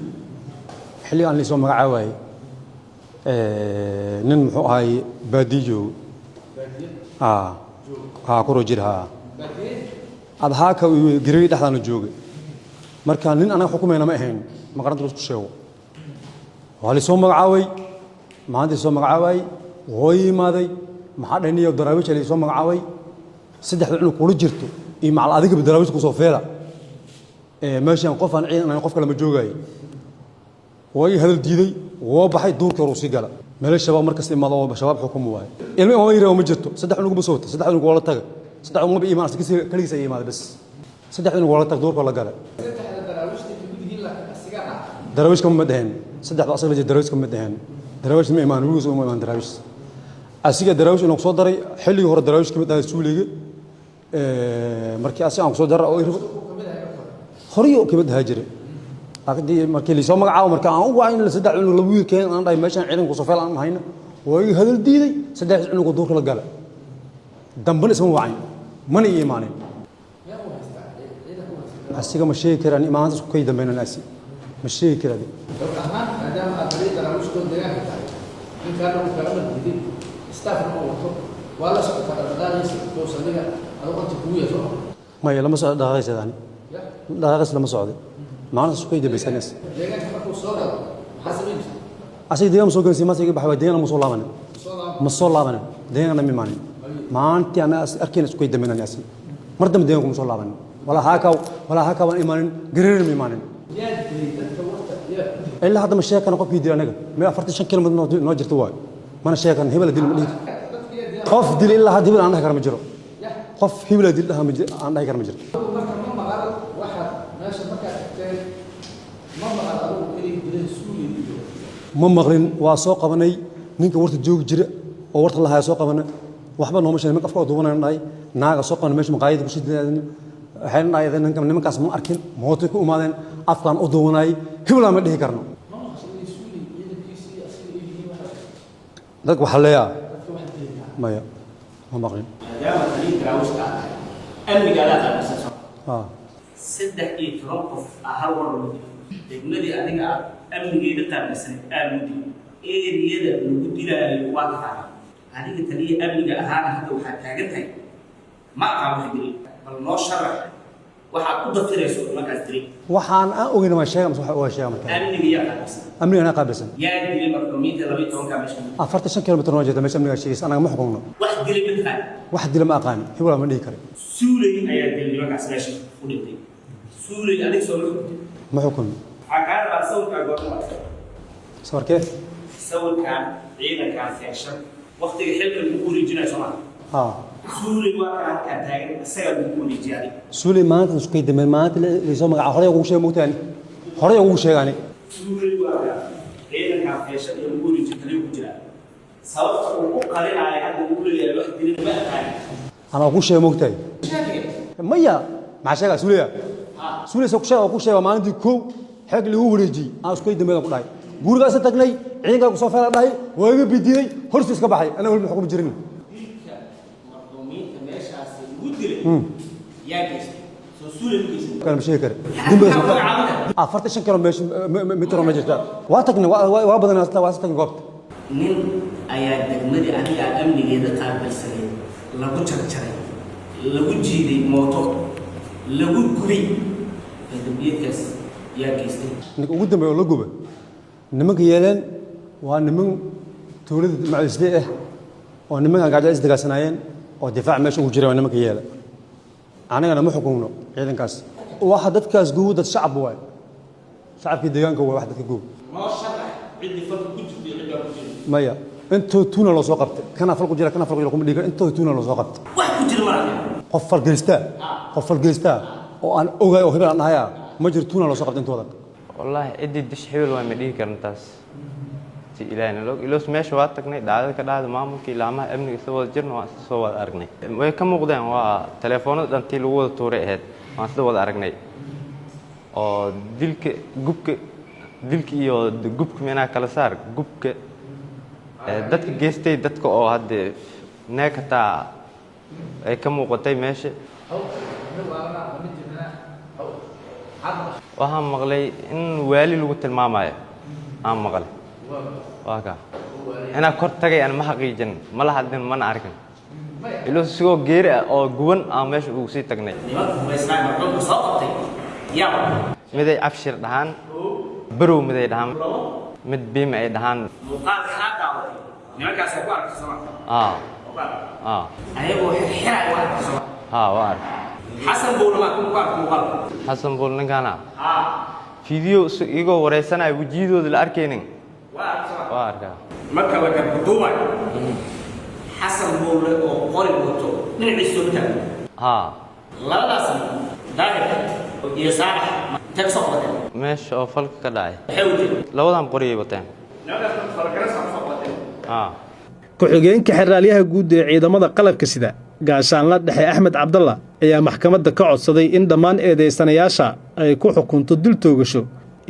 xilli aan lisoo magacaaway nin muxuu ahay baadiyo ku rojirha adhaa ka gari dhaxdana joogay marka nin anaga xukumayna ma ahayn maqaranta isku sheego waa lisoo magacaaway maanta soo magacaaway way imaaday maxaa dhaniyo daraawish ay soo magacaaway saddexda cunug kula jirto iyo macal adiga daraawish ku soo feela meeshan qof aan ciidan qof kale ma joogay way hadal diiday woo baxay duurka ruusi gala meel shabaab markas imaado oo shabaab xukumo waay ilmo oo yiraahdo ma jirto saddex cunug ma soota saddex cunug wala taga saddex cunug ma iimaan kaligiisa ay imaado bas saddex cunug wala tag duurka la gala daraawish kama dhahan saddex asal daraawish kama dhahan daraawish ma iimaan wiis oo ma iimaan daraawish asiga daraawish inuu soo daray xilli hore daraawish kama dhahay suuliga markii asiga aan soo daray oo horiyo kama dhahay jiray aqdi markii li soo magacaabo marka aan u waayeen la saddex cunug la wiilkeen aan dhahay meeshan ciidan ku soo feel aan hayna way hadal diiday saddex cunug oo duurka la gala dambana isma waayeen mana iimaaneen asiga ma sheegi karaan iimaantaas ku kay dambeeyaan asi ma sheegi karaan
maadaama aad daraawish ku deegaanka tahay in ka lagu kala madidin staff oo wato wala soo ka dhaqaaqaysa oo saliga adoo qofka ku yeesho
ma lama soo dhaqaaqaysadaan dhaqaaqas lama socdo maana soo kay dambeeyaan
deegaanka markuu soo galo maxaa sameeyay
asiga deegaanka soo gaarsiin ma sii baxay deegaanka ma soo laaban ma soo laaban deegaanka ma iimaan maanta ana arkeen isku kay dambeeyaan asi mar dambe deegaanka ma soo laaban wala haka waan iimaanin gareer ma iimaanin ilaa hadda ma sheekana qofkii dilay anaga ma 45 kilomitir noo jirto waay mana sheekan hebel dil ma dhigi qof dil ilaa hadda hebel aan dhahay kar ma jiro qof hebel dil dhaha ma jiro aan dhahay kar ma jiro
marka ma maqal waxa meesha marka tagtay ma maqal adigu inay dilay suuli
ma maqlin waa soo qabanay ninka warta joog jira oo warta la hayo soo qabanay waxba nooma sheegin qofka oo duubanay naaga soo qabanay meesha maqaayada ku shidaadeen waxaan dhaayeen nimankaas ma arkin mooto ku umaadeen afkaan u duubanay hebel ma dhihi karno dad waxa leeyahay maya ma maqlin
maadaama taliin daraawiishta amniga la qaabsan saddex iyo toban qof hal war lagu degmadii adiga amnigeeda qaabsan aamudi eeriyada lagu dilaayo waa taxaa adiga taliye amniga ahaan hadda waxa taagan tahay ma aqaan wax dilay bal noo sharax waxa ku dafirayso markaas dilay
waxaan aan ogeyn ma sheegay waxa oo sheegay markaa
amniga yaa qaabsan
amniga ana qaabsan
yaa dilay marxuumiinta 12 ka meesha
45 kilomitir noo jeeda meesha amniga sheegay anaga ma xukunno
wax dilay ma tahay
wax dilay ma aqaan hebel ma dhihi karo
suulay ayaa dilay markaas meesha u dhintay suulay adiga soo
ma xukunno
xagaan baa sawirka go'an
sawirkee
sawirkan ciidanka fiican waqtiga xilka lagu wareejinayo Soomaaliya
suuley maanta isku kaydameen maanta laysoo magaca horey ugu sheeg mogtaani horey ugu sheegaani أنا أقول شيء مقتل مية مع شيء سوليا سوليا سوق شيء ما عندي كو حق اللي هو وريجي أنا سكوي دمي أقول هاي قول قاسة تقني عينك أقول صفر هاي وين بديني هرس كباحي أنا أقول محكوم جريمة كان مشيكر دمي أفرت شن كانوا مش مترو مجلس واتقني وابدنا ناس واسطة قبط
nin ayaa degmadii adiga amnigeeda qaabilsanay lagu jarjaray lagu jiiday mooto lagu gubay dambiyadkaas yaa geystay
ninka ugu dambeeyo la gubay nimanka yeeleen waa niman tuulada macalisday ah oo nimanka gaajo isdagaasanaayeen oo difaac meesha ugu jiray nimanka yeela anagana ma xukunno ciidankaas waxa dadkaas guud dad shacab waay shacabkii deegaanka waa wax dadka guud maya intuu tuuna loo soo qabtay kana falku jira kuma dhiga intuu tuuna loo soo qabtay
wax ku jira ma
qof falgeystaa oo aan ogaay oo hebel aan ahayaa ma jiro tuuna loo soo qabtay intooda
wallahi cidii dish hebel waa ma dhigi karntaas si ilaahna loo iloos meesha waa tagnay dhacdada ka dhacday maamulkii ilaamaha amniga isla wada jirna waa soo wada aragnay way ka muuqdeen waa telefoonada dhantii lagu wada tuuray ahayd waan sida wada aragnay oo dilka iyo gubka meena kala saar gubka dadka geestay dadka oo hadda neekata ay ka muuqatay meesha waxaan maqlay in waali lagu tilmaamayo aan maqlay waa ka inaa kor tagay aan ma xaqiijin ma la hadlin mana arkin ilo sigoo geeri ah oo guban aan meesha ugu sii tagnay miday abshir dhahaan barow miday dhahaan mid biim ay dhahaan حسن بول نكانا فيديو إيجو ورئيسنا وجيدو دل أركينين واركا
مركب لك بدوما حسن بول وقاري بوتو من عيسو بتاعه لا لازم داهر يسار تكسر
مش أو فلك كداي لو دام قريب بتاعه
ku-xigeenka xeraalyaha guud ee ciidamada qalabka sida gaashaanla dhexe Axmed Cabdalla ayaa maxkamadda ka codsaday in dhammaan eedeysanayaasha ay ku xukunto dil toogasho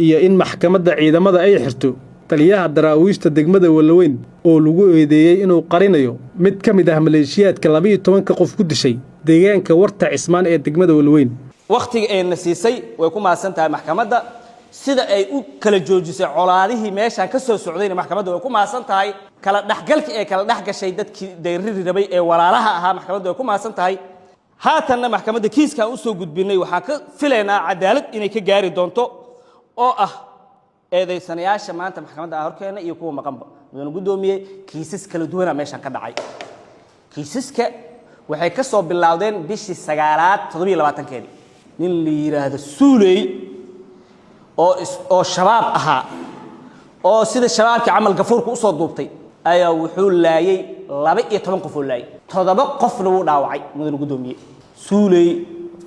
iyo in maxkamadda ciidamada ay xirto taliyaha daraawiishta degmada Walaweyn oo lagu eedeeyay inuu qarinayo mid ka mid ah maleeshiyaadka 12 qof ku dishay deegaanka warta Cismaan ee degmada Walaweyn
waqtiga ay nasiisay way ku maasan tahay maxkamadda sida ay u kala joojisay colaadihii meesha ka soo socdayna maxkamadda way ku maasan tahay kala dhaxgalka ee kala dhaxgashay dadkii deyriri rabay ee walaalaha ahaa maxkamadda way ku maasan tahay haatanna maxkamadda kiiska u soo gudbinay waxa ka filaynaa cadaalad inay ka gaari doonto oo ah eedeysanayaasha maanta maxkamadda horkeena iyo kuwa maqanba mudane gudoomiye kiisas kala duwan meesha ka dhacay kiisaska waxay ka soo bilowdeen bishii 9aad 27keedii nin la yiraahdo Suuley oo shabaab ahaa oo sida shabaabkii camal gafuurka u soo duubtay ayaa wuxuu laayay 12 qof oo laayay 7 qofna wuu dhaawacay mudane gudoomiye Suuley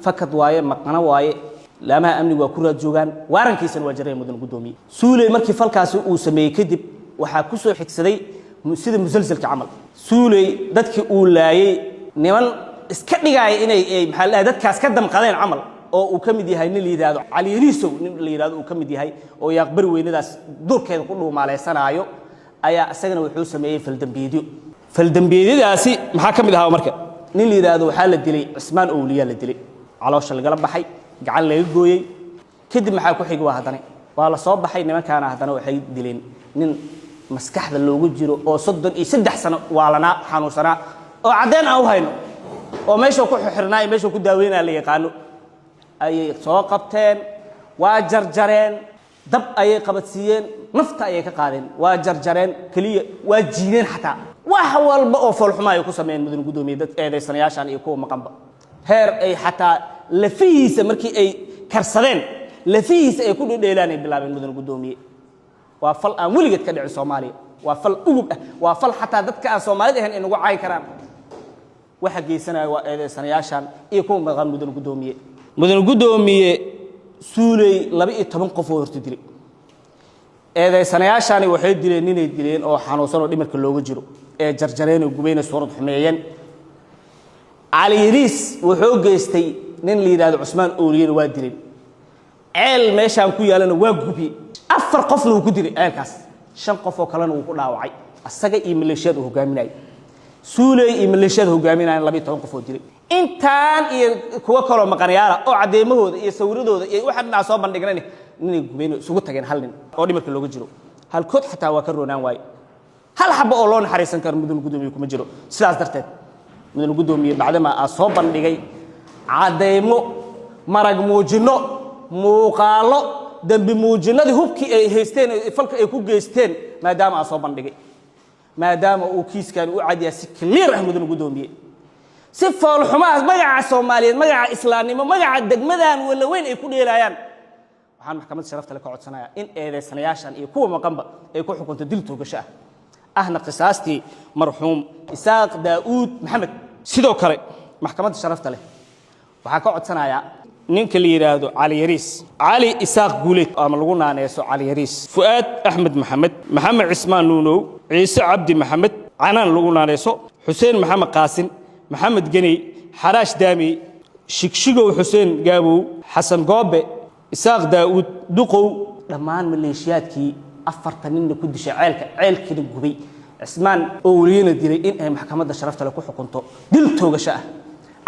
fakad waaye maqna waaye laamaha amnigu waa ku raad joogan waarankiisana waa jiray mudane gudoomiye Suuley markii falkaasi uu sameeyay kadib waxa ku soo xigsaday sida musalsalka camal Suuley dadkii uu laayay niman iska dhigay inay maxaa la dadkaas ka damqadeen camal oo uu kamid yahay nin liidaado Ali Riisow nin liidaado uu kamid yahay oo yaqbar weynadaas durkeeda ku dhuumaaleysanaayo ayaa asagana wuxuu sameeyay faldambiyeedyadaasi maxaa kamid ahaa marka nin liidaado waxa la dilay Cismaan Owliya la dilay caloosha laga baxay gacan laga gooyay kadib maxaa ku xigay waa la soo baxay nimankaana hadana waxay dileen nin maskaxda loogu jiro oo 33 sano waalana xanuunsana oo cadeen aan u hayno oo meesha ku xirnaa meesha ku daaweynaa la yaqaano ayay soo qabteen waa jarjareen dab ayay qabadsiiyeen nafta ayay ka qaadeen waa jarjareen kaliya waa jiideen xataa wax walba oo falxumaa ay ku sameeyeen mudane gudoomiye dad eedeysanayaashan iyo kuwa maqanba heer ay xataa lafihiisa markii ay karsadeen lafihiisa ay ku dhedheelaan ay bilaabeen mudane gudoomiye waa fal aan weligeed ka dhicin Soomaaliya waa fal ugub ah waa fal xataa dadka aan Soomaalida ahayn inagu caay karaan
waxa geysanaya waa eedeysanayaashan iyo kuwa maqan mudan gudoomiye suulay 12 qof oo horta dilay eedeysanayaashani waxay dileen inay dileen oo xanuunsan oo dhimirka looga jiro ee jarjareen oo gubayna suurad xumeeyeen Ali Yariis wuxuu geystay nin la yiraahdo Usmaan Ooliyen waa dileen ceel meeshaan ku yaalana waa gubi 4 qofna uu ku dilay ceelkaas 5 qof oo kalena uu ku dhaawacay asaga iyo maleeshiyada hogaaminay suulay iyo maleeshiyada hogaaminay 12 qof oo dilay intaan iyo kuwa kale maqanayaala oo cadeemahooda iyo sawiradooda iyo waxa dhinac soo bandhignay inay gubayno isugu tageen hal nin oo dhimirka looga jiro hal kood xitaa waa ka roonaan waay hal xabo oo loo naxariisan karo mudan gudoomiye kuma jiro sidaas darteed mudan gudoomiye bacdama soo bandhigay cadeemo marag muujino muuqaalo dambi muujinadii hubkii ay haysteen falka ay ku geysteen maadaama soo bandhigay maadaama uu kiiskan u cadiya si clear ah mudan gudoomiye si fool xumaas magaca Soomaaliyeed magaca islaamnimo magaca degmadan wala weyn ay ku dheelayaan waxaan maxkamadda sharafta la ka codsanayaa in eedeysanayaashan iyo kuwa maqanba ay ku xukunto dil toogasho ahna qisaastii marxuum Isaaq Daawud Maxamed sidoo kale maxkamadda sharafta leh waxa ka codsanayaa ninka la yiraahdo Ali Yariis Ali Isaaq Guuleed ama lagu naaneeso Ali Yariis Fuad Ahmed Maxamed Ismaan Nuunow Ciise Cabdi Maxamed Canan lagu naaneeso Xuseen Maxamed Qaasin Maxamed Gani Xaraash Daami Shigshigow Xuseen Gaabow Xasan Goobe Isaaq Daawud Duqow dhamaan maleeshiyaadkii 40 nin ku dishay ceelkii gubay Ismaan Ooliyen dilay in ay maxkamadda sharafta leh ku xukunto dil toogasho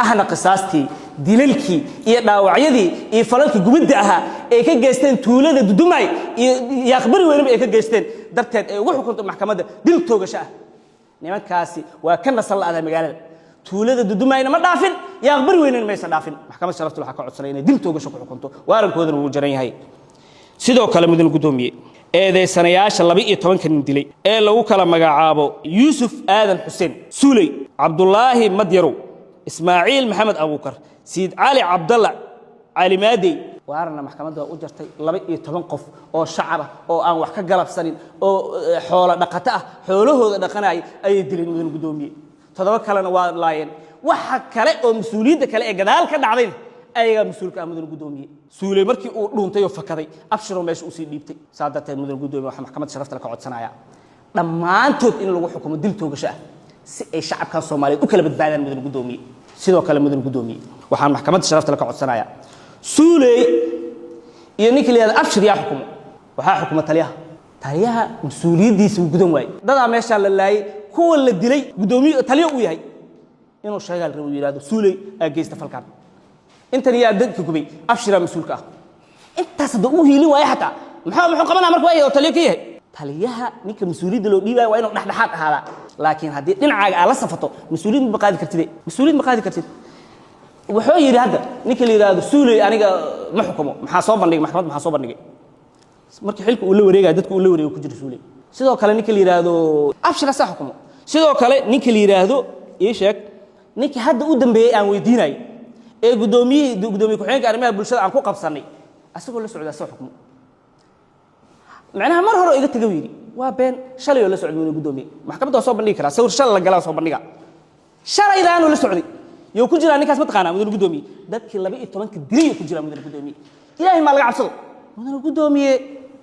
ahna qisaastii dilalkii iyo dhaawacyadii iyo falalkii gubidda ahaa ee ka geysteen tuulada Dudumay iyo yaqbari weynaba ay ka geysteen darteed ay ugu xukunto maxkamadda dil toogasho nimankaasi waa ka nasal la magaalada tuulada Dudumayna ma dhaafin yaqbari weynana ma aysan dhaafin maxkamadda sharafta waxa ka codsanay inay dil toogasho ku xukunto waarankoodana uu jaran yahay sidoo kale mudan gudoomiye eedeysanayaasha 12 nin dilay ee lagu kala magacaabo Yuusuf Aadan Xuseen Suulay Cabdullaahi Madyarow Ismaaciil Maxamed Abuukar Siid Cali Cabdalla Cali Maadi waarna maxkamadda u jartay 12 qof oo shacab ah oo aan wax ka galabsanin oo xoolo dhaqato ah xoolahooda dhaqanay ay dileen mudan gudoomiye todoba kalena waa laayeen waxa kale oo mas'uuliyadda kale ee gadaal ka dhacday ayaga mas'uulka mudan gudoomiye Suulay markii uu dhuuntay oo fakaday abshiro meesha uu sii dhiibtay saadateed mudan gudoomiye waxa maxkamadda sharafta la ka codsanaya dhamaantood in lagu xukumo dil toogasho si ay shacabka Soomaaliyeed u kala badbaadaan mudan gudoomiye sidoo kale mudan gudoomiye waxaan maxkamadda sharafta la ka codsanaya Suulay iyo ninka leeyahay abshir yaa xukumo waxa xukumo taliyaha mas'uuliyadiisa uu gudan waay dada meesha la laayay kuwa la dilay gudoomiye taliyo uu yahay inuu sheegal rabo yiraahdo Suulay ay geysta falkan inta yaa dadka gubay abshira mas'uulka intaas dad uu hiili waay xataa muxuu qabanaa markuu ay taliyo ka yahay taliyaha ninka mas'uuliyadda loo dhiibay waa inuu dhaxdhaxaad ahaada laakiin hadii dhinacaaga aad la safato mas'uuliyad ma qaadi kartid wuxuu yiri hadda ninka la yiraahdo Suulay aniga ma xukumo maxaa soo bandhigay maxkamadda maxaa soo bandhigay markii xilka uu la wareegay dadku uu la wareegay ku jira Suulay sidoo kale ninka la yiraahdo abshir sa xukumo sidoo kale ninka la yiraahdo ii sheeg ninka hadda u dambeeyay aan weydiinay ee gudoomiye ku-xigeenka arrimaha bulshada aan ku qabsanay asagoo la socda soo xukumo macnaha mar hore iga tagay yiri waa been shalay oo la socday gudoomiye maxkamadda soo bandhigi kara sawir shalay la galaa soo bandhiga shalaydan la socday yoo ku jira ninkaas ma taqaana mudan gudoomiye dadkii 12 dilay ku jira mudan gudoomiye ilaahay ma laga cabsado mudan gudoomiye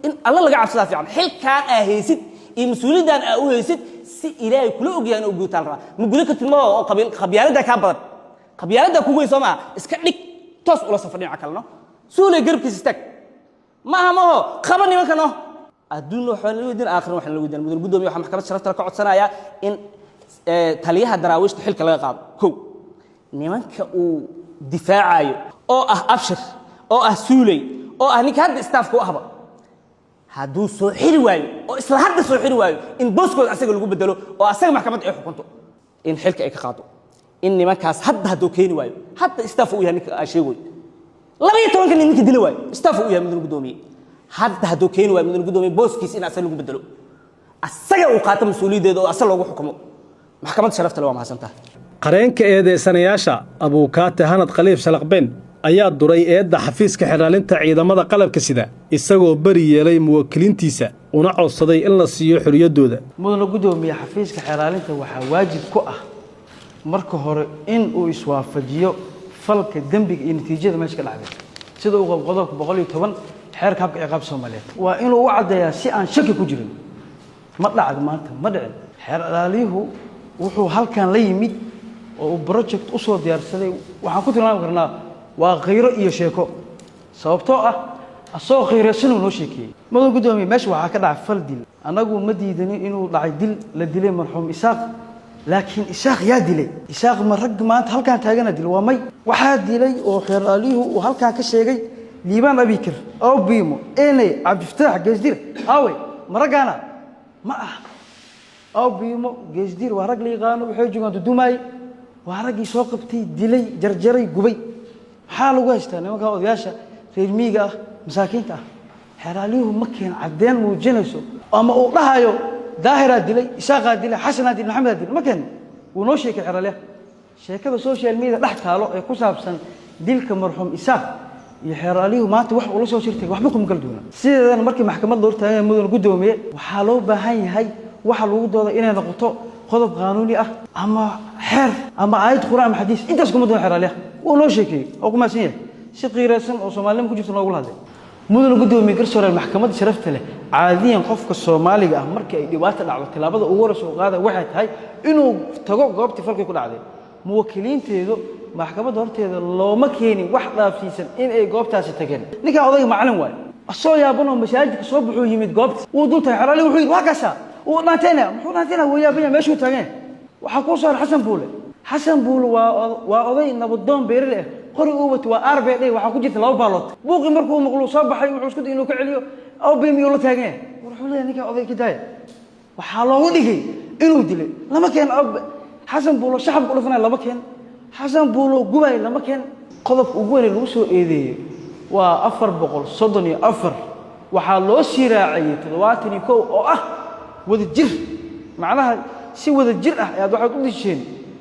in alla laga cabsada fiican xilkaan ahaysid iyo mas'uuliyadan u haysid si ilaahay kula ogyahay oo guutaan raa ma guli ka tilmo oo qabyaalada ka badan qabyaalada kugu Soomaa iska dhig toos ula safadin akalno Suulay garbkiisa tag ma aha qaban nimankano adduun waxaan la weydiin aakhir waxaan la weydiin mudan gudoomiye waxa maxkamadda sharafta ka codsanaya in taliyaha daraawiishta xilka laga qaado kow nimanka uu difaacayo oo abshir oo Suulay oo ninka hadda staafku ahba haduu soo xiri waayo oo isla hadda soo xiri waayo in booskood asaga lagu bedelo oo asaga maxkamadda ay xukunto in xilka ay ka qaado in nimankaas hadda keeni waayo hadda staaf uu yahay ninka sheegoy 12 ninka dila waayo staaf uu yahay mudan gudoomiye hadda keeni waayo mudan gudoomiye booskiis in asaga lagu bedelo asaga uu qaato mas'uuliyadeeda oo asaga lagu xukumo maxkamadda sharafta leh waa mahadsantahay
qareenka eedeysanayaasha Abuukaate Hanad Khaliif Shalaqbeen ayaa duray eedda xafiiska xiraalinta ciidamada qalabka sida isagoo bari yeelay muwakkiliintiisa una codsaday in la siiyo xoriyadooda
mudana gudoomiye xafiiska xiraalinta waxa waajib ku ah marka hore in uu iswaafajiyo falka dembiga iyo natiijada meesha ka dhacday sida uu qodobka 110 xeerka habka ciqaabta Soomaaliyeed waa inuu u cadeeyaa si aan shaki ku jirin ma dhacdo maanta ma dhicin xeer ilaaliyuhu wuxuu halkan la yimid oo project u soo diyaarsaday waxaan ku tilmaami karnaa waa khayro iyo sheeko sababtoo ah asoo khayraysan uu noo sheekay madow gudoomiye meesha waxa ka dhacay fal dil anagu ma diidanin inuu dhacay dil la dilay marxuum Isaaq laakiin Isaaq yaa dilay Isaaq ma rag maanta halkan taagana dil waa may waxa dilay oo xeer ilaaliyuhu uu halkan ka sheegay liibaan abikir oo biimo inay Cabdifataax Geesdir awe maragana ma ah oo biimo Geesdir waa rag liiqaano waxay joogaan Dumay waa ragii soo qabtay dilay jarjaray gubay waxa lagu haystaa nimanka odayaasha reer miyiga ah masaakiinta ah xeer ilaaliyuhu ma keen cadeen muujinayso ama uu dhahayo daahira dilay Isaaq dilay Xasan dilay Maxamed dilay ma keen uu noo sheekay xeer ilaaliyah sheekada social media dhex taalo ee ku saabsan dilka marxuum Isaaq iyo xeer ilaaliyuhu maanta wax uu la soo shirtay waxba kuma kala duwana sideedan markii maxkamad loo taagay mudan gudoomiye waxa loo baahan yahay waxa lagu doodo inay noqoto qodob qaanuuni ah ama xeer ama aayad quraan ama xadiis intaas kuma doon xeer ilaaliyah uu noo sheekay oo kuma siin yahay si qiiraysan oo Soomaaliyeed ku jirto loogu hadlay mudan gudoomiye garsoore maxkamadda sharafta leh caadiyan qofka Soomaaliga ah markii ay dhibaato dhacdo tilaabada ugu horeysa uu qaada waxay tahay inuu tago goobtii falkii ku dhacday muwakkiliinteedu maxkamadda horteeda looma keenin wax dhaafsiisan in ay goobtaasi tageen ninka odayga macallin waay asoo yaabano masaajidka soo buxuu yimid goobta uu dultay xaraali wuxuu yiri waa kaasa uu dhaanteena muxuu dhaanteena way yaabaya meeshuu taageen waxa ku soo Xasan Buule waa oday nabadoon beeril ah qori uu wato waa RBD waxa ku jirta laba baalood buuqi markuu maqlo soo baxay wuxuu isku day inuu ka celiyo oo biimiyo la taageen wuxuu leeyahay ninka oday ka daaya waxa loogu dhigay inuu dilay lama keen Xasan Buule shacabku u dhafnaa lama keen Xasan Buule gubay lama keen qodob ugu weyn lagu soo eedeeyay waa 434 waxa loo siraacay 71 oo ah wada jir macnaha si wada jir ah aad waxaad u disheen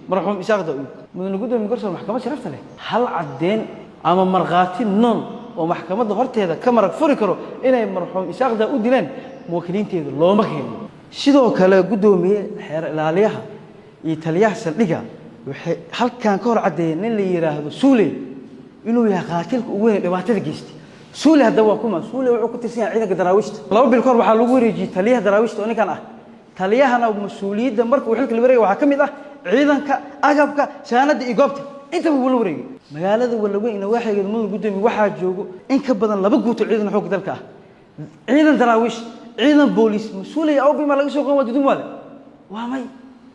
marxuum Isaaq Daawud mudan gudoomiye garsoore maxkamadda sharafta leh hal cadeen ama marqaati nool oo maxkamadda horteeda ka marag furi karo inay marxuum Isaaq Daawud dileen muwakkiliinteedu looma keenin sidoo kale gudoomiye xeer ilaaliyaha iyo taliyaha saldhiga waxay halkan ka hor cadeeyeen in la yiraahdo Suule inuu yahay qaatilka ugu weyn dhibaatada geystay Suule hadda waa kuma Suule wuxuu ku tirsan yahay ciidanka daraawiishta laba bil kor waxa lagu wareejiyay taliyaha daraawiishta oo ninkan ah taliyahana mas'uuliyadda markuu xilka la wareegay waxa kamid ah ciidanka agabka saanada iyo goobta inta uu la wareegay magaalada Walaweyn waxay mudan gudoomiye waxa joogo in ka badan 2 guuto ciidan xoog dalka ah ciidan daraawiish ciidan booliis mas'uuliye oo bima laga soo qaaday Dumale waa may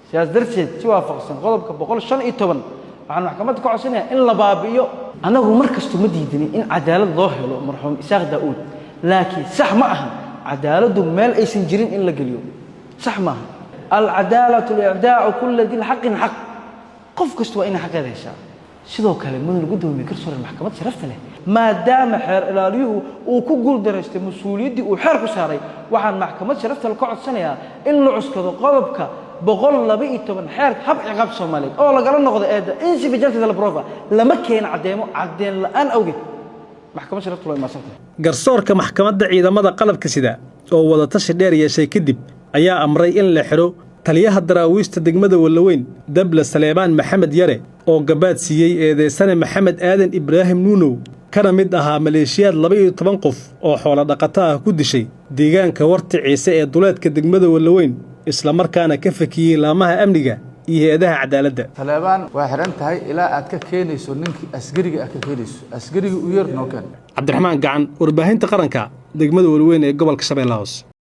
siyaas darteed si waafaqsan qodobka 115 waxaan maxkamadda ka codsanayaa in la baabiyo anagu markasto ma diidin in cadaalad loo helo marxuum Isaaq Daawud laakiin sax ma aha cadaaladu meel aysan jirin in la galiyo صح ما العدالة الإعداء كل ذي الحق حق قف كستوا إن حق هذا الشيء sidoo kale mudan gudoomiye garsoore maxkamad sharafta leh maadaama xeer ilaaliyuhu uu ku guul dareystay mas'uuliyadii uu xeer ku saaray waxaan maxkamad sharafta ka codsanayaa in la cuskado qodobka 112 xeer hab ciqaab Soomaaliyeed oo lagala noqdo eeda insufficiency de la prova lama keen cadeen la'aan awgeed maxkamad sharafta loo imaasantay
garsoorka maxkamadda ciidamada qalabka sida oo wada tashi dheer yeeshay kadib ayaa amray in la xiro taliyaha daraawiishta degmada Walaweyn Dabla Saleemaan Maxamed Yare oo gabaad siiyay eedeysane Maxamed Aadan Ibraahim Nuunow kana mid ahaa maleeshiyaad 12 qof oo xoolo dhaqato ah ku dishay deegaanka Warti Ciise ee duleedka degmada Walaweyn isla markaana ka fakiyay laamaha amniga iyo hay'adaha cadaaladda
Saleemaan waa xiran tahay ilaa aad ka keenayso ninkii asgariga ka keenayso asgariga u yar noo kan
Cabdiraxmaan Gacan warbaahinta qaranka degmada Walaweyn ee gobolka Shabeellaha Hoose